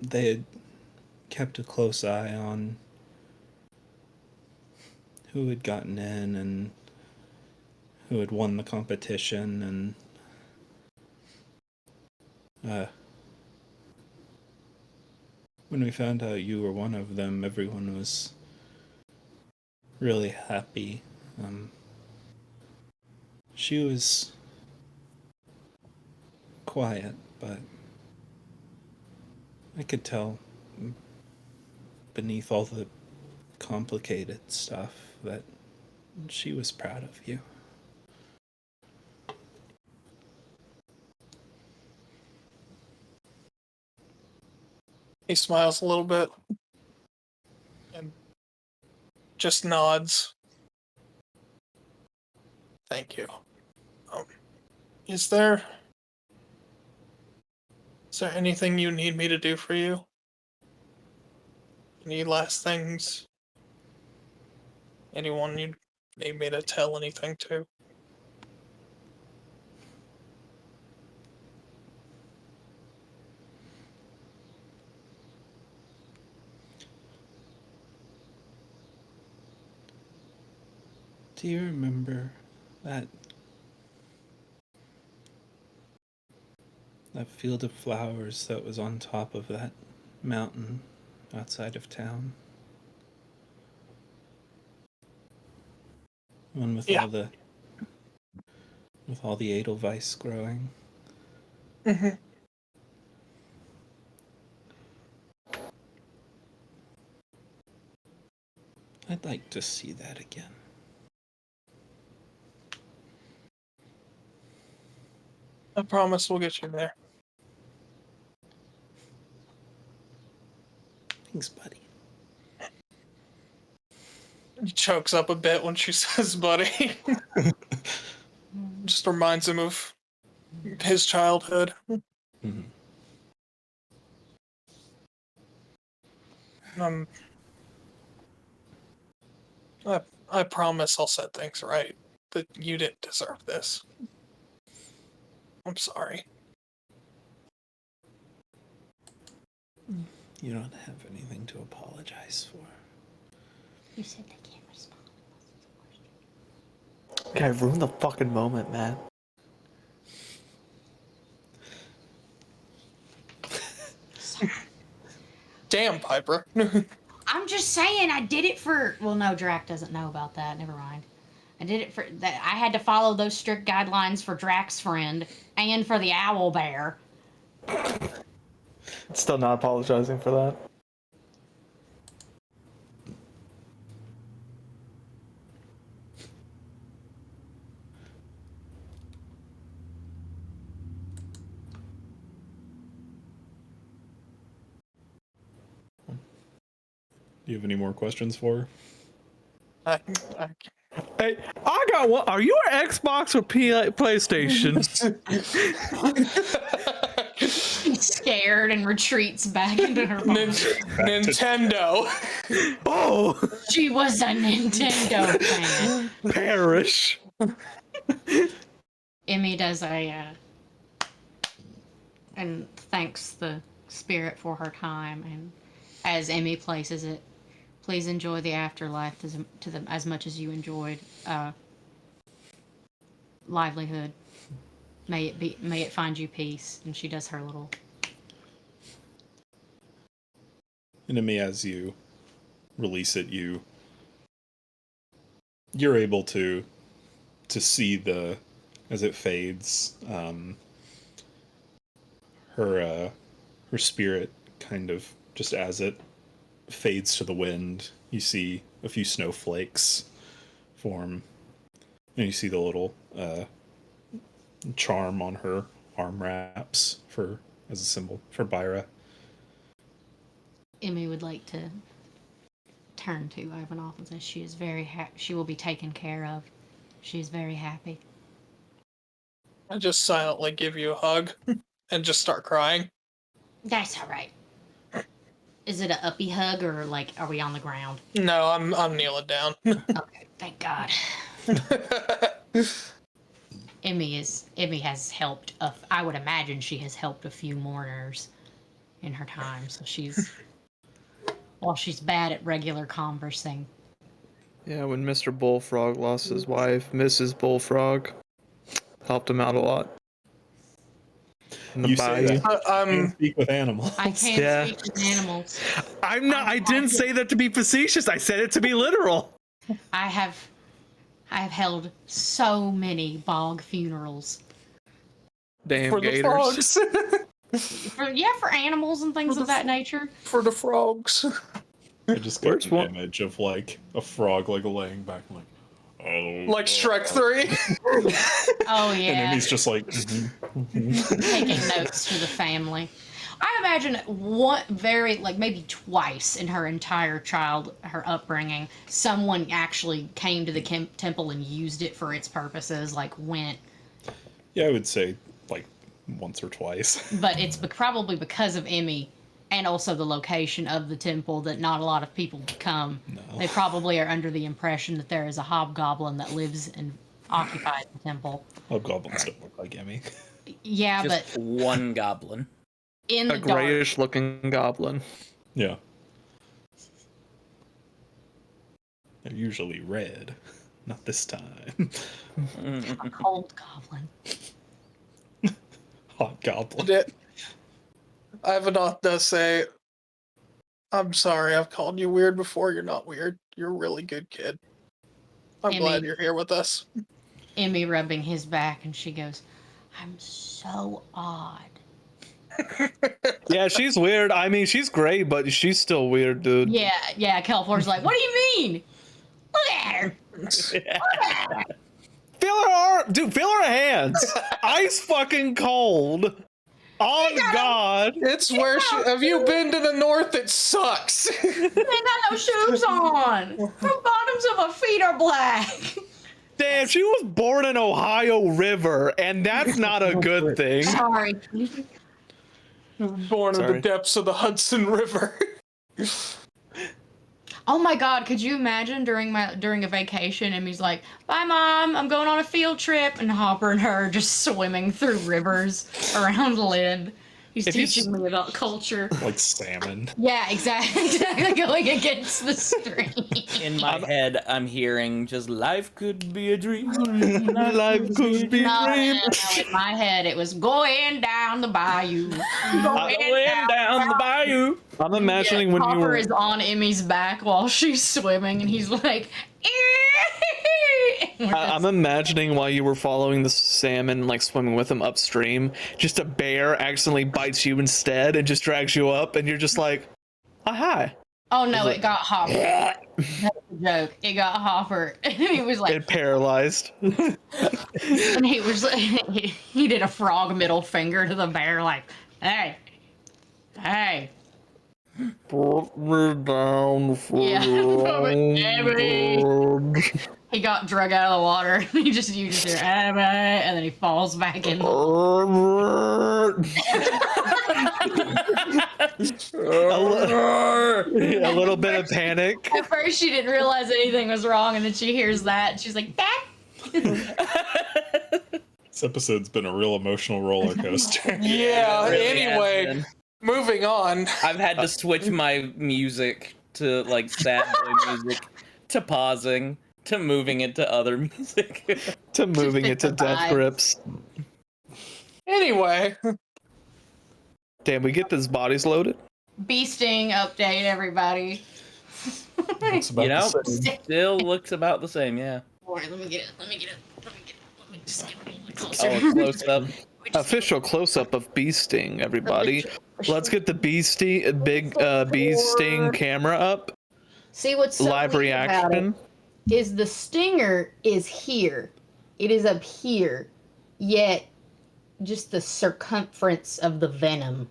Speaker 7: they had kept a close eye on who had gotten in and who had won the competition, and when we found out you were one of them, everyone was really happy. She was quiet, but I could tell beneath all the complicated stuff that she was proud of you.
Speaker 4: He smiles a little bit and just nods. Thank you. Is there anything you need me to do for you? Any last things? Anyone you need me to tell anything to?
Speaker 7: Do you remember that field of flowers that was on top of that mountain outside of town? One with
Speaker 4: Yeah.
Speaker 7: all the edelweiss growing.
Speaker 4: Mm-hmm.
Speaker 7: I'd like to see that again.
Speaker 4: I promise we'll get you there.
Speaker 7: Thanks, buddy.
Speaker 4: He chokes up a bit when she says buddy. Just reminds him of his childhood.
Speaker 7: Mm-hmm.
Speaker 4: I promise I'll set things right. That you didn't deserve this. I'm sorry.
Speaker 7: You don't have anything to apologize for.
Speaker 3: You said they can't respond.
Speaker 5: Okay, I ruined the fucking moment, man.
Speaker 4: Damn, Piper.
Speaker 3: I'm just saying, I did it for. Well, no, Drac doesn't know about that. Never mind. I did it for that. I had to follow those strict guidelines for Drac's friend and for the owl bear.
Speaker 5: Still not apologizing for that.
Speaker 2: Do you have any more questions for her?
Speaker 5: Hey, I got one. Are you an Xbox or PlayStation?
Speaker 3: She's scared and retreats back into her body.
Speaker 4: Nintendo.
Speaker 5: Oh,
Speaker 3: She was a Nintendo fan.
Speaker 5: perish.
Speaker 3: Emmy does and thanks the spirit for her time, and as Emmy places it, please enjoy the afterlife as much as you enjoyed livelihood. May it find you peace. And she does her little.
Speaker 2: And Emmy, as you release it, you're able to see as it fades, her spirit kind of, just as it fades to the wind, you see a few snowflakes form, and you see the little charm on her arm wraps as a symbol for Byra.
Speaker 3: Emmy would like to turn to Ivanov and say she is very she will be taken care of. She is very happy.
Speaker 4: I just silently give you a hug and just start crying.
Speaker 3: That's all right. Is it a uppy hug or like are we on the ground?
Speaker 4: No, I'm kneeling down.
Speaker 3: Okay, thank God. Emmy has helped. I would imagine she has helped a few mourners in her time. So she's bad at regular conversing.
Speaker 5: Yeah, when Mr. Bullfrog lost his wife, Mrs. Bullfrog helped him out a lot. In the
Speaker 2: You say
Speaker 5: bayou.
Speaker 2: that. You can't speak with animals.
Speaker 3: I can't
Speaker 5: Yeah.
Speaker 3: speak with animals.
Speaker 5: I'm not. I didn't say that to be facetious. I said it to be literal.
Speaker 3: I have held so many bog funerals.
Speaker 5: Damn
Speaker 4: For the
Speaker 5: gators.
Speaker 4: frogs.
Speaker 3: For animals and things of that nature.
Speaker 4: For the frogs.
Speaker 2: I just got
Speaker 5: Where's
Speaker 2: an
Speaker 5: one-
Speaker 2: image of like a frog like laying back like, oh,
Speaker 4: Like Shrek 3.
Speaker 3: Oh
Speaker 2: and then
Speaker 3: yeah,
Speaker 2: he's just like,
Speaker 3: taking notes for the family. I imagine one very like maybe twice in her entire her upbringing, someone actually came to the temple and used it for its purposes. Like went,
Speaker 2: Yeah, I would say like once or twice.
Speaker 3: but it's probably because of Emmy and also the location of the temple that not a lot of people come.
Speaker 2: No.
Speaker 3: They probably are under the impression that there is a hobgoblin that lives and occupies the temple.
Speaker 2: Hobgoblins don't look like Emmy.
Speaker 3: Yeah,
Speaker 6: Just
Speaker 3: but
Speaker 6: one goblin.
Speaker 3: in
Speaker 5: A
Speaker 3: the dark,
Speaker 5: grayish looking goblin.
Speaker 2: Yeah. They're usually red. Not this time.
Speaker 3: a cold goblin.
Speaker 2: Hot goblin.
Speaker 4: Ivanov does say, I'm sorry, I've called you weird before. You're not weird. You're a really good kid. I'm glad you're here with us.
Speaker 3: Emmy rubbing his back, and she goes, "I'm so odd."
Speaker 5: Yeah, she's weird. I mean, she's great, but she's still weird, dude.
Speaker 3: Yeah. California's like, "What do you mean? Look at her.
Speaker 5: Feel her arm, dude. Feel her hands. Ice fucking cold. On God.
Speaker 4: It's where have you been to the north? It sucks.
Speaker 3: They ain't got no shoes on. The bottoms of her feet are black."
Speaker 5: Damn, she was born in Ohio River, and that's not a good thing.
Speaker 3: Sorry.
Speaker 4: Born in the depths of the Hudson River.
Speaker 3: Oh my God! Could you imagine during a vacation, Emmy's like, "Bye, Mom. I'm going on a field trip," and Hopper and her just swimming through rivers around Lynn. He's teaching me about culture.
Speaker 2: Like salmon.
Speaker 3: Yeah, exactly. Going against the stream.
Speaker 6: In my head, I'm hearing just life could be a dream.
Speaker 5: Life could be a
Speaker 3: No,
Speaker 5: dream.
Speaker 3: in my head, it was going down the bayou.
Speaker 6: Going down the bayou.
Speaker 5: I'm imagining when you
Speaker 3: Hopper
Speaker 5: were.
Speaker 3: is on Emmy's back while she's swimming, and he's like,
Speaker 5: I'm imagining while you were following the salmon, like swimming with him upstream, just a bear accidentally bites you instead and just drags you up, and you're just like, oh, hi.
Speaker 3: Oh no, it got Hopper. That's a joke. It got Hopper, and he was like,
Speaker 5: It paralyzed.
Speaker 3: and he was like, he did a frog middle finger to the bear, like, hey.
Speaker 5: Put me down for
Speaker 3: Yeah. He got drug out of the water. You just hear, and then he falls back in.
Speaker 5: A little bit of panic.
Speaker 3: At first, she didn't realize anything was wrong, and then she hears that, and she's like, "Dad."
Speaker 2: This episode's been a real emotional roller coaster.
Speaker 4: Yeah,
Speaker 6: It really has
Speaker 4: anyway,
Speaker 6: been.
Speaker 4: moving on.
Speaker 6: I've had to switch my music to like sad boy music, to pausing, to moving it to other music.
Speaker 5: To moving it to
Speaker 3: Just the
Speaker 5: death
Speaker 3: vibes.
Speaker 5: grips.
Speaker 4: Anyway,
Speaker 5: Damn, we get this bodies loaded.
Speaker 3: Bee sting update, everybody.
Speaker 2: It's about
Speaker 6: You know,
Speaker 2: the same.
Speaker 6: still looks about the same, yeah.
Speaker 3: Let me get it. Let me just get a little
Speaker 6: Oh,
Speaker 3: closer.
Speaker 6: a close up.
Speaker 5: Official close-up of bee sting, everybody. Let's get the bee sting, big bee sting camera up.
Speaker 3: See what's so
Speaker 5: Live
Speaker 3: weird about
Speaker 5: reaction.
Speaker 3: it is the stinger is here. It is up here, yet just the circumference of the venom.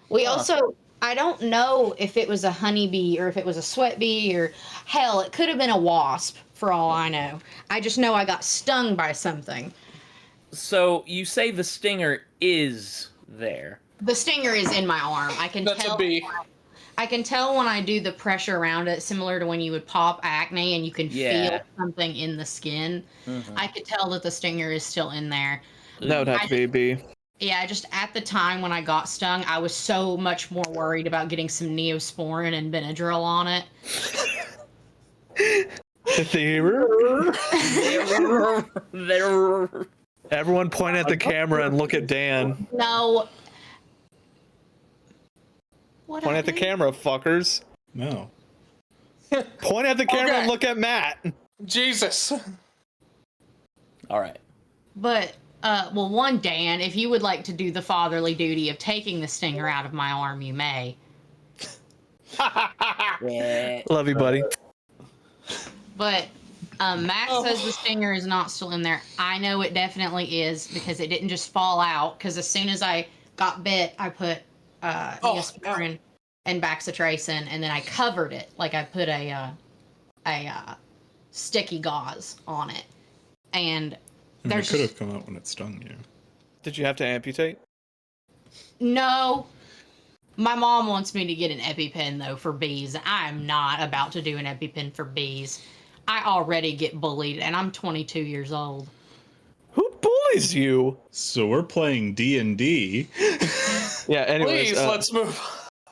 Speaker 3: We also, I don't know if it was a honeybee or if it was a sweat bee or hell, it could have been a wasp for all I know. I just know I got stung by something.
Speaker 6: So you say the stinger is there.
Speaker 3: The stinger is in my arm. I can
Speaker 4: that's
Speaker 3: tell.
Speaker 4: a bee.
Speaker 3: I can tell when I do the pressure around it, similar to when you would pop acne and you can
Speaker 6: Yeah.
Speaker 3: feel something in the skin. I could tell that the stinger is still in there.
Speaker 5: That would have to be a bee.
Speaker 3: Yeah, just at the time when I got stung, I was so much more worried about getting some Neosporin and Benadryl on it.
Speaker 6: There.
Speaker 5: Everyone point at the camera and look at Dan.
Speaker 3: No. What
Speaker 5: Point
Speaker 3: I
Speaker 5: at the
Speaker 3: do?
Speaker 5: camera, fuckers.
Speaker 2: No.
Speaker 5: Point at the camera
Speaker 4: Okay.
Speaker 5: and look at Matt.
Speaker 4: Jesus.
Speaker 6: All right.
Speaker 3: But, well, one, Dan, if you would like to do the fatherly duty of taking the stinger out of my arm, you may.
Speaker 6: Yeah.
Speaker 5: Love you, buddy.
Speaker 3: But Max says the stinger is not still in there. I know it definitely is because it didn't just fall out. Because as soon as I got bit, I put
Speaker 4: Oh,
Speaker 3: Neosporin and Bacitracin, and then I covered it. Like I put a sticky gauze on it. And
Speaker 2: And it
Speaker 3: there's
Speaker 2: could
Speaker 3: just
Speaker 2: have come out when it stung you.
Speaker 5: Did you have to amputate?
Speaker 3: no. My mom wants me to get an EpiPen though for bees. I am not about to do an EpiPen for bees. I already get bullied, and I'm 22 years old.
Speaker 5: Who bullies you?
Speaker 2: So we're playing D&D.
Speaker 5: Yeah. Anyways,
Speaker 4: please, let's move.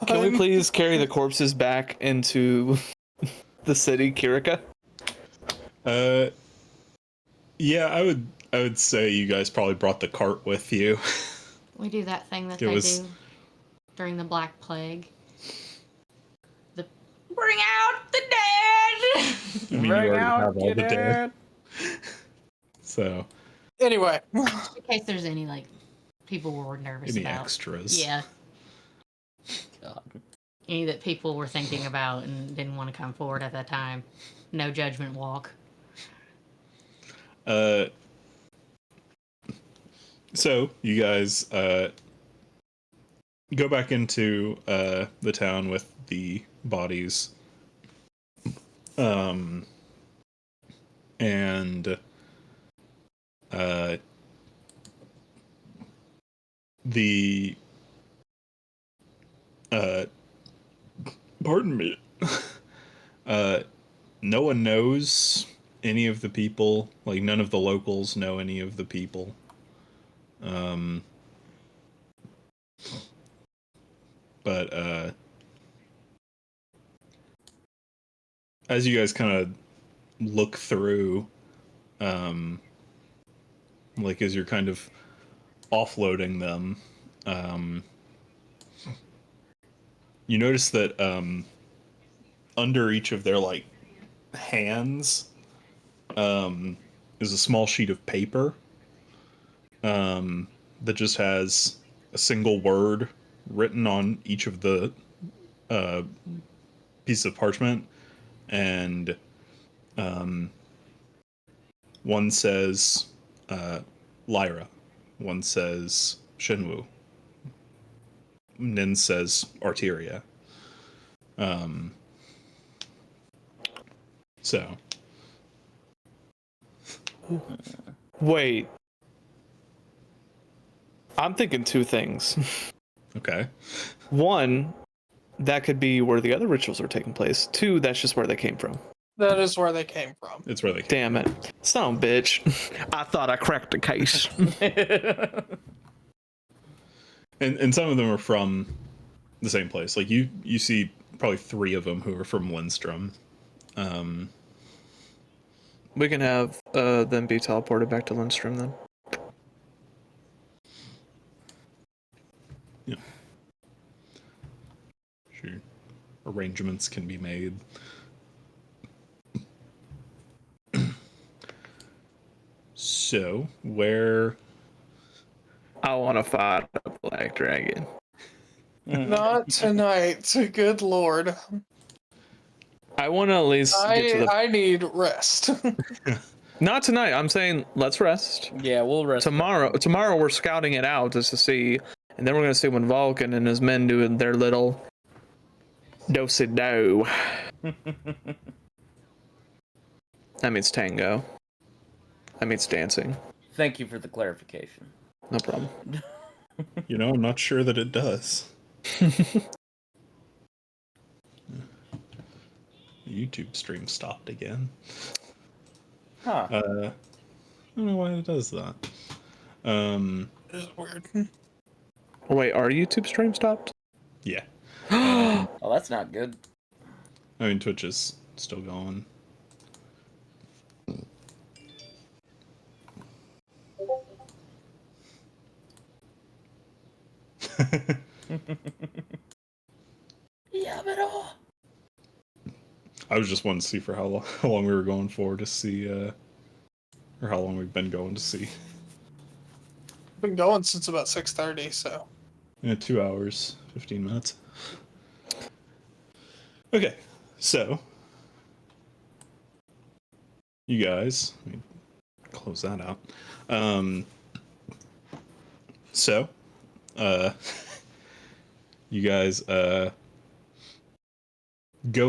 Speaker 5: can we
Speaker 4: on.
Speaker 5: please carry the corpses back into the city, Kirika?
Speaker 2: Yeah, I would say you guys probably brought the cart with you.
Speaker 3: We do that thing that
Speaker 2: It
Speaker 3: they
Speaker 2: was-
Speaker 3: do during the Black Plague. The bring out the dead.
Speaker 2: I mean, you already have all the dead. So,
Speaker 4: Anyway,
Speaker 3: In case there's any like people were nervous
Speaker 2: any
Speaker 3: about.
Speaker 2: extras?
Speaker 3: Yeah,
Speaker 6: God.
Speaker 3: any that people were thinking about and didn't want to come forward at that time. No judgment walk.
Speaker 2: So you guys go back into the town with the bodies, and the pardon me. No one knows any of the people. Like none of the locals know any of the people. But as you guys kind of look through, like as you're kind of offloading them, you notice that under each of their like hands is a small sheet of paper that just has a single word written on each of the pieces of parchment, and one says Lyra, one says Shinwu, Nin says Arteria. So
Speaker 5: Wait. I'm thinking two things.
Speaker 2: okay.
Speaker 5: One, that could be where the other rituals are taking place. Two, that's just where they came from.
Speaker 4: that is where they came from.
Speaker 2: It's where they came.
Speaker 5: Damn it. Son of a bitch. I thought I cracked the case.
Speaker 2: And some of them are from the same place. Like you see probably 3 of them who are from Lindstrom.
Speaker 5: We can have them be teleported back to Lindstrom then.
Speaker 2: Yeah. Sure. Arrangements can be made. So, where
Speaker 5: I want to fight a black dragon.
Speaker 4: Not tonight. Good lord.
Speaker 5: I want to at least get to the.
Speaker 4: I need rest.
Speaker 5: Not tonight. I'm saying let's rest.
Speaker 6: Yeah, we'll rest.
Speaker 5: Tomorrow we're scouting it out just to see, and then we're gonna see when Vulcan and his men do their little do-si-do. That means tango. That means dancing.
Speaker 6: Thank you for the clarification.
Speaker 5: No problem.
Speaker 2: you know, I'm not sure that it does. YouTube stream stopped again.
Speaker 6: Huh.
Speaker 2: I don't know why it does that.
Speaker 4: It's weird.
Speaker 5: Oh, wait, our YouTube stream stopped?
Speaker 2: Yeah.
Speaker 6: Oh, that's not good.
Speaker 2: I mean, Twitch is still going.
Speaker 6: Yeah, but
Speaker 2: I was just wanting to see for how long we were going for to see, or how long we've been going to see.
Speaker 4: Been going since about 6:30, so.
Speaker 2: Yeah, 2 hours, 15 minutes. Okay, so you guys, let me close that out. So, you guys go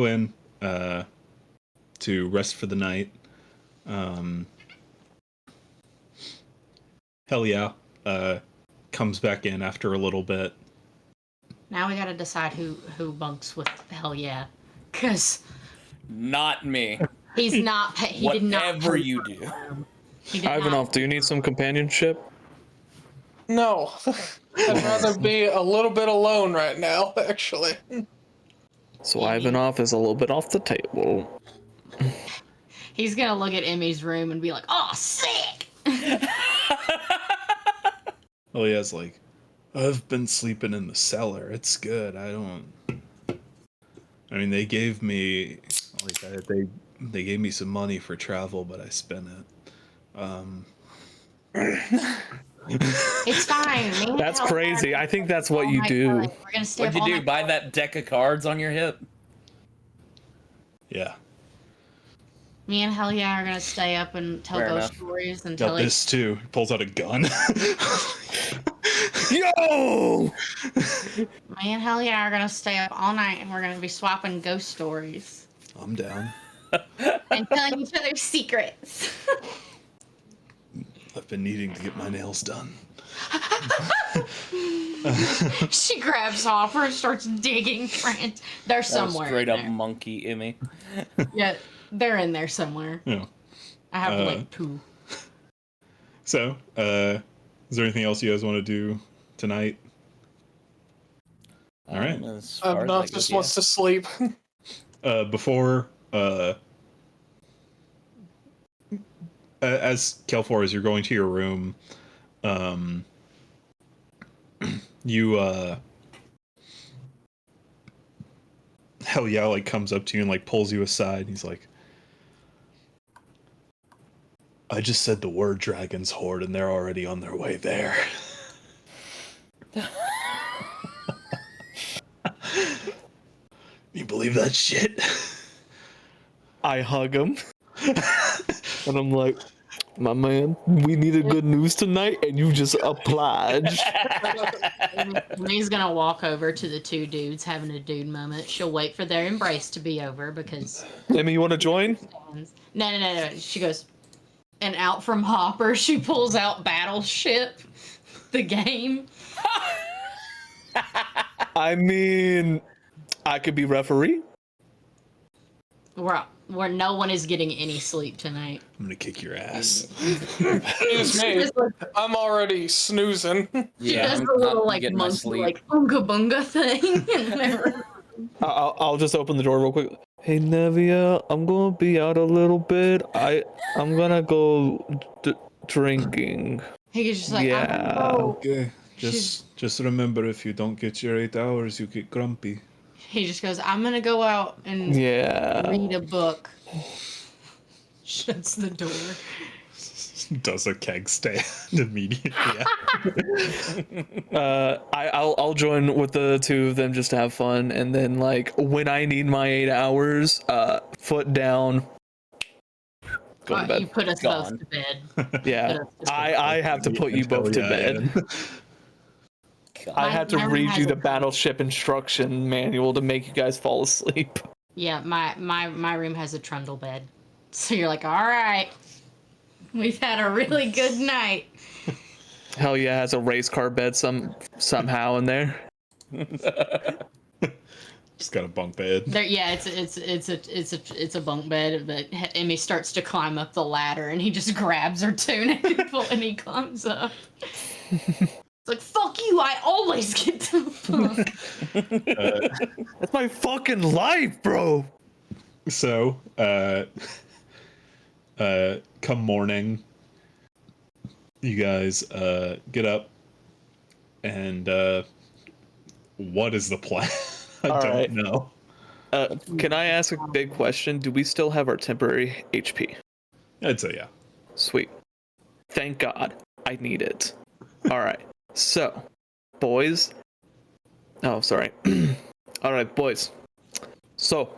Speaker 2: in to rest for the night. Hell yeah comes back in after a little bit.
Speaker 3: Now we gotta decide who bunks with Hell Yeah, because
Speaker 6: Not me.
Speaker 3: he's not. He did not.
Speaker 6: Whatever
Speaker 3: pay
Speaker 6: you
Speaker 3: for
Speaker 6: do.
Speaker 3: the room. He did
Speaker 5: Ivanov,
Speaker 3: not.
Speaker 5: do you need some companionship?
Speaker 4: No. I'd rather be a little bit alone right now, actually.
Speaker 5: So Ivanov is a little bit off the table.
Speaker 3: He's gonna look at Emmy's room and be like, "Oh, sick."
Speaker 2: Oh yeah, it's like, I've been sleeping in the cellar. It's good. I mean, they gave me they gave me some money for travel, but I spent it.
Speaker 3: It's fine. Me and
Speaker 5: That's
Speaker 3: Hell Yeah are
Speaker 5: crazy.
Speaker 3: gonna
Speaker 5: I think
Speaker 3: stay
Speaker 5: that's
Speaker 3: up
Speaker 5: what
Speaker 3: all
Speaker 5: you
Speaker 3: night
Speaker 5: do.
Speaker 3: early. We're gonna stay
Speaker 6: What'd
Speaker 3: up
Speaker 6: you
Speaker 3: all
Speaker 6: do?
Speaker 3: night
Speaker 6: Buy
Speaker 3: early.
Speaker 6: that deck of cards on your hip?
Speaker 2: Yeah.
Speaker 3: Me and Hell Yeah are gonna stay up and tell
Speaker 6: Fair
Speaker 3: ghost
Speaker 6: enough.
Speaker 3: stories until
Speaker 2: Got this too. He pulls out a gun.
Speaker 5: Yo!
Speaker 3: Me and Hell Yeah are gonna stay up all night and we're gonna be swapping ghost stories
Speaker 2: I'm down.
Speaker 3: and telling each other secrets.
Speaker 2: I've been needing to get my nails done.
Speaker 3: She grabs off her and starts digging. Friends, they're
Speaker 6: That was
Speaker 3: somewhere.
Speaker 6: straight
Speaker 3: in
Speaker 6: up
Speaker 3: there.
Speaker 6: monkey Emmy.
Speaker 3: Yeah, they're in there somewhere.
Speaker 2: Yeah.
Speaker 3: I have
Speaker 2: Uh,
Speaker 3: like two.
Speaker 2: So, is there anything else you guys want to do tonight? All right.
Speaker 6: As far as
Speaker 4: Ivanov
Speaker 6: that goes,
Speaker 4: just
Speaker 6: yeah.
Speaker 4: wants to sleep.
Speaker 2: Before, as Kelfor, as you're going to your room, you, Hell yeah, like comes up to you and like pulls you aside. He's like, I just said the word Dragon's Horde and they're already on their way there. You believe that shit?
Speaker 5: I hug him. And I'm like, my man, we needed good news tonight, and you just obliged.
Speaker 3: Emmy's gonna walk over to the two dudes having a dude moment. She'll wait for their embrace to be over because
Speaker 5: Emmy, you want to join?
Speaker 3: no. She goes, and out from Hopper, she pulls out Battleship, the game.
Speaker 5: I mean, I could be referee.
Speaker 3: Where no one is getting any sleep tonight.
Speaker 2: I'm gonna kick your ass.
Speaker 4: Excuse me. I'm already snoozing.
Speaker 3: She
Speaker 6: Yeah,
Speaker 3: does
Speaker 6: I'm
Speaker 3: the little
Speaker 6: not
Speaker 3: like
Speaker 6: getting my
Speaker 3: monkey
Speaker 6: sleep.
Speaker 3: like unga bunga thing and whatever.
Speaker 5: I'll just open the door real quick. Hey Nevia, I'm gonna be out a little bit. I'm gonna go drinking.
Speaker 3: He's just like,
Speaker 5: Yeah.
Speaker 3: I'm gonna go.
Speaker 2: Okay.
Speaker 3: She's-
Speaker 2: Just remember, if you don't get your 8 hours, you get grumpy.
Speaker 3: He just goes, I'm gonna go out and
Speaker 5: Yeah.
Speaker 3: read a book. Shuts the door.
Speaker 2: Does a keg stand immediately.
Speaker 5: I'll join with the two of them just to have fun, and then like when I need my 8 hours, foot down, go to
Speaker 3: You
Speaker 5: bed.
Speaker 3: put us
Speaker 6: Gone.
Speaker 3: both to bed.
Speaker 5: Yeah, I have to put you both to bed. I had to
Speaker 3: My room
Speaker 5: read
Speaker 3: has
Speaker 5: you
Speaker 3: a
Speaker 5: the
Speaker 3: trundle.
Speaker 5: battleship instruction manual to make you guys fall asleep.
Speaker 3: Yeah, my room has a trundle bed. So you're like, all right, we've had a really good night.
Speaker 5: Hell yeah, has a race car bed somehow in there.
Speaker 2: Just got a bunk bed.
Speaker 3: There, yeah, it's a bunk bed, but Emmy starts to climb up the ladder, and he just grabs her tunic and he climbs up. It's like, fuck you! I always get to the bunk.
Speaker 5: That's my fucking life, bro.
Speaker 2: So, come morning, you guys get up, and what is the plan? I
Speaker 5: All
Speaker 2: don't
Speaker 5: right.
Speaker 2: know.
Speaker 5: Can I ask a big question? Do we still have our temporary HP?
Speaker 2: I'd say yeah.
Speaker 5: Sweet. Thank God. I need it. All right. So, boys. Oh, sorry. All right, boys. So,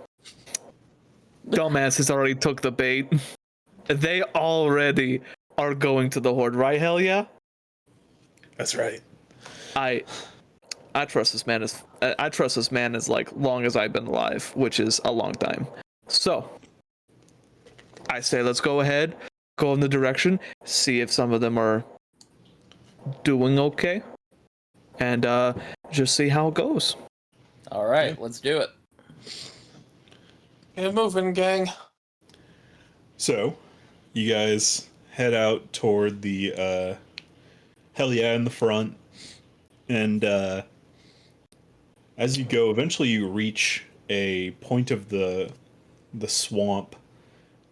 Speaker 5: dumbasses already took the bait. They already are going to the Horde, right? Hell yeah.
Speaker 2: That's right.
Speaker 5: I trust this man as like long as I've been alive, which is a long time. So I say let's go ahead, go in the direction, see if some of them are doing okay, and just see how it goes.
Speaker 6: All right, let's do it.
Speaker 4: Get moving, gang.
Speaker 2: So, you guys head out toward the hell yeah in the front, and as you go, eventually you reach a point of the swamp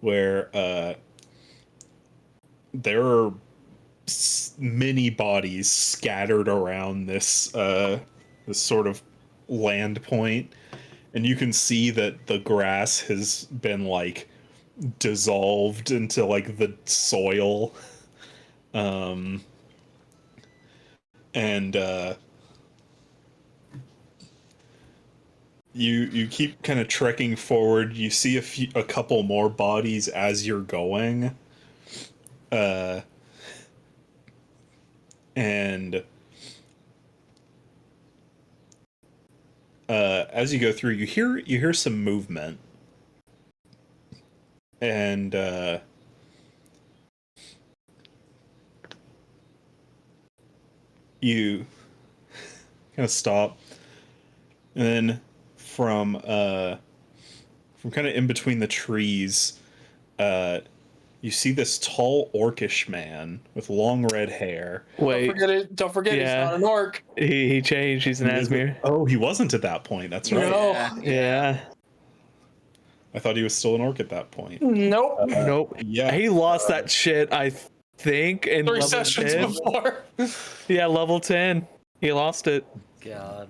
Speaker 2: where there are many bodies scattered around this this sort of land point, and you can see that the grass has been like dissolved into like the soil, and you keep kind of trekking forward. You see a couple more bodies as you're going, and as you go through, you hear some movement, and you kind of stop, and then from kind of in between the trees, you see this tall orcish man with long red hair.
Speaker 5: Wait,
Speaker 4: Don't forget he's
Speaker 5: Yeah.
Speaker 4: not an orc.
Speaker 5: he changed. He's an Asmir.
Speaker 2: Oh, he wasn't at that point. That's right.
Speaker 4: No.
Speaker 5: Yeah.
Speaker 2: I thought he was still an orc at that point.
Speaker 4: Nope.
Speaker 5: Nope.
Speaker 2: Yeah.
Speaker 5: He lost that shit, I think, in
Speaker 4: 3
Speaker 5: level
Speaker 4: sessions
Speaker 5: 10.
Speaker 4: before.
Speaker 5: Yeah, level 10. He lost it.
Speaker 6: God.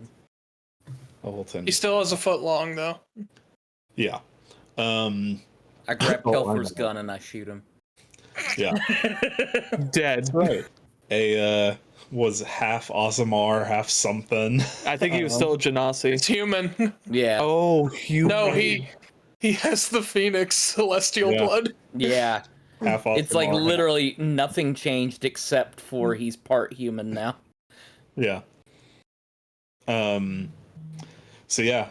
Speaker 2: Level 10.
Speaker 4: He still has a foot long, though.
Speaker 2: Yeah.
Speaker 6: I grab
Speaker 2: Oh, I
Speaker 6: Kelfer's
Speaker 2: know.
Speaker 6: gun and I shoot him.
Speaker 2: Yeah.
Speaker 5: Dead.
Speaker 2: Right. A was half Aasimar, half something.
Speaker 5: I think he was still a Genasi.
Speaker 4: It's human.
Speaker 6: Yeah.
Speaker 5: Oh, human.
Speaker 4: No, he has the Phoenix celestial
Speaker 2: Yeah.
Speaker 4: blood.
Speaker 6: Yeah.
Speaker 2: Half Aasimar.
Speaker 6: It's like literally nothing changed except for he's part human now.
Speaker 2: Yeah. So yeah,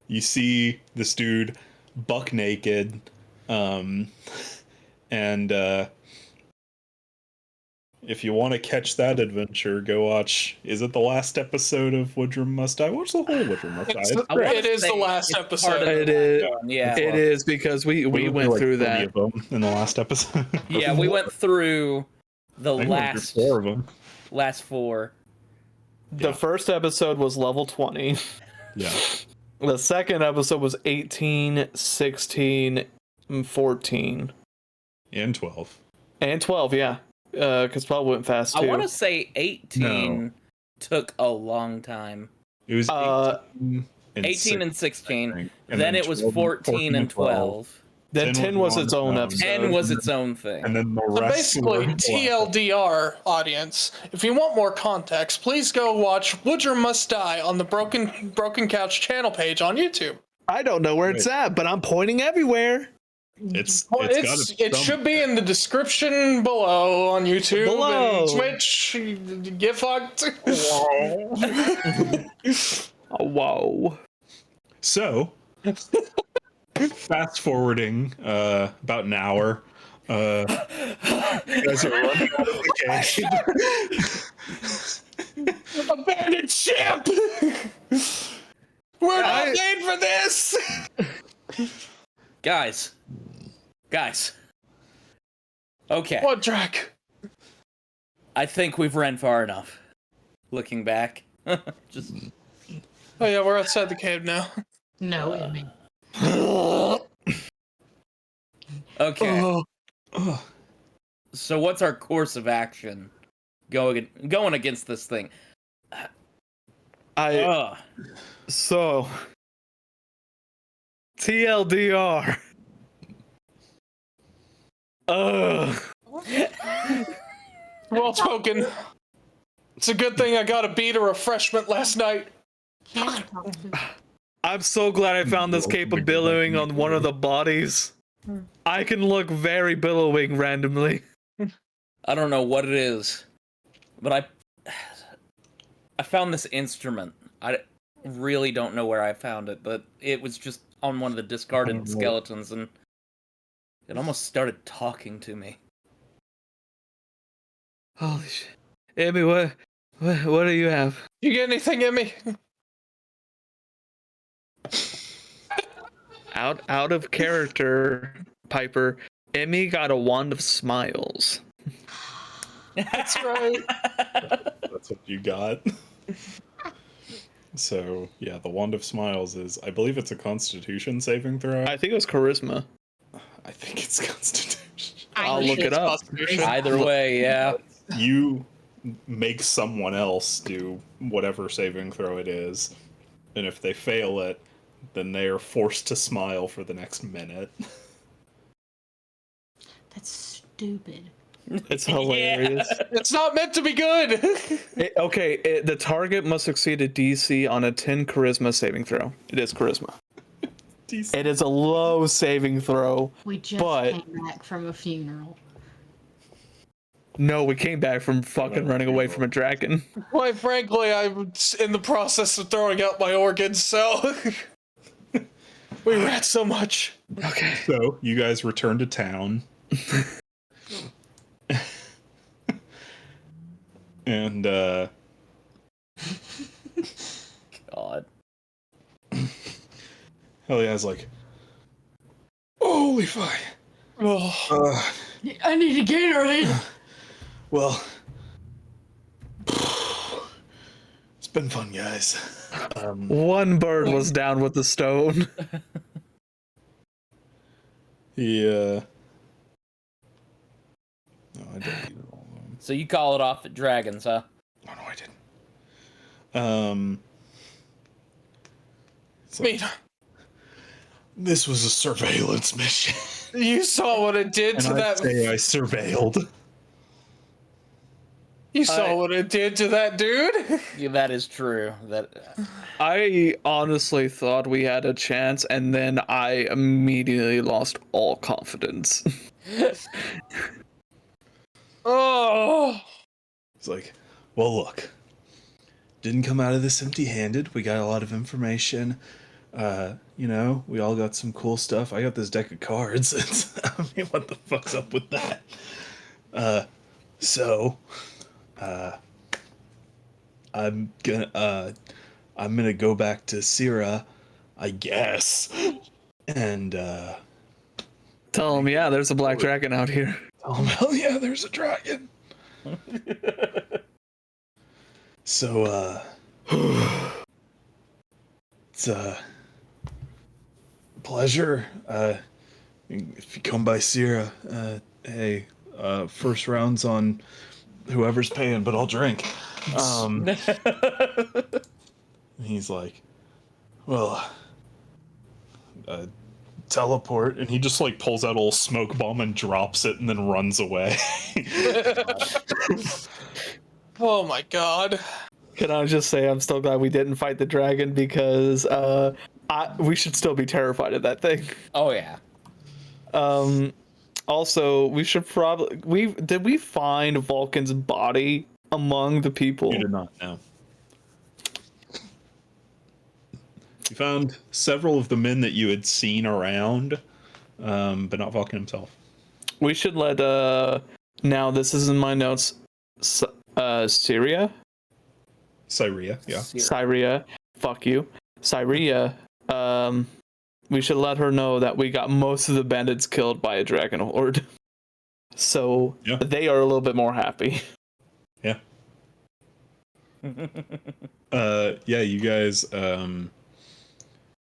Speaker 2: you see this dude buck naked, and if you want to catch that adventure, go watch. Is it the last episode of Woodrum Must Die? Watch the whole Woodrum Must Die.
Speaker 4: It's-
Speaker 2: It's
Speaker 6: I wanna
Speaker 4: It is the
Speaker 6: say
Speaker 4: last
Speaker 6: it's
Speaker 4: episode.
Speaker 6: part of
Speaker 5: It
Speaker 6: the
Speaker 5: is.
Speaker 6: last one, Yeah.
Speaker 5: It is because we
Speaker 2: went
Speaker 5: went through
Speaker 2: like 30
Speaker 5: that.
Speaker 2: of them in the last episode.
Speaker 6: Yeah, we went through the
Speaker 2: I think we went through
Speaker 6: last
Speaker 2: 4 of them.
Speaker 6: last 4.
Speaker 5: The
Speaker 2: Yeah.
Speaker 5: first episode was level 20.
Speaker 2: Yeah.
Speaker 5: The second episode was 18, 16, and 14.
Speaker 2: And 12.
Speaker 5: And 12, yeah. Because 12 went fast, too.
Speaker 6: I want to say 18 took a long time.
Speaker 2: It was 18 and
Speaker 6: 18 and
Speaker 2: 6,
Speaker 6: 16.
Speaker 2: I think. And
Speaker 6: Then it was 14 and 12.
Speaker 5: Then 10 was its own episode.
Speaker 6: 10 was its own thing.
Speaker 2: And then the
Speaker 4: So
Speaker 2: rest
Speaker 4: basically,
Speaker 2: were-
Speaker 4: TLDR audience, if you want more context, please go watch Woodrum Must Die on the Broken Couch channel page on YouTube.
Speaker 5: I don't know where it's at, but I'm pointing everywhere.
Speaker 2: It's
Speaker 4: Well,
Speaker 2: got
Speaker 4: it should be in the description below on YouTube
Speaker 5: Below.
Speaker 4: and Twitch. Get fucked.
Speaker 5: Oh, whoa.
Speaker 2: So, fast forwarding about an hour, you guys are running out of the cave.
Speaker 4: Abandoned ship. We're not made for this.
Speaker 6: Guys. Okay.
Speaker 4: What, Drac?
Speaker 6: I think we've ran far enough. Looking back. Just
Speaker 4: Oh yeah, we're outside the cave now.
Speaker 3: No, Emmy.
Speaker 6: okay. So what's our course of action going against this thing? Ugh.
Speaker 5: So, TLDR.
Speaker 4: Well spoken. It's a good thing I got a beat of refreshment last night.
Speaker 3: Can I talk to?
Speaker 5: I'm so glad I found this cape of billowing on one of the bodies. I can look very billowing randomly.
Speaker 6: I don't know what it is, But I found this instrument. I really don't know where I found it, but it was just on one of the discarded skeletons, and it almost started talking to me.
Speaker 5: Holy shit. Emmy, what do you have?
Speaker 4: You get anything, Emmy?
Speaker 5: Out of character, Piper. Emmy got a wand of smiles.
Speaker 4: That's right.
Speaker 2: That's what you got. So, yeah, the Wand of Smiles is, I believe it's a Constitution saving throw.
Speaker 5: I think it was charisma.
Speaker 2: I think it's Constitution.
Speaker 5: I'll look it up.
Speaker 6: Either way, yeah.
Speaker 2: You make someone else do whatever saving throw it is, and if they fail it, then they are forced to smile for the next minute.
Speaker 3: That's stupid.
Speaker 5: It's hilarious.
Speaker 4: It's not meant to be good.
Speaker 5: The target must succeed a DC on a 10 charisma saving throw. It is charisma. It is a low saving throw.
Speaker 3: We just came back from a funeral.
Speaker 5: No, we came back from fucking running away from a dragon.
Speaker 4: Quite frankly, I'm in the process of throwing out my organs, so we rat so much.
Speaker 5: Okay.
Speaker 2: So, you guys return to town. And,
Speaker 6: God.
Speaker 2: Helia's like, holy fuck.
Speaker 4: Oh,
Speaker 3: I need a Gatorade.
Speaker 2: Well, it's been fun, guys.
Speaker 5: One bird was down with the stone.
Speaker 2: Yeah. No, I don't need it all.
Speaker 6: So you call it off at dragons, huh?
Speaker 2: No, I didn't.
Speaker 4: me.
Speaker 2: This was a surveillance mission.
Speaker 4: You saw what it did to
Speaker 2: And I'd
Speaker 4: that.
Speaker 2: say I surveilled.
Speaker 4: You saw what it did to that dude.
Speaker 6: Yeah, that is true. That
Speaker 5: I honestly thought we had a chance, and then I immediately lost all confidence.
Speaker 4: Oh.
Speaker 2: It's like, well, look. Didn't come out of this empty-handed. We got a lot of information. You know, we all got some cool stuff. I got this deck of cards. I mean, what the fuck's up with that? I'm gonna go back to Syrah, I guess. And
Speaker 5: Tell him, yeah, there's a black dragon out here.
Speaker 2: tell him, hell yeah, there's a dragon. So it's a pleasure. If you come by Syrah, hey, first round's on whoever's paying, but I'll drink. He's like, well, teleport, and he just like pulls out a little smoke bomb and drops it and then runs away.
Speaker 4: Oh my god.
Speaker 5: Can I just say I'm still glad we didn't fight the dragon, because we should still be terrified of that thing.
Speaker 6: oh yeah.
Speaker 5: Also, we should probably did we find Vulcan's body among the people?
Speaker 2: You did not know. You found several of the men that you had seen around, but not Vulcan himself.
Speaker 5: We should let now this is in my notes. Syria?
Speaker 2: Syria, yeah.
Speaker 5: Syria. Fuck you. Syria. We should let her know that we got most of the bandits killed by a dragon horde. So
Speaker 2: Yeah.
Speaker 5: they are a little bit more happy.
Speaker 2: Yeah. Yeah, you guys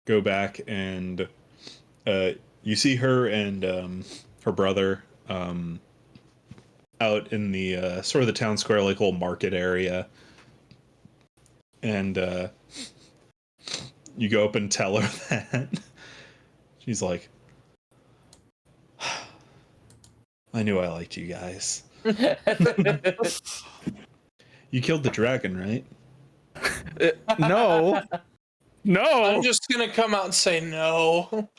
Speaker 2: go back and you see her and her brother out in the sort of the town square, like little market area. And you go up and tell her that. She's like, I knew I liked you guys. You killed the dragon, right?
Speaker 5: No. No.
Speaker 4: I'm just gonna come out and say no.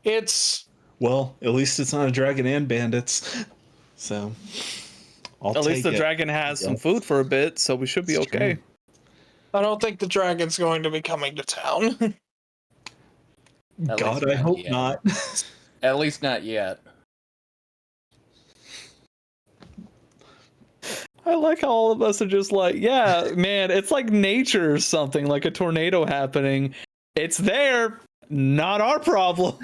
Speaker 4: It's
Speaker 2: Well, at least it's not a dragon and bandits. So, I'll
Speaker 5: At least
Speaker 2: take
Speaker 5: the
Speaker 2: it.
Speaker 5: dragon has some
Speaker 2: Yes.
Speaker 5: food for a bit, so we should be
Speaker 2: It's
Speaker 5: okay.
Speaker 2: true.
Speaker 4: I don't think the dragon's going to be coming to town.
Speaker 6: At
Speaker 2: God,
Speaker 6: least
Speaker 2: I
Speaker 6: not
Speaker 2: hope
Speaker 6: yet.
Speaker 2: not.
Speaker 6: At least not yet.
Speaker 5: I like how all of us are just like, yeah, man, it's like nature or something, like a tornado happening. It's there, not our problem.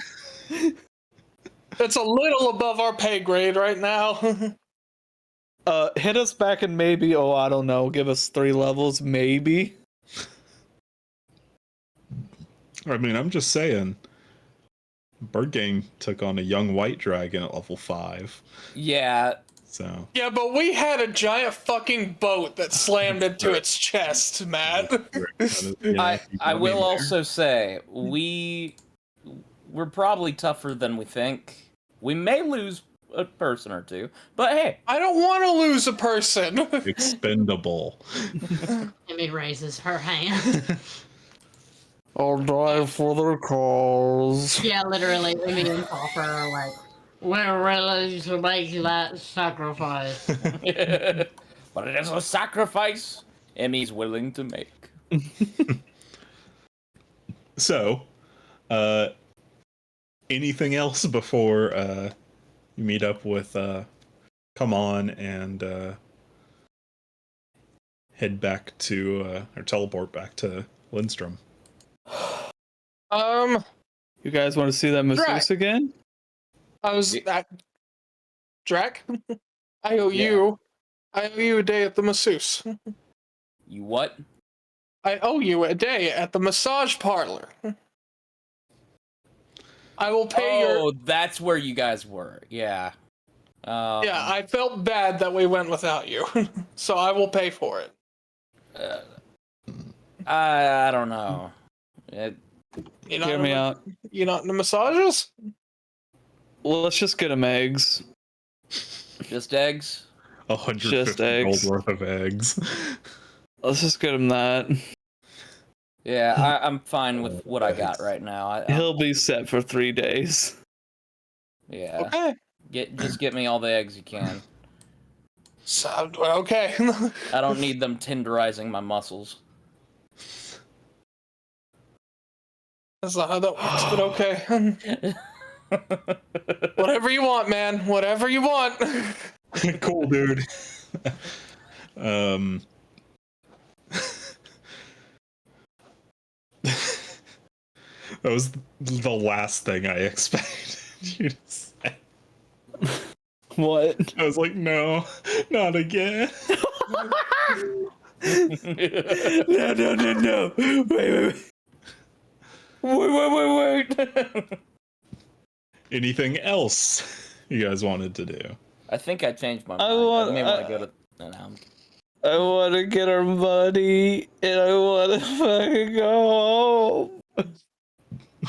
Speaker 4: It's a little above our pay grade right now.
Speaker 5: Hit us back and maybe, oh, I don't know, give us 3 levels, maybe.
Speaker 2: I mean, I'm just saying. Bird Game took on a young white dragon at level 5.
Speaker 6: Yeah.
Speaker 2: So
Speaker 4: Yeah, but we had a giant fucking boat that slammed into its chest, Matt.
Speaker 6: I will also say we're probably tougher than we think. We may lose a person or two, but hey,
Speaker 4: I don't want to lose a person.
Speaker 2: expendable.
Speaker 3: Emmy raises her hand.
Speaker 5: I'll die for the cause.
Speaker 3: Yeah, literally, Emmy and Copper are like, we're ready to make that sacrifice.
Speaker 6: but it is a sacrifice Emmy's willing to make.
Speaker 2: So, anything else before you meet up with come on and head back to or teleport back to Lindstrom?
Speaker 5: You guys want to see that masseuse again?
Speaker 4: I was at Drac. I owe you a day at the masseuse.
Speaker 6: You what?
Speaker 4: I owe you a day at the massage parlor. I will pay your.
Speaker 6: That's where you guys were. Yeah.
Speaker 4: Yeah, I felt bad that we went without you, so I will pay for it.
Speaker 6: I don't know.
Speaker 4: You
Speaker 5: Hear me out.
Speaker 4: You not into massages?
Speaker 5: Well, let's just get them eggs.
Speaker 6: Just eggs?
Speaker 2: 150
Speaker 5: eggs.
Speaker 2: gold worth of eggs.
Speaker 5: Let's just get him that.
Speaker 6: Yeah, I'm fine with what I got right now.
Speaker 5: He'll be set for 3 days.
Speaker 6: Yeah.
Speaker 4: Okay.
Speaker 6: Just get me all the eggs you can.
Speaker 4: So, okay.
Speaker 6: I don't need them tenderizing my muscles.
Speaker 4: That's not how that works, but okay. Whatever you want, man. Whatever you want.
Speaker 2: Cool, dude. That was the last thing I expected you to say.
Speaker 5: What?
Speaker 2: I was like, no, not again.
Speaker 5: No. Wait.
Speaker 2: Anything else you guys wanted to do?
Speaker 6: I think I changed my mind.
Speaker 5: I
Speaker 6: may want to go to... No.
Speaker 5: I want to get our money, and I want to fucking go home.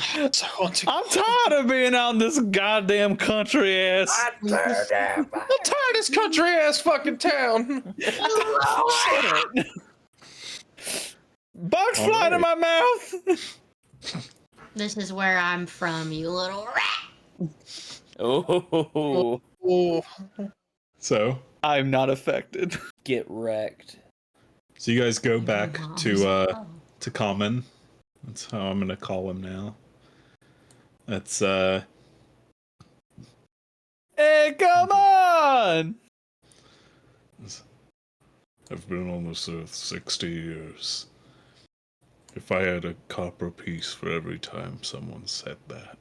Speaker 5: I'm tired of being out in this goddamn country ass.
Speaker 4: I'm tired of this country ass fucking town.
Speaker 5: Bugs flying in my mouth.
Speaker 3: This is where I'm from, you little rat.
Speaker 6: Oh.
Speaker 2: So
Speaker 5: I'm not affected.
Speaker 6: Get wrecked.
Speaker 2: So you guys go back to Common. That's how I'm gonna call him now. That's
Speaker 5: Hey, come on!
Speaker 2: I've been on this earth 60 years. If I had a copper piece for every time someone said that,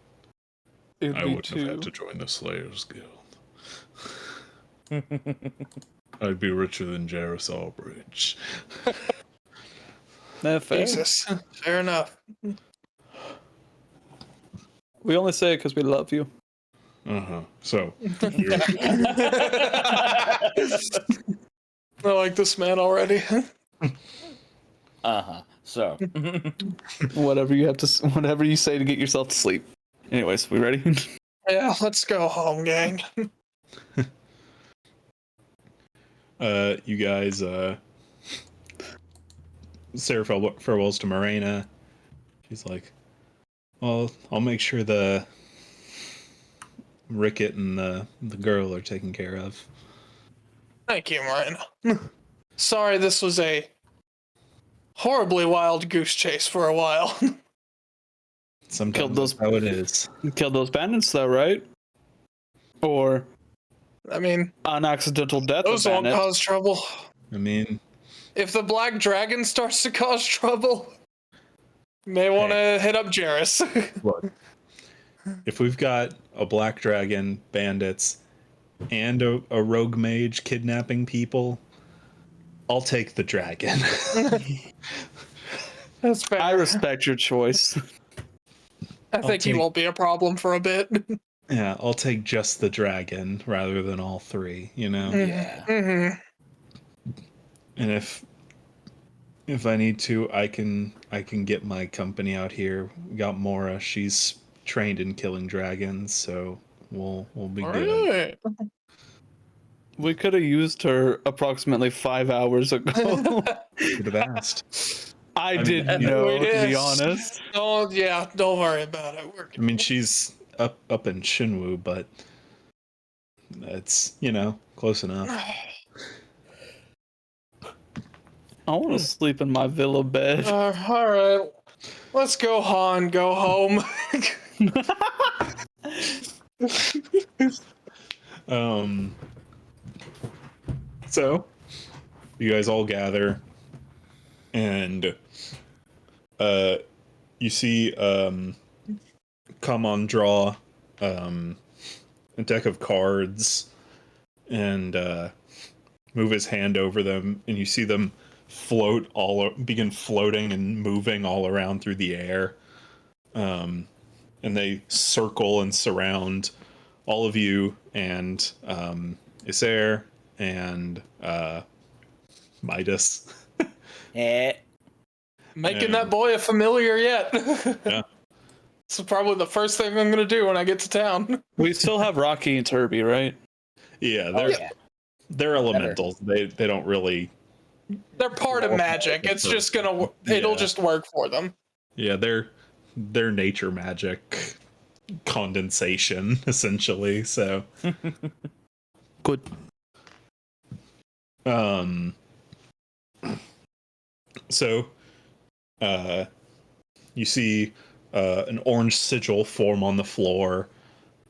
Speaker 2: I wouldn't have had to join the Slayers Guild. I'd be richer than Jarrus Albridge.
Speaker 5: Fair.
Speaker 4: Jesus. Fair enough.
Speaker 5: We only say it because we love you.
Speaker 2: So,
Speaker 4: I like this man already.
Speaker 6: So.
Speaker 5: Whatever you say to get yourself to sleep. Anyways, we ready?
Speaker 4: Yeah, let's go home, gang.
Speaker 2: You guys, Sarah farewells to Morena. She's like, well, I'll make sure the Ricket and the girl are taken care of.
Speaker 4: Thank you, Marina. Sorry, this was a horribly wild goose chase for a while.
Speaker 7: Sometimes
Speaker 5: Killed those-
Speaker 7: that's how it is.
Speaker 5: You killed those bandits, though, right? Or
Speaker 4: I mean,
Speaker 5: an accidental death
Speaker 4: those
Speaker 5: of
Speaker 4: won't
Speaker 5: bandit.
Speaker 4: cause trouble.
Speaker 2: I mean,
Speaker 4: If the black dragon starts to cause trouble, may want to hit up Jarrus.
Speaker 2: look, if we've got a black dragon, bandits, and a rogue mage kidnapping people, I'll take the dragon.
Speaker 4: That's fair.
Speaker 5: I respect your choice.
Speaker 4: I think he
Speaker 2: take-
Speaker 4: won't be a problem for a bit.
Speaker 2: Yeah, I'll take just the dragon rather than all three, you know?
Speaker 6: Yeah.
Speaker 4: Mm-hmm.
Speaker 2: And if I need to, I can get my company out here. We got Mora, she's trained in killing dragons, so we'll be good.
Speaker 4: Alright.
Speaker 5: We could have used her approximately 5 hours ago.
Speaker 2: Should have asked.
Speaker 5: I
Speaker 2: mean,
Speaker 5: didn't
Speaker 2: yeah.
Speaker 5: know,
Speaker 4: It
Speaker 5: to be
Speaker 4: is.
Speaker 5: honest.
Speaker 4: Oh yeah, don't worry about it. We're
Speaker 2: I mean, she's up in Shinwu, but it's, close enough.
Speaker 5: I want to sleep in my villa bed.
Speaker 4: all right. Let's go, Han. Go home.
Speaker 2: So you guys all gather, and you see come on draw a deck of cards and move his hand over them, and you see them begin floating and moving all around through the air, and they circle and surround all of you and Isair and Midas.
Speaker 6: Eh.
Speaker 4: Making
Speaker 2: Yeah.
Speaker 4: that boy a familiar yet.
Speaker 2: Yeah.
Speaker 4: This is probably the first thing I'm gonna do when I get to town.
Speaker 5: We still have Rocky and Turby, right?
Speaker 2: Yeah,
Speaker 6: Oh, yeah.
Speaker 2: they're elementals. They don't really.
Speaker 4: They're part of magic. It's just gonna. It'll
Speaker 2: Yeah.
Speaker 4: just work for them.
Speaker 2: Yeah, they're nature magic condensation essentially. So
Speaker 5: Good.
Speaker 2: So you see an orange sigil form on the floor,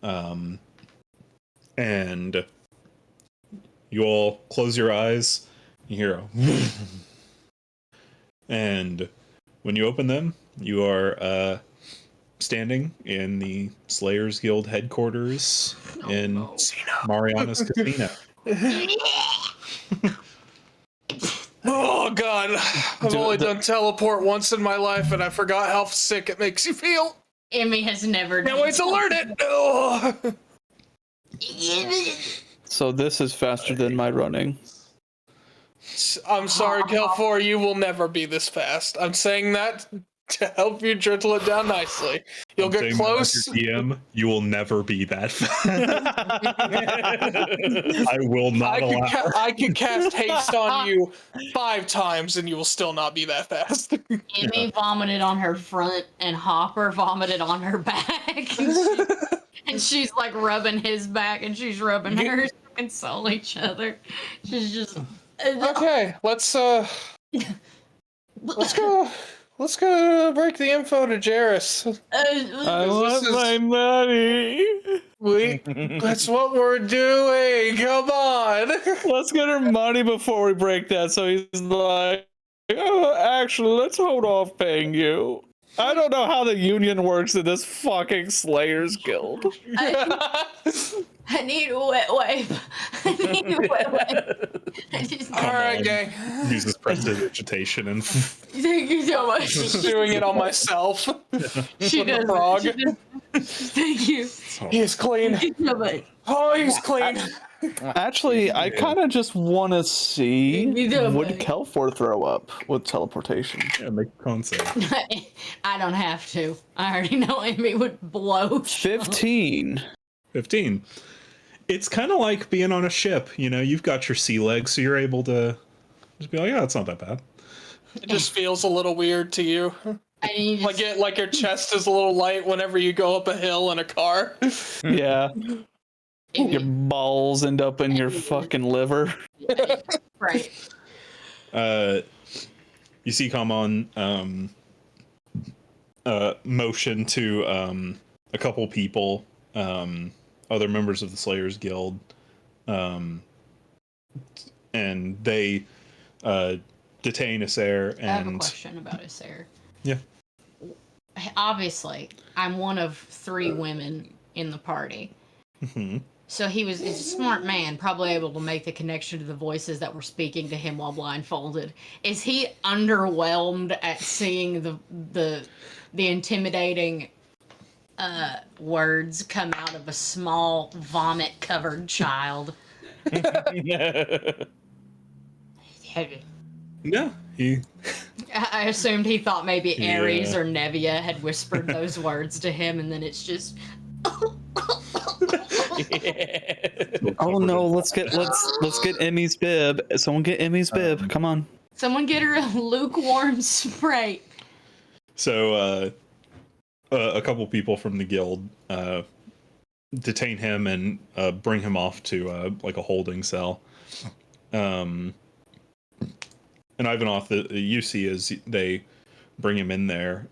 Speaker 2: and you all close your eyes. You hear a and when you open them, you are standing in the Slayers Guild headquarters in Mariana's Casino.
Speaker 4: Oh god, I've only done teleport once in my life, and I forgot how sick it makes you feel.
Speaker 3: Emmy has never
Speaker 4: Can't
Speaker 3: done
Speaker 4: wait to learn it. Oh.
Speaker 5: So this is faster than my running.
Speaker 4: I'm sorry, Kelfor, you will never be this fast. I'm saying that to help you trickle it down nicely. You'll get
Speaker 2: Saying that as
Speaker 4: close.
Speaker 2: your DM, you will never be that fast. I will not allow.
Speaker 4: I could cast haste on you 5 times and you will still not be that fast.
Speaker 3: Emmy vomited on her front, and Hopper vomited on her back. And she's like rubbing his back, and she's rubbing hers to console each other. She's just.
Speaker 4: Okay, let's go break the info to Jarrus.
Speaker 5: I want
Speaker 4: is-
Speaker 5: my money.
Speaker 4: That's what we're doing. Come on.
Speaker 5: Let's get her money before we break that. So he's like, oh, actually, let's hold off paying you. I don't know how the union works in this fucking Slayers Guild.
Speaker 3: I need a wet wipe. I need a wet wipe. I just,
Speaker 4: All right,
Speaker 2: on.
Speaker 4: gang.
Speaker 2: Uses prestidigitation and
Speaker 3: thank you so much.
Speaker 4: Just doing it on myself.
Speaker 3: She
Speaker 4: with the
Speaker 3: does.
Speaker 4: frog.
Speaker 3: She does. Thank you.
Speaker 4: He's clean.
Speaker 3: Thank you so much.
Speaker 4: Oh, he's clean.
Speaker 5: Actually, I kind of just want to see
Speaker 3: You do,
Speaker 5: would
Speaker 3: buddy.
Speaker 5: Kelfor throw up with teleportation.
Speaker 2: yeah, make a con save.
Speaker 3: I don't have to. I already know Emmy would blow.
Speaker 5: 15.
Speaker 2: 15. It's kind of like being on a ship. You've got your sea legs, so you're able to just be like, yeah, it's not that bad.
Speaker 4: It just feels a little weird to you.
Speaker 3: I need
Speaker 4: Like your chest is a little light whenever you go up a hill in a car.
Speaker 5: Yeah. Your balls end up in your fucking liver.
Speaker 3: Right.
Speaker 2: You see Kamon motion to a couple people, other members of the Slayers Guild, and they detain Acer and.
Speaker 3: I have a question about Acer.
Speaker 2: Yeah.
Speaker 3: Obviously, I'm one of 3 women in the party.
Speaker 2: Mm-hmm.
Speaker 3: So he's a smart man, probably able to make the connection to the voices that were speaking to him while blindfolded. Is he underwhelmed at seeing the intimidating words come out of a small vomit-covered child?
Speaker 2: Yeah, he.
Speaker 3: I assumed he thought maybe Ares
Speaker 2: Yeah.
Speaker 3: or Nevia had whispered those words to him, and then it's just.
Speaker 5: Oh no, let's get Emmy's bib. Someone get Emmy's bib. Come on.
Speaker 3: Someone get her a lukewarm Sprite.
Speaker 2: So, a couple people from the guild detain him and bring him off to like a holding cell. And Ivanov, you see as they bring him in there.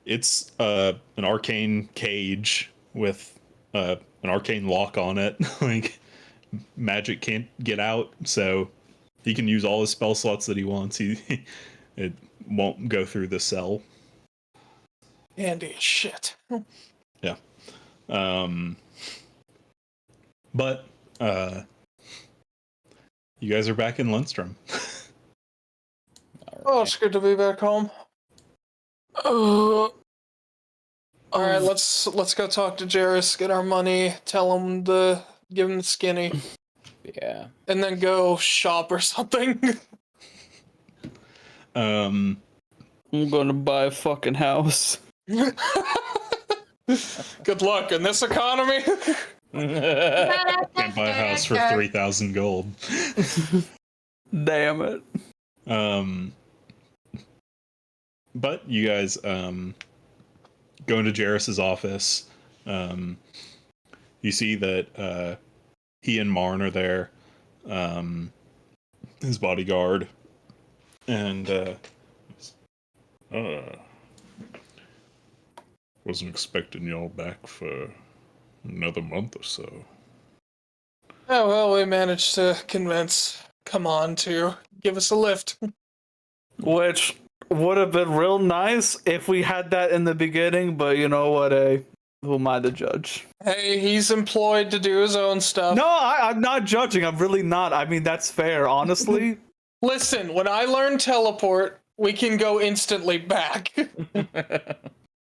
Speaker 2: It's an arcane cage with an arcane lock on it. Like magic can't get out, so he can use all his spell slots that he wants. It won't go through the cell.
Speaker 4: Handy as shit.
Speaker 2: Yeah. But you guys are back in Lundstrom.
Speaker 4: Oh, it's good to be back home. All right, let's go talk to Jairus, get our money, tell him to give him the skinny,
Speaker 6: Yeah.
Speaker 4: and then go shop or something.
Speaker 5: I'm gonna buy a fucking house.
Speaker 4: Good luck in this economy.
Speaker 2: Can't buy a house for 3,000 gold.
Speaker 5: Damn it.
Speaker 2: But you guys go into Jairus's office. You see that he and Marn are there, his bodyguard, and wasn't expecting y'all back for another month or so.
Speaker 4: Oh, well, we managed to convince Kamon to give us a lift.
Speaker 5: Which would have been real nice if we had that in the beginning, but you know what, who am I to judge?
Speaker 4: Hey, he's employed to do his own stuff.
Speaker 5: No, I'm not judging. I'm really not. I mean, that's fair, honestly.
Speaker 4: Listen, when I learn teleport, we can go instantly back.
Speaker 5: I'd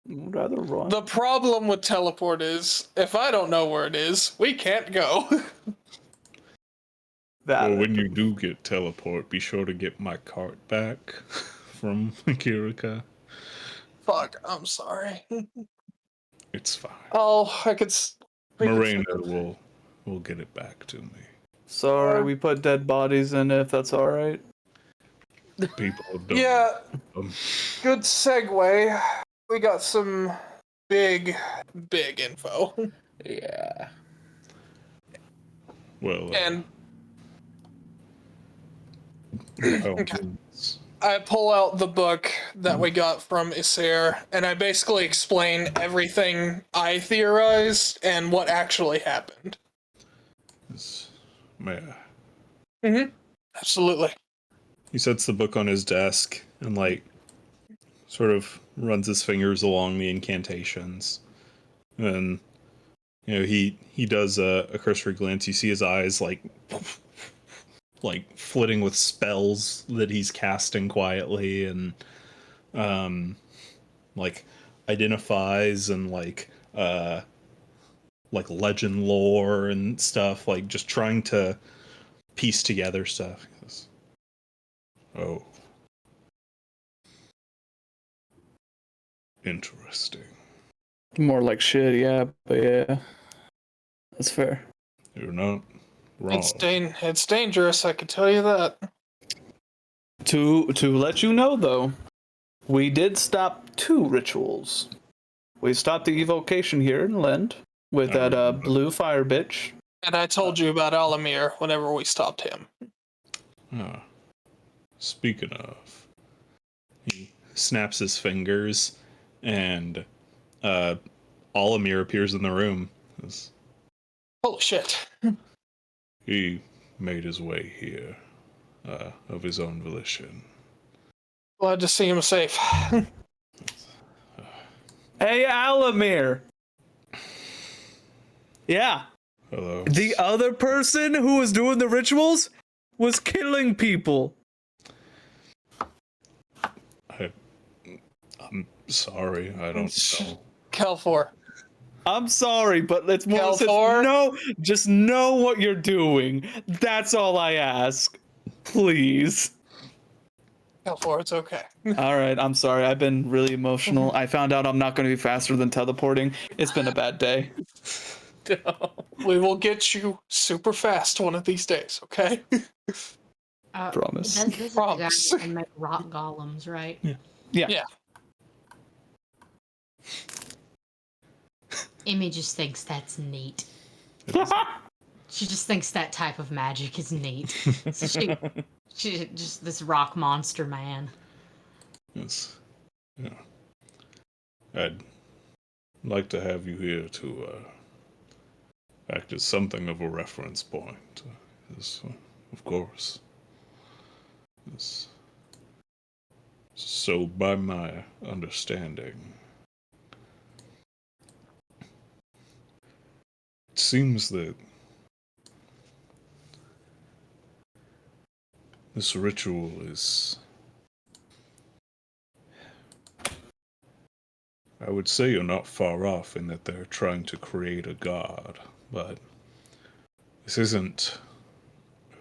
Speaker 5: rather run.
Speaker 4: The problem with teleport is, if I don't know where it is, we can't go.
Speaker 2: Well, when you do get teleport, be sure to get my cart back from Kirika.
Speaker 4: Fuck, I'm sorry.
Speaker 2: It's fine.
Speaker 4: Oh,
Speaker 2: Miranda will get it back to me.
Speaker 5: Sorry, we put dead bodies in it, if that's alright.
Speaker 2: People don't.
Speaker 4: Yeah, good segue. We got some big info.
Speaker 6: Yeah.
Speaker 2: Well,
Speaker 4: And
Speaker 2: okay.
Speaker 4: I pull out the book that we got from Isir, and I basically explain everything I theorized and what actually happened.
Speaker 2: May I?
Speaker 4: Absolutely.
Speaker 2: He sets the book on his desk and sort of runs his fingers along the incantations, and he does a cursory glance. You see his eyes like flitting with spells that he's casting quietly, and identifies and legend lore and stuff, just trying to piece together stuff. He goes, oh, interesting.
Speaker 5: More like shit, yeah, but yeah. That's fair.
Speaker 2: You're not wrong.
Speaker 4: It's dangerous, I can tell you that.
Speaker 5: To let you know, though, we did stop 2 rituals. We stopped the evocation here in Lend with that blue fire bitch,
Speaker 4: And I told you about Alamir whenever we stopped him.
Speaker 2: Ah, speaking of, he snaps his fingers, and Olimir appears in the room.
Speaker 4: Holy shit.
Speaker 2: He made his way here of his own volition.
Speaker 4: Glad to see him safe.
Speaker 5: Hey, Alamir. Yeah.
Speaker 2: Hello.
Speaker 5: The other person who was doing the rituals was killing people.
Speaker 2: I'm sorry. I don't know.
Speaker 4: Kelfor.
Speaker 5: I'm sorry, but it's more just
Speaker 4: Kelfor?
Speaker 5: no, just know what you're doing. That's all I ask. Please.
Speaker 4: Kelfor, it's okay.
Speaker 5: All right, I'm sorry. I've been really emotional. I found out I'm not going to be faster than teleporting. It's been a bad day.
Speaker 4: We will get you super fast one of these days, okay?
Speaker 5: Promise.
Speaker 3: This is the guy that can make rock golems, right?
Speaker 5: Yeah.
Speaker 4: Yeah.
Speaker 3: Emmy just thinks that's neat. She just thinks that type of magic is neat. So she just this rock monster man.
Speaker 2: Yes. Yeah. I'd like to have you here to act as something of a reference point. Yes, of course. Yes. So, by my understanding, it seems that this ritual is, I would say you're not far off in that they're trying to create a god, but this isn't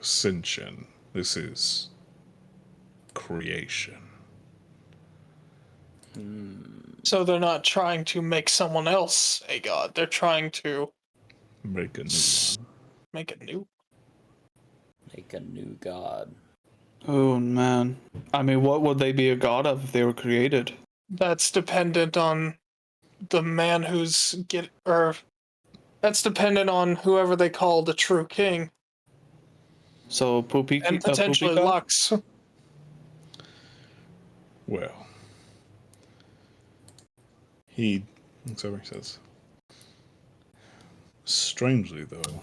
Speaker 2: ascension. This is creation.
Speaker 4: So they're not trying to make someone else a god. They're trying to
Speaker 2: Make a new one.
Speaker 4: make a new.
Speaker 6: Make a new god.
Speaker 5: Oh man. I mean, what would they be a god of if they were created?
Speaker 4: That's dependent on the man who's that's dependent on whoever they call the true king.
Speaker 5: So Poopy
Speaker 4: And potentially
Speaker 5: Poopy God?
Speaker 4: Lux.
Speaker 2: Well, that's what he says. Strangely, though,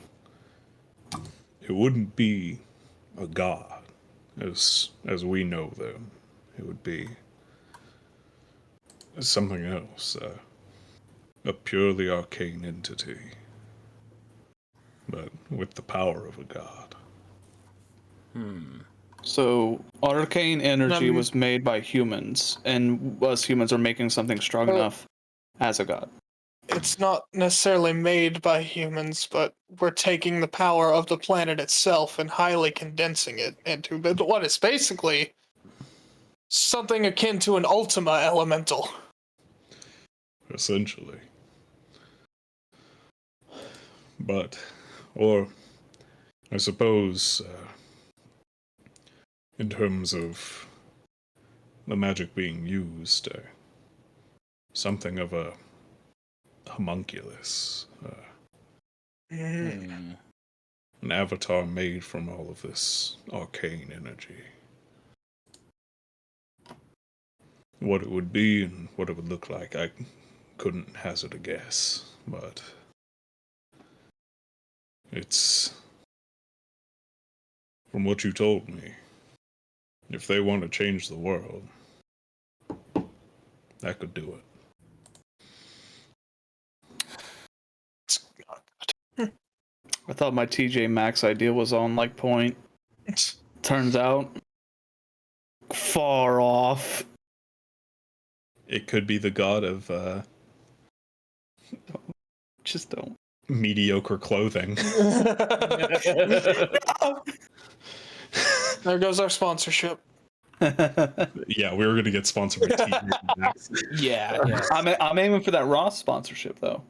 Speaker 2: it wouldn't be a god as we know them. It would be something else, a purely arcane entity, but with the power of a god.
Speaker 5: So arcane energy
Speaker 4: Um,
Speaker 5: was made by humans, and us humans are making something strong
Speaker 4: Well-
Speaker 5: enough as a god.
Speaker 4: It's not necessarily made by humans, but we're taking the power of the planet itself and highly condensing it into what is basically something akin to an Ultima elemental.
Speaker 2: Essentially. But, or, I suppose, in terms of the magic being used, something of a homunculus, an avatar made from all of this arcane energy. What it would be and what it would look like, I couldn't hazard a guess, but it's, from what you told me, if they want to change the world, that could do it.
Speaker 5: I thought my TJ Maxx idea was on like point. Turns out, far off.
Speaker 2: It could be the god of
Speaker 5: Just don't.
Speaker 2: mediocre clothing.
Speaker 4: There goes our sponsorship.
Speaker 2: Yeah, we were gonna get sponsored by TJ Maxx.
Speaker 5: Yeah. I'm aiming for that Ross sponsorship though.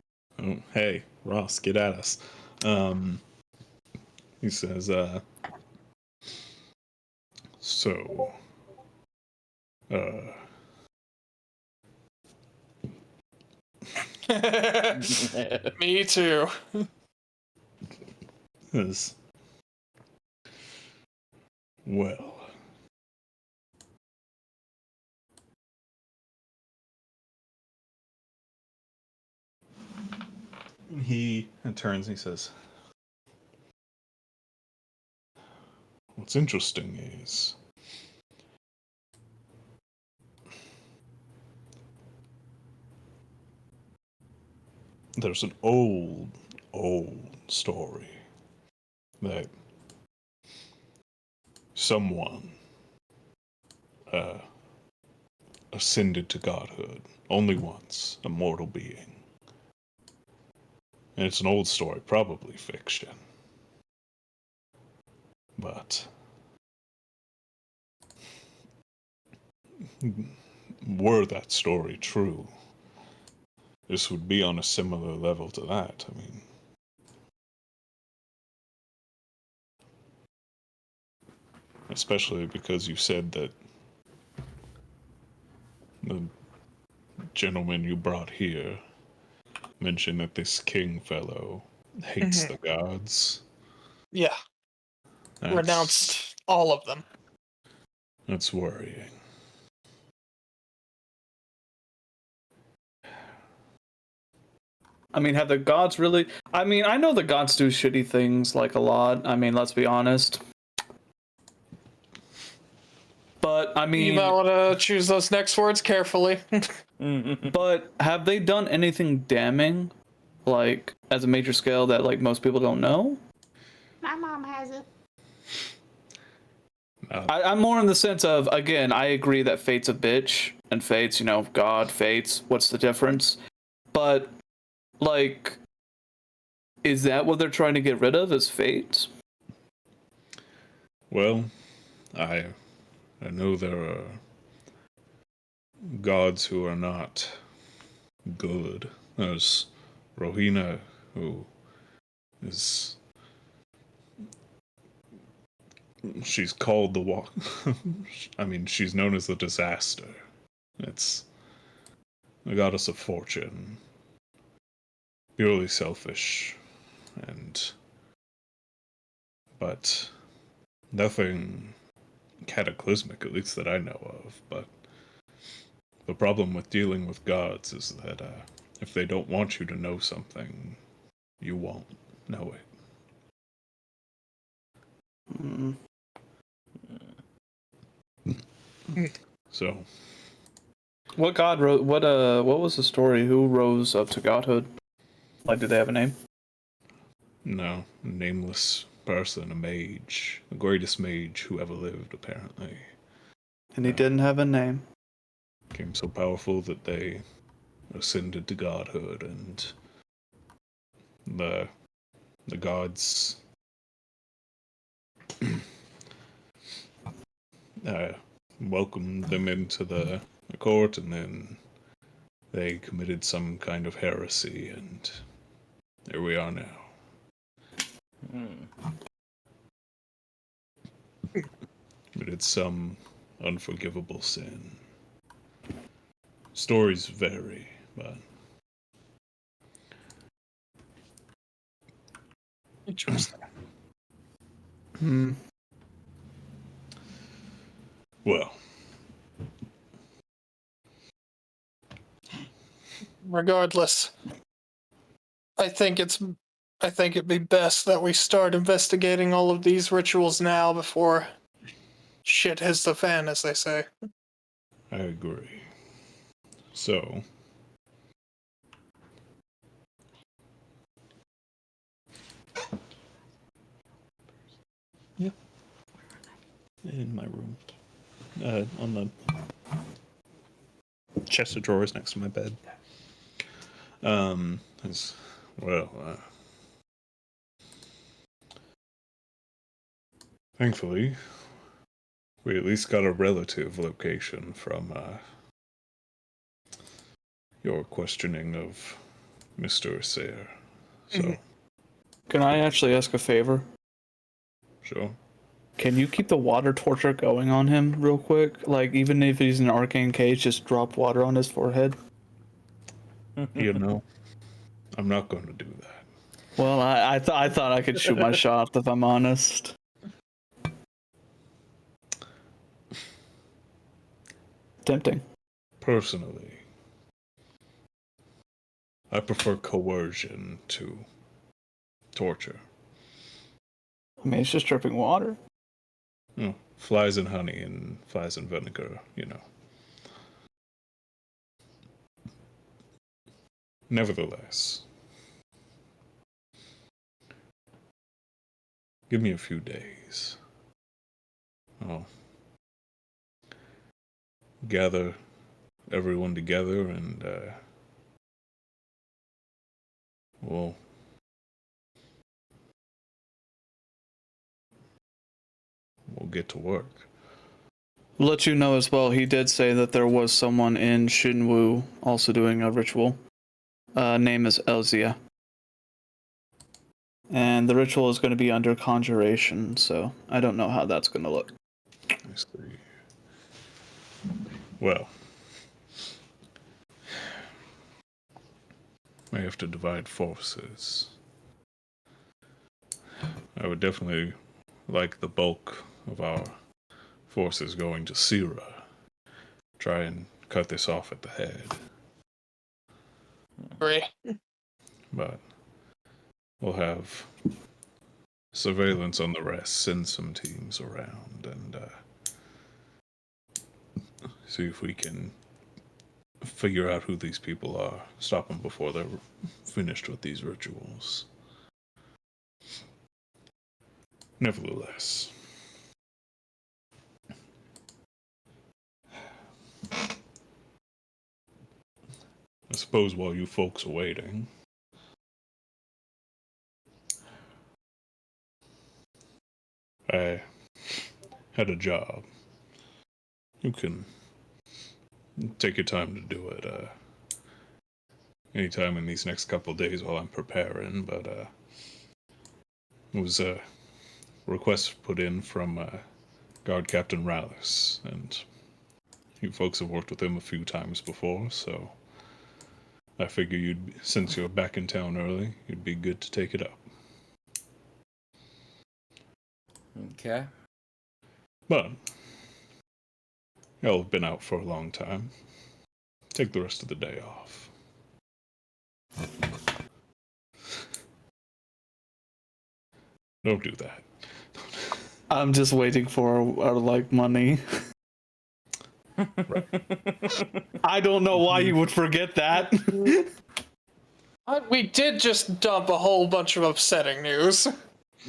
Speaker 2: Oh, hey, Ross, get at us. He says, so,
Speaker 4: Me too.
Speaker 2: Yes. Well. He turns and he says, what's interesting is there's an old story that someone uh, ascended to godhood only once, a mortal being. And it's an old story, probably fiction. But were that story true, this would be on a similar level to that. I mean, especially because you said that the gentleman you brought here mentioned that this king fellow hates the gods.
Speaker 4: Yeah,
Speaker 2: That's,
Speaker 4: renounced all of them.
Speaker 2: that's worrying.
Speaker 5: I mean, have the gods really? I mean, I know the gods do shitty things like a lot. I mean, let's be honest. But I
Speaker 4: You
Speaker 5: mean,
Speaker 4: might want to choose those next words carefully.
Speaker 5: but have they done anything damning, like as a major scale that like most people don't know?
Speaker 3: My mom has it.
Speaker 5: I'm more in the sense of, again, I agree that Fate's a bitch and Fate's, you know, God, Fate's. What's the difference? But like, is that what they're trying to get rid of? Is Fate?
Speaker 2: Well, I know there are gods who are not good. There's Rohina, who is she's called the walk. I mean, she's known as the disaster. It's the goddess of fortune, purely selfish, and but nothing cataclysmic, at least that I know of. But the problem with dealing with gods is that if they don't want you to know something, you won't know it.
Speaker 5: Mm.
Speaker 2: So,
Speaker 5: What god wrote? What was the story? Who rose up to godhood? Like, did they have a name?
Speaker 2: no, a nameless person, a mage, the greatest mage who ever lived, apparently.
Speaker 5: And he didn't have a name.
Speaker 2: Became so powerful that they ascended to godhood, and the gods uh, welcomed them into the court, and then they committed some kind of heresy, and here we are now. Committed some unforgivable sin. Stories vary, but
Speaker 4: Interesting.
Speaker 5: Hmm.
Speaker 2: well,
Speaker 4: Regardless, I think it'd be best that we start investigating all of these rituals now before shit hits the fan, as they say.
Speaker 2: I agree. So, yeah, in my room, on the chest of drawers next to my bed. As well. Thankfully, we at least got a relative location from your questioning of Mr. Sayre. So,
Speaker 5: Can I actually ask a favor?
Speaker 2: sure.
Speaker 5: Can you keep the water torture going on him real quick? Like, even if he's in an arcane cage, just drop water on his forehead.
Speaker 2: You know, I'm not going to do that.
Speaker 5: Well, I thought I could shoot my shot if I'm honest. Tempting.
Speaker 2: Personally, I prefer coercion to torture.
Speaker 5: I mean, it's just dripping water.
Speaker 2: Flies and honey and flies and vinegar, Nevertheless, give me a few days. I'll gather everyone together and we'll get to work.
Speaker 5: Let you know as well, he did say that there was someone in Shinwu also doing a ritual. Name is Elzia. And the ritual is going to be under conjuration, so I don't know how that's going to look.
Speaker 2: I see. Well, I have to divide forces. I would definitely like the bulk of our forces going to Sira. Try and cut this off at the head.
Speaker 4: Agree.
Speaker 2: But we'll have surveillance on the rest, send some teams around, and see if we can figure out who these people are. Stop them before they're finished with these rituals. Nevertheless, I suppose while you folks are waiting, I had a job. You can take your time to do it anytime in these next couple of days while I'm preparing, but it was a request put in from Guard Captain Rallis, and you folks have worked with him a few times before, so I figure since you're back in town early, it'd be good to take it up.
Speaker 6: Okay.
Speaker 2: But y'all have been out for a long time. Take the rest of the day off. Don't do that.
Speaker 5: I'm just waiting for our like money. I don't know why you would forget that.
Speaker 4: We did just dump a whole bunch of upsetting news.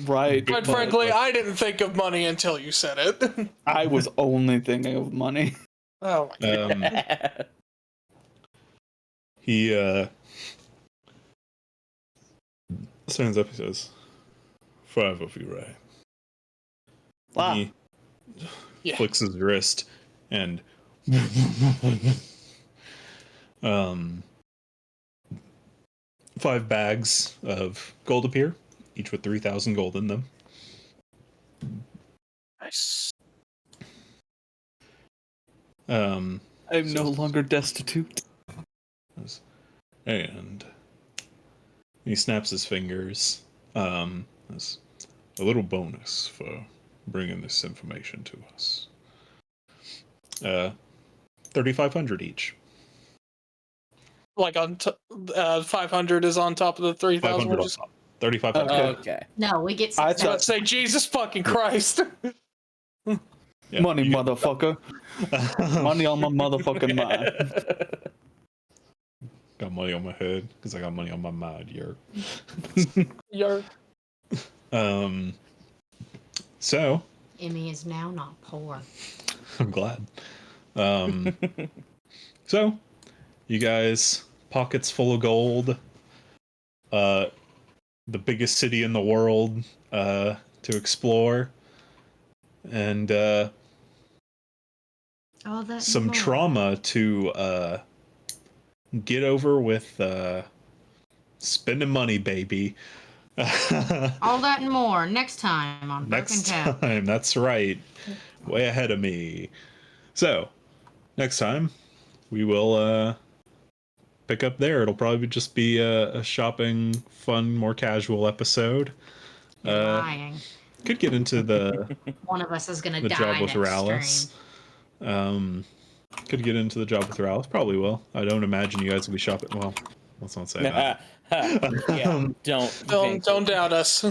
Speaker 5: Right.
Speaker 4: Quite
Speaker 5: but
Speaker 4: frankly, I didn't think of money until you said it.
Speaker 5: I was only thinking of money.
Speaker 4: Oh my god.
Speaker 2: He stands up. He says, 5 of you, right?
Speaker 5: Wow.
Speaker 2: He
Speaker 4: Yeah.
Speaker 2: flicks his wrist, and 5 bags of gold appear, each with 3,000 gold in them.
Speaker 4: Nice.
Speaker 5: I'm no longer destitute.
Speaker 2: And he snaps his fingers. As a little bonus for bringing this information to us. 3,500 each.
Speaker 4: Like 500 is on top of the 3,000.
Speaker 2: 500 on top. 3,500.
Speaker 5: Okay.
Speaker 6: Okay.
Speaker 3: No, we get
Speaker 5: I
Speaker 3: 6,000.
Speaker 4: Let's say Jesus fucking Christ.
Speaker 2: Yeah,
Speaker 5: Money,
Speaker 2: you
Speaker 5: motherfucker. Money on my motherfucking mind.
Speaker 2: got money on my head because I got money on my mind.
Speaker 4: You're
Speaker 2: So
Speaker 3: Emmy is now not poor.
Speaker 2: I'm glad. So you guys, pockets full of gold. The biggest city in the world to explore, and
Speaker 3: All that and
Speaker 2: some
Speaker 3: more.
Speaker 2: trauma to get over with spending money, baby.
Speaker 3: All that and more next time on Broken
Speaker 2: Next
Speaker 3: Town.
Speaker 2: time, that's right. Way ahead of me. So, next time, we will pick up there. It'll probably just be a shopping, fun, more casual episode.
Speaker 3: You're lying.
Speaker 2: Could get into the
Speaker 3: One of us is gonna
Speaker 2: the
Speaker 3: die
Speaker 2: job with
Speaker 3: next
Speaker 2: Rallis.
Speaker 3: stream.
Speaker 2: Could get into the job with Rallis. Probably will. I don't imagine you guys will be shopping. Well, let's not say that.
Speaker 6: Yeah,
Speaker 4: Don't doubt us.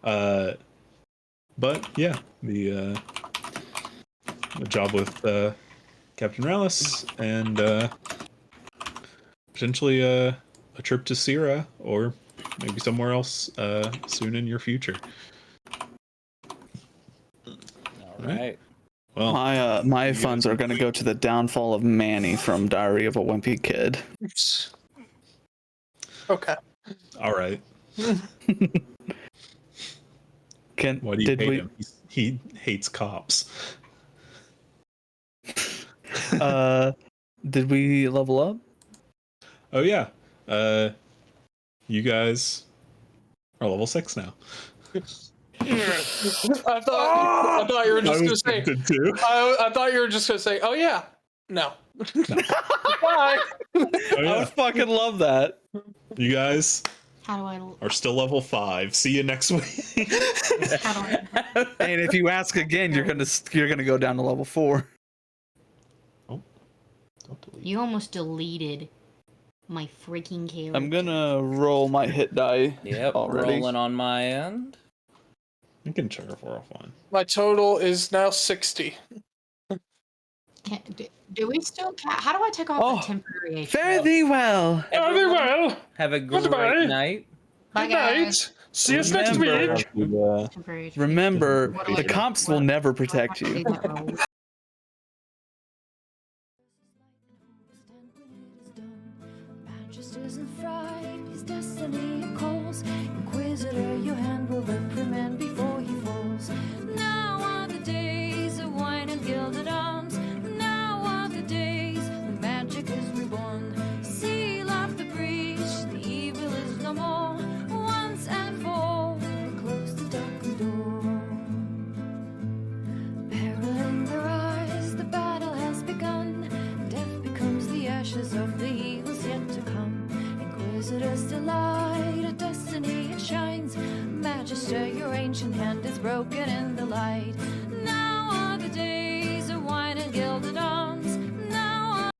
Speaker 2: But yeah, the job with Captain Rallis and potentially a trip to Sierra or maybe somewhere else soon in your future.
Speaker 6: All right.
Speaker 2: Well,
Speaker 5: My funds are going to go to the downfall of Manny from Diary of a Wimpy Kid.
Speaker 4: Okay.
Speaker 2: all right. Why do you hate him? He hates cops.
Speaker 5: Did we level up?
Speaker 2: Oh yeah. You guys are level 6 now.
Speaker 4: I thought you were just gonna say. I thought you were just gonna say, "Oh yeah, no." Bye.
Speaker 2: Oh,
Speaker 5: I
Speaker 2: yeah.
Speaker 5: would fucking love that.
Speaker 2: You guys
Speaker 3: How do I?
Speaker 2: are still level 5. See you next week.
Speaker 3: How do I?
Speaker 5: And if you ask again, you're gonna go down to level 4.
Speaker 2: Oh, don't delete.
Speaker 3: You almost deleted my freaking character.
Speaker 5: I'm gonna roll my hit die.
Speaker 6: Yep,
Speaker 5: already.
Speaker 6: rolling on my end.
Speaker 2: You can check it for offline.
Speaker 4: My total is now 60.
Speaker 3: Do we still? How do I take off the temporary?
Speaker 5: Fare thee well.
Speaker 4: Very well.
Speaker 6: Have a great
Speaker 4: Goodbye.
Speaker 6: night.
Speaker 3: Bye,
Speaker 4: Good night.
Speaker 3: guys.
Speaker 4: See you next
Speaker 5: Remember-
Speaker 4: week.
Speaker 3: Temporary.
Speaker 5: Remember,
Speaker 3: What do I
Speaker 5: the
Speaker 3: do?
Speaker 5: cops will never protect
Speaker 3: How do I
Speaker 5: you.
Speaker 3: do that roll?
Speaker 1: Just isn't fried, his destiny calls. Inquisitor, your hand will reprimand before he falls. Now are the days of wine and gilded arms. Now are the days when magic is reborn. Seal off the breach, the evil is no more. Once and for all, close the darkened door. Peril in their eyes, the battle has begun. Death becomes the ashes of the evils yet to come. Inquisitor's delight, a destiny it shines. Magister, your ancient hand is broken in the light.